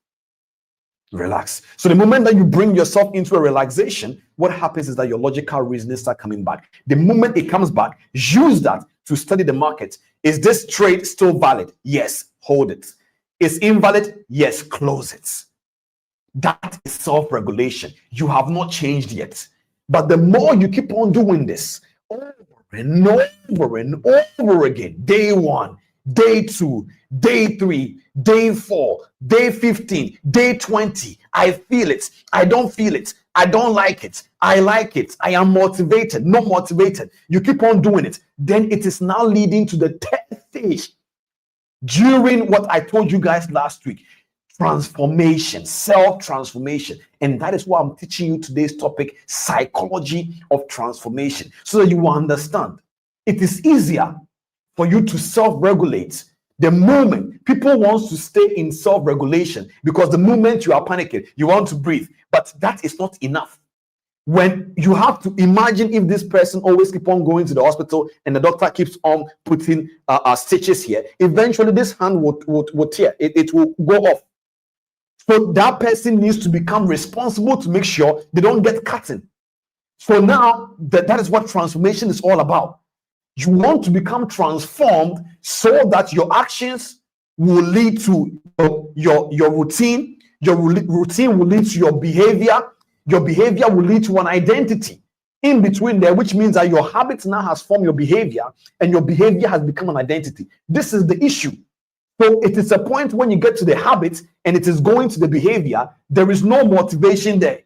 Speaker 6: So the moment that you bring yourself into a relaxation, what happens is that your logical reasoning start coming back. The moment it comes back, use that to study the market. Is this trade still valid? Yes. Hold it. Is invalid? Yes. Close it. That is self-regulation. You have not changed yet. But the more you keep on doing this over and over and over again, day 1, day 2, day 3, day 4, day 15, day 20, I feel it. I don't feel it. I don't like it. I like it. I am motivated, not motivated. You keep on doing it. Then it is now leading to the 10th stage. During what I told you guys last week, transformation, self-transformation. And that is why I'm teaching you today's topic, psychology of transformation, so that you will understand. It is easier for you to self-regulate the moment people want to stay in self-regulation, because the moment you are panicking, you want to breathe. But that is not enough. When you have to imagine if this person always keep on going to the hospital and the doctor keeps on putting stitches here, eventually this hand will tear. It will go off. So that person needs to become responsible to make sure they don't get cutting. So now that is what transformation is all about. You want to become transformed so that your actions will lead to your routine. Your routine will lead to your behavior. Your behavior will lead to an identity in between there, which means that your habits now has formed your behavior, and your behavior has become an identity. This is the issue. So it is a point when you get to the habit and it is going to the behavior, there is no motivation there.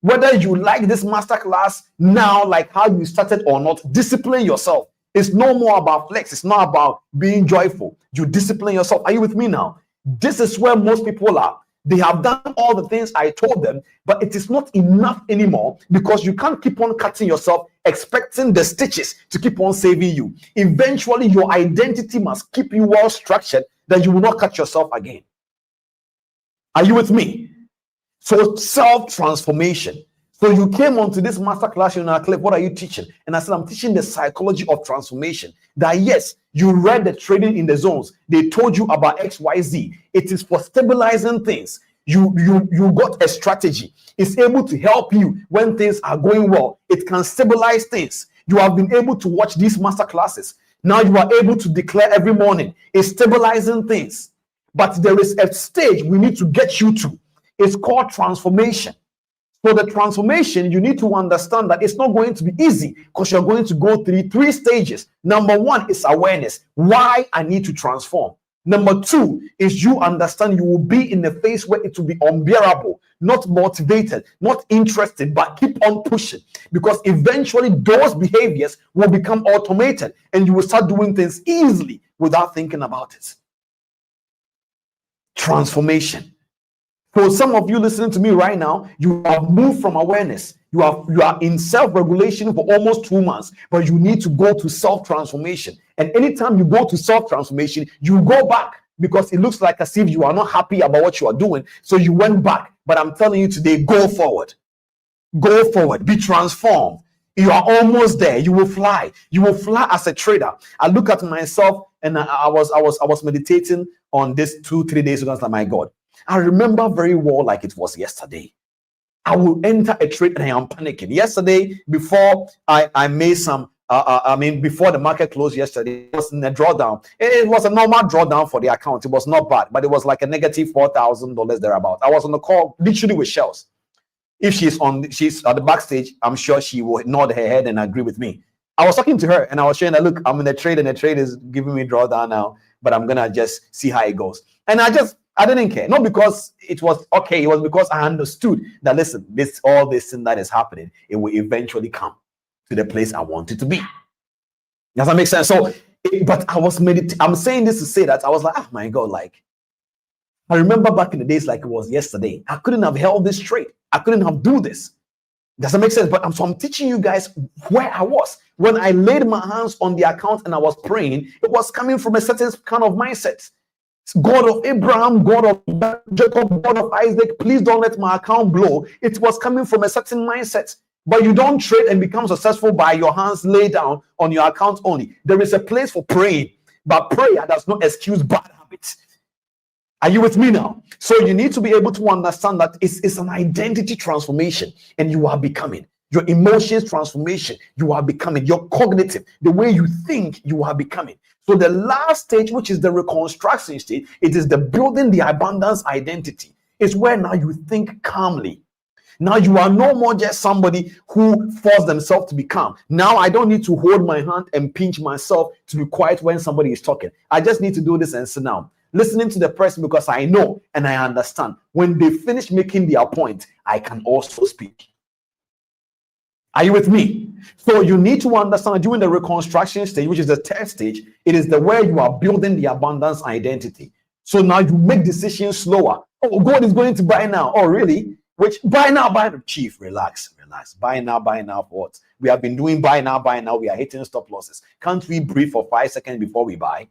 Speaker 6: Whether you like this masterclass now, like how you started or not, discipline yourself. It's no more about flex. It's not about being joyful. You discipline yourself. Are you with me now? This is where most people are. They have done all the things I told them, but it is not enough anymore, because you can't keep on cutting yourself, expecting the stitches to keep on saving you. Eventually, your identity must keep you well structured that you will not cut yourself again. Are you with me? So self-transformation. So you came onto this masterclass, Cliff, what are you teaching? And I said, I'm teaching the psychology of transformation. That yes, you read the trading in the zones. They told you about XYZ. It is for stabilizing things. You got a strategy. It's able to help you when things are going well. It can stabilize things. You have been able to watch these masterclasses. Now you are able to declare every morning. It's stabilizing things. But there is a stage we need to get you to. It's called transformation. So the transformation, you need to understand that it's not going to be easy, because you're going to go through 3 stages. Number 1 is awareness. Why I need to transform. Number 2 is you understand you will be in a phase where it will be unbearable. not motivated, not interested, but keep on pushing, because eventually those behaviors will become automated and you will start doing things easily without thinking about it. Transformation. For some of you listening to me right now, you have moved from awareness. You are in self-regulation for almost 2 months, but you need to go to self-transformation. And anytime you go to self-transformation, you go back because it looks like as if you are not happy about what you are doing. So you went back. But I'm telling you today, go forward. Go forward. Be transformed. You are almost there. You will fly. You will fly as a trader. I look at myself and I was meditating on this 2-3 days ago. I was like, my God, I remember very well like it was yesterday. I will enter a trade and I am panicking. Yesterday, before I made some, before the market closed yesterday, it was in a drawdown. It was a normal drawdown for the account. It was not bad, but it was like a negative $4,000 thereabout. I was on the call literally with Shells. If she's at the backstage, I'm sure she will nod her head and agree with me. I was talking to her and I was showing her, look, I'm in a trade and the trade is giving me drawdown now, but I'm gonna just see how it goes. And I didn't care, not because it was okay. It was because I understood that, listen, all this thing that is happening, it will eventually come to the place I want it to be. Does that make sense? So, but I'm saying this to say that I was like, oh my God, like, I remember back in the days like it was yesterday. I couldn't have held this straight. I couldn't have do this. Does that make sense? But I'm teaching you guys where I was. When I laid my hands on the account and I was praying, it was coming from a certain kind of mindset. God of Abraham, God of Jacob, God of Isaac, please don't let my account blow. It was coming from a certain mindset. But you don't trade and become successful by your hands laid down on your account only. There is a place for praying, but prayer does not excuse bad habits. Are you with me now? So you need to be able to understand that it's an identity transformation and you are becoming. Your emotions transformation, you are becoming. Your cognitive, the way you think, you are becoming. So the last stage, which is the reconstruction stage, it is the building the abundance identity. It's where now you think calmly. Now you are no more just somebody who forced themselves to be calm. Now I don't need to hold my hand and pinch myself to be quiet when somebody is talking. I just need to do this and sit down, listening to the person, because I know and I understand when they finish making their point, I can also speak. Are you with me? So you need to understand that during the reconstruction stage, which is the third stage, it is the where you are building the abundance identity. So now you make decisions slower. Oh, God is going to buy now. Oh, really? Which buy now, buy now. Chief, relax. Buy now for what? We have been doing buy now. We are hitting stop losses. Can't we breathe for 5 seconds before we buy?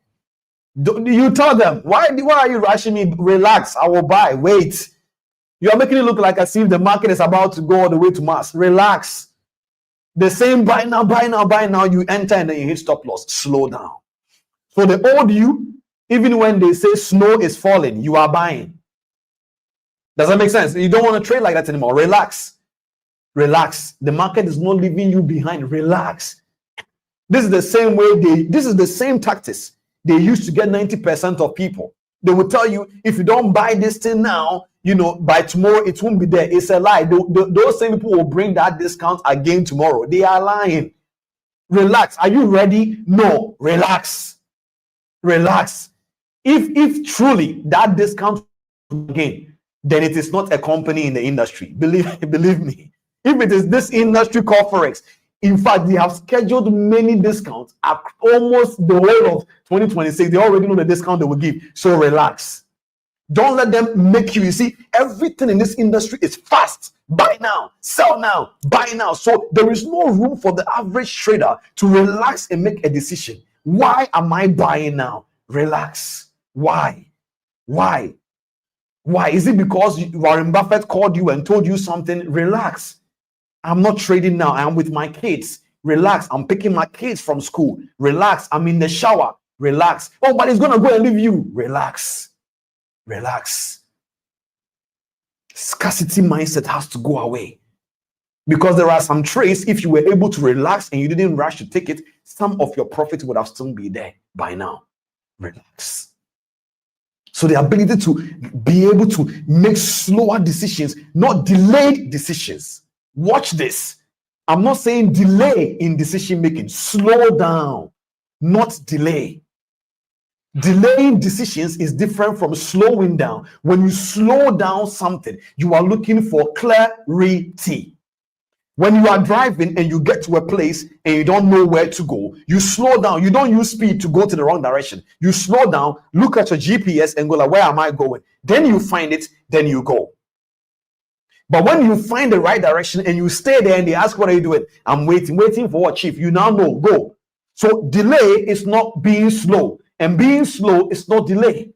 Speaker 6: You tell them, why are you rushing me? Relax, I will buy. Wait. You are making it look like as if the market is about to go all the way to Mars. Relax. The same buy now, you enter and then you hit stop loss. Slow down. So the old you, even when they say snow is falling, you are buying. Does that make sense? You don't want to trade like that anymore. Relax. The market is not leaving you behind. Relax. This is the same way this is the same tactics they used to get 90% of people. They will tell you, if you don't buy this thing now, by tomorrow it won't be there. It's a lie. Those same people will bring that discount again tomorrow. They are lying. Relax. Are you ready? No. Relax. If truly that discount again, then it is not a company in the industry. Believe me. If it is this industry called Forex, in fact, they have scheduled many discounts at almost the whole of 2026. They already know the discount they will give. So relax. Don't let them make you see, everything in this industry is fast. Buy now, sell now, buy now. So there is no room for the average trader to relax and make a decision. Why am I buying now? Relax. Why? Is it because Warren Buffett called you and told you something? Relax. I'm not trading now. I am with my kids. Relax. I'm picking my kids from school. Relax. I'm in the shower. Relax. Oh, but it's going to go and leave you. Relax. Scarcity mindset has to go away, because there are some trades, if you were able to relax and you didn't rush to take it, some of your profit would have still been there by now. Relax. So the ability to be able to make slower decisions, not delayed decisions. Watch this. I'm not saying delay in decision making. Slow down, not delay. Delaying decisions is different from slowing down. When you slow down something, you are looking for clarity. When you are driving and you get to a place and you don't know where to go, you slow down. You don't use speed to go to the wrong direction. You slow down, look at your GPS and go like, where am I going? Then you find it, then you go. But when you find the right direction and you stay there and they ask, what are you doing? I'm waiting for what, chief? You now know, go. So delay is not being slow, and being slow is not delay.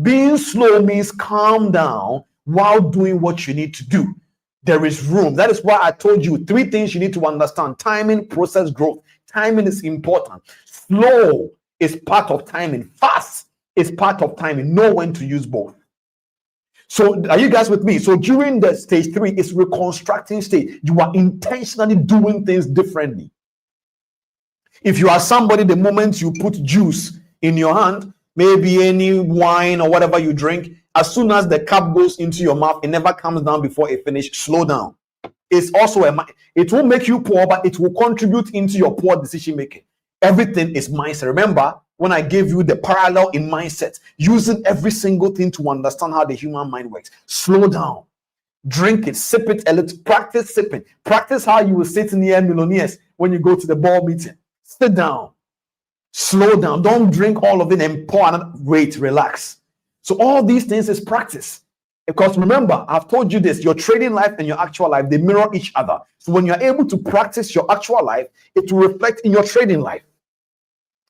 Speaker 6: Being slow means calm down while doing what you need to do. There is room. That is why I told you 3 things you need to understand: timing, process, growth. Timing is important. Slow is part of timing. Fast is part of timing. Know when to use both. So are you guys with me? So during the stage 3 is reconstructing stage. You are intentionally doing things differently. If you are somebody, the moment you put juice in your hand, maybe any wine or whatever you drink, as soon as the cup goes into your mouth, it never comes down before it finishes. Slow down. It's also it will make you poor, but it will contribute into your poor decision making. Everything is mindset. Remember when I gave you the parallel in mindset, using every single thing to understand how the human mind works. Slow down. Drink it, sip it a little. Practice sipping. Practice how you will sit near millionaires when you go to the board meeting. Sit down. Slow down. Don't drink all of it and pour another. Wait, relax. So all these things is practice. Because remember, I've told you this, your trading life and your actual life, they mirror each other. So when you're able to practice your actual life, it will reflect in your trading life.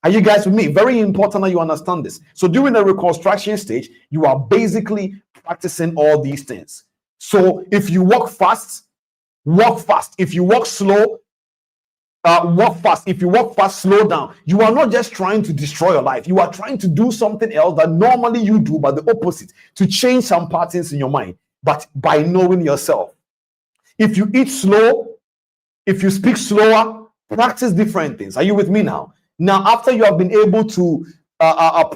Speaker 6: Are you guys with me? Very important that you understand this. So during the reconstruction stage, you are basically practicing all these things. So if you walk fast, walk fast. If you walk slow, walk fast. If you walk fast, slow down. You are not just trying to destroy your life. You are trying to do something else that normally you do, but the opposite, to change some patterns in your mind, but by knowing yourself. If you eat slow, if you speak slower, practice different things. Are you with me now? Now, after you have been able to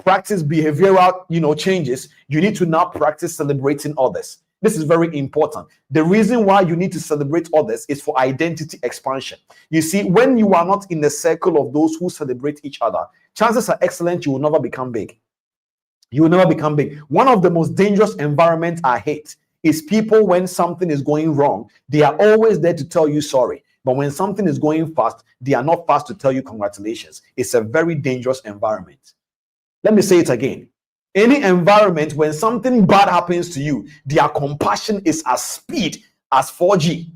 Speaker 6: practice behavioral, changes, you need to now practice celebrating others. This is very important. The reason why you need to celebrate others is for identity expansion. You see, when you are not in the circle of those who celebrate each other, chances are excellent you will never become big. You will never become big. One of the most dangerous environments I hate is people when something is going wrong, they are always there to tell you sorry. But when something is going fast, they are not fast to tell you congratulations. It's a very dangerous environment. Let me say it again. Any environment when something bad happens to you, their compassion is as speed as 4G.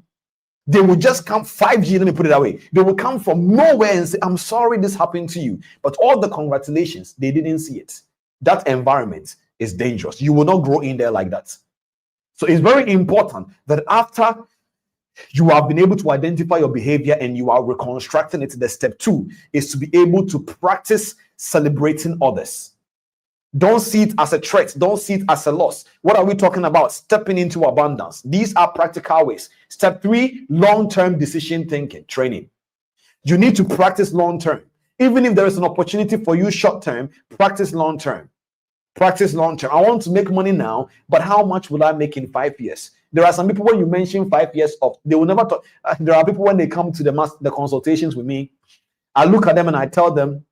Speaker 6: They will just come 5G, let me put it that way. They will come from nowhere and say, I'm sorry this happened to you. But all the congratulations, they didn't see it. That environment is dangerous. You will not grow in there like that. So it's very important that after you have been able to identify your behavior and you are reconstructing it, the step 2 is to be able to practice celebrating others. Don't see it as a threat. Don't see it as a loss. What are we talking about? Stepping into abundance. These are practical ways. Step 3, long-term decision thinking, training. You need to practice long-term. Even if there is an opportunity for you short-term, practice long-term. Practice long-term. I want to make money now, but how much will I make in 5 years? There are some people when you mention 5 years of, they will never talk. There are people when they come to the consultations with me, I look at them and I tell them,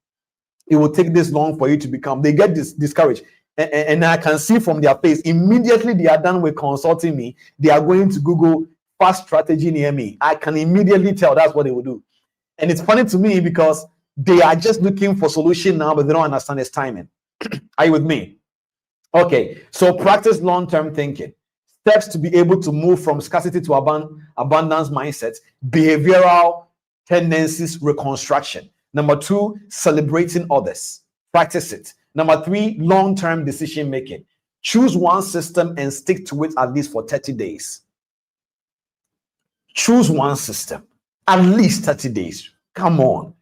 Speaker 6: it will take this long for you to become. They get discouraged. And I can see from their face, immediately they are done with consulting me, they are going to Google fast strategy near me. I can immediately tell that's what they will do. And it's funny to me because they are just looking for solution now, but they don't understand its timing. Are you with me? Okay, so practice long-term thinking. Steps to be able to move from scarcity to abundance mindset, behavioral tendencies reconstruction. Number 2, celebrating others. Practice it. Number 3, long-term decision making. Choose one system and stick to it at least for 30 days. Choose one system, at least 30 days. Come on,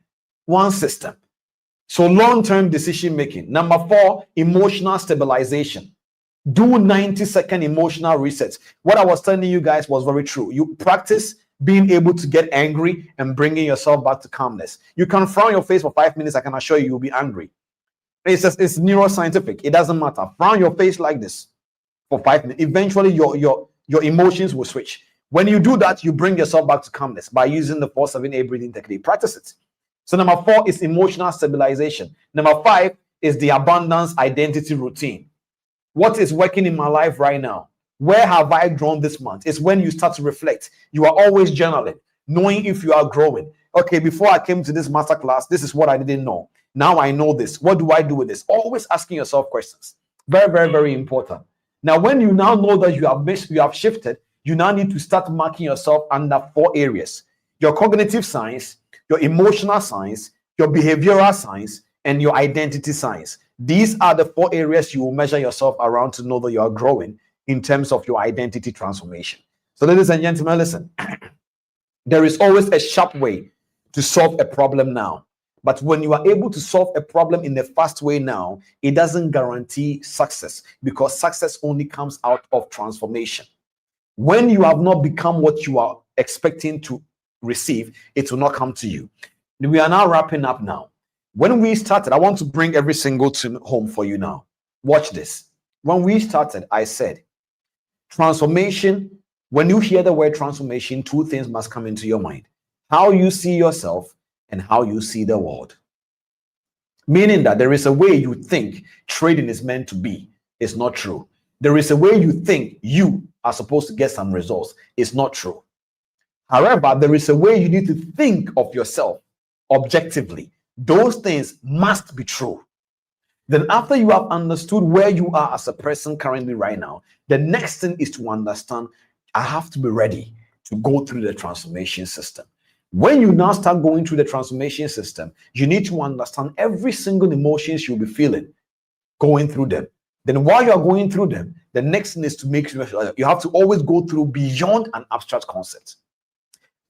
Speaker 6: one system. So long-term decision making. Number 4, emotional stabilization. Do 90-second emotional resets. What I was telling you guys was very true. You practice being able to get angry and bringing yourself back to calmness. You can frown your face for 5 minutes. I can assure you, you'll be angry. It's neuroscientific. It doesn't matter. Frown your face like this for 5 minutes. Eventually, your emotions will switch. When you do that, you bring yourself back to calmness by using the 4-7-8 breathing technique. Practice it. So number 4 is emotional stabilization. Number 5 is the abundance identity routine. What is working in my life right now? Where have I grown this month? It's when you start to reflect. You are always journaling, knowing if you are growing. Okay, before I came to this masterclass, this is what I didn't know. Now I know this. What do I do with this? Always asking yourself questions. Very, very, very important. Now, when you now know that you have shifted, you now need to start marking yourself under 4 areas: your cognitive science, your emotional science, your behavioral science, and your identity science. These are the 4 areas you will measure yourself around to know that you are growing in terms of your identity transformation. So, ladies and gentlemen, listen, there is always a sharp way to solve a problem now. But when you are able to solve a problem in a fast way now, it doesn't guarantee success, because success only comes out of transformation. When you have not become what you are expecting to receive, it will not come to you. We are now wrapping up now. When we started, I want to bring every single thing home for you now. Watch this. When we started, I said, transformation, when you hear the word transformation, 2 things must come into your mind: how you see yourself and how you see the world. Meaning that there is a way you think trading is meant to be. It's not true. There is a way you think you are supposed to get some results. It's not true. However, there is a way you need to think of yourself objectively. Those things must be true. Then after you have understood where you are as a person currently right now, the next thing is to understand, I have to be ready to go through the transformation system. When you now start going through the transformation system, you need to understand every single emotions you'll be feeling going through them. Then while you are going through them, the next thing is to make sure you have to always go through beyond an abstract concept.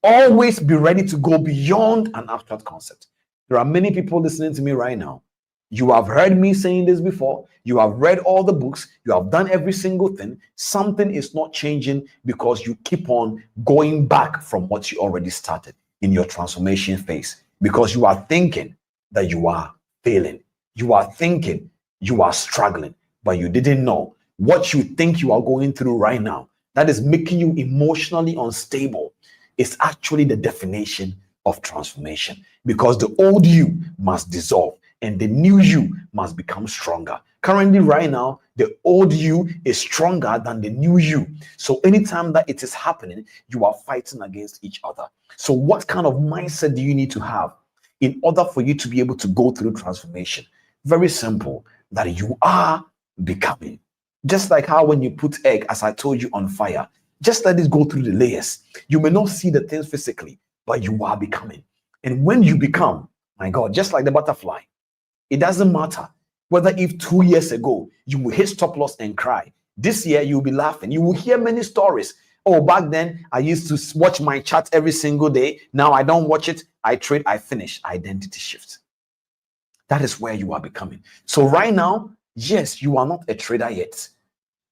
Speaker 6: Always be ready to go beyond an abstract concept. There are many people listening to me right now. You have heard me saying this before. You have read all the books. You have done every single thing. Something is not changing because you keep on going back from what you already started in your transformation phase, because you are thinking that you are failing. You are thinking you are struggling, but you didn't know what you think you are going through right now that is making you emotionally unstable is actually the definition of transformation, because the old you must dissolve and the new you must become stronger. Currently, right now, the old you is stronger than the new you. So anytime that it is happening, you are fighting against each other. So what kind of mindset do you need to have in order for you to be able to go through transformation? Very simple, that you are becoming. Just like how when you put egg, as I told you, on fire, just let it go through the layers. You may not see the things physically, but you are becoming. And when you become, my God, just like the butterfly, it doesn't matter whether if 2 years ago you will hit stop loss and cry. This year you'll be laughing. You will hear many stories. Oh, back then I used to watch my chart every single day. Now I don't watch it. I trade, I finish. Identity shift. That is where you are becoming. So right now, yes, you are not a trader yet.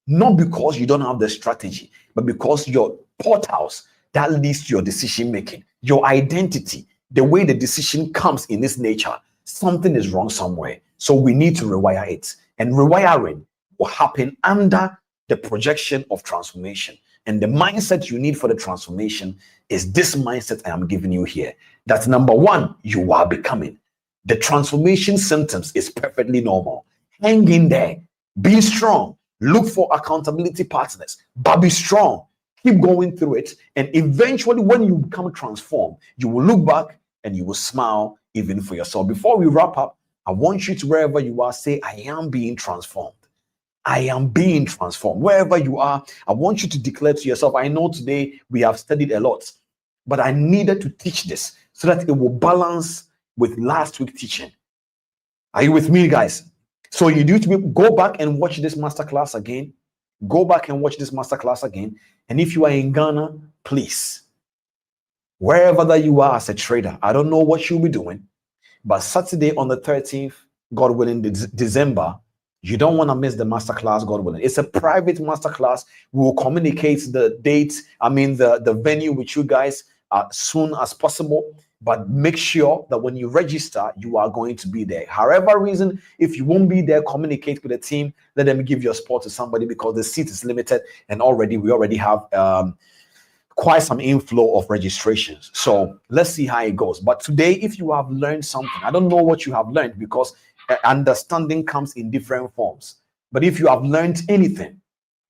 Speaker 6: Not because you don't have the strategy, but because your portals that leads to your decision making, your identity, the way the decision comes in this nature, something is wrong somewhere. So we need to rewire it. And rewiring will happen under the projection of transformation. And the mindset you need for the transformation is this mindset I am giving you here. That's number 1, you are becoming. The transformation symptoms is perfectly normal. Hang in there. Be strong. Look for accountability partners, but be strong. Keep going through it. And eventually, when you become transformed, you will look back and you will smile even for yourself. Before we wrap up, I want you to, wherever you are, say, I am being transformed. I am being transformed. Wherever you are, I want you to declare to yourself, I know today we have studied a lot, but I needed to teach this so that it will balance with last week's teaching. Are you with me, guys? So you need to go back and watch this masterclass again. Go back and watch this masterclass again. And if you are in Ghana, please, wherever that you are as a trader, I don't know what you'll be doing, but Saturday on the 13th, God willing, December, you don't want to miss the masterclass, God willing. It's a private masterclass. We will communicate the date, the venue with you guys as soon as possible. But make sure that when you register, you are going to be there. However reason, if you won't be there, communicate with the team. Let them give your spot to somebody, because the seat is limited. And we already have quite some inflow of registrations. So let's see how it goes. But today, if you have learned something, I don't know what you have learned, because understanding comes in different forms. But if you have learned anything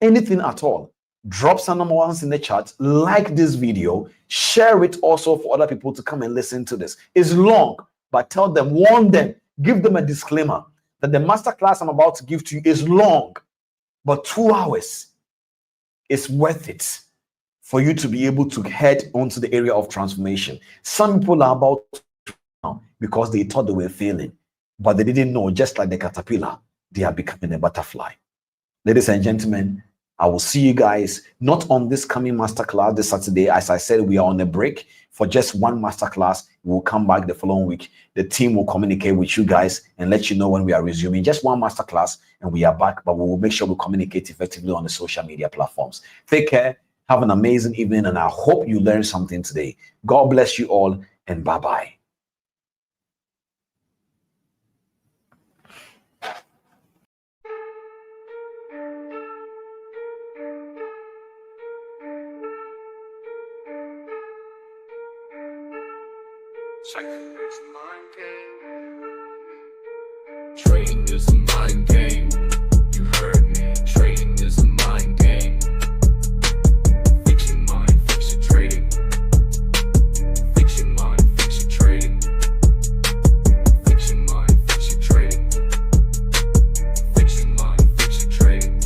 Speaker 6: at all, drop some number ones in the chat, like this video, share it also for other people to come and listen to this. It's long, but tell them, warn them, give them a disclaimer that the masterclass I'm about to give to you is long, but 2 hours is worth it for you to be able to head onto the area of transformation. Some people are about to now because they thought they were failing, but they didn't know, just like the caterpillar, they are becoming a butterfly. Ladies and gentlemen, I will see you guys not on this coming masterclass this Saturday. As I said, we are on a break for just one masterclass. We'll come back the following week. The team will communicate with you guys and let you know when we are resuming. Just one masterclass and we are back, but we will make sure we communicate effectively on the social media platforms. Take care. Have an amazing evening, and I hope you learned something today. God bless you all, and bye-bye.
Speaker 4: Trading is a mind game. You heard me. Trading is a mind game. Fix your mind, fix your trading. Fix your mind, fix your trading. Fix your mind, fix your trading. Fix your mind, fix your trading.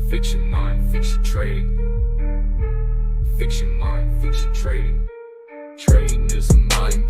Speaker 4: Fix your mind, fix your trading. Fix your mind, fix your trading. Trading is a mind game.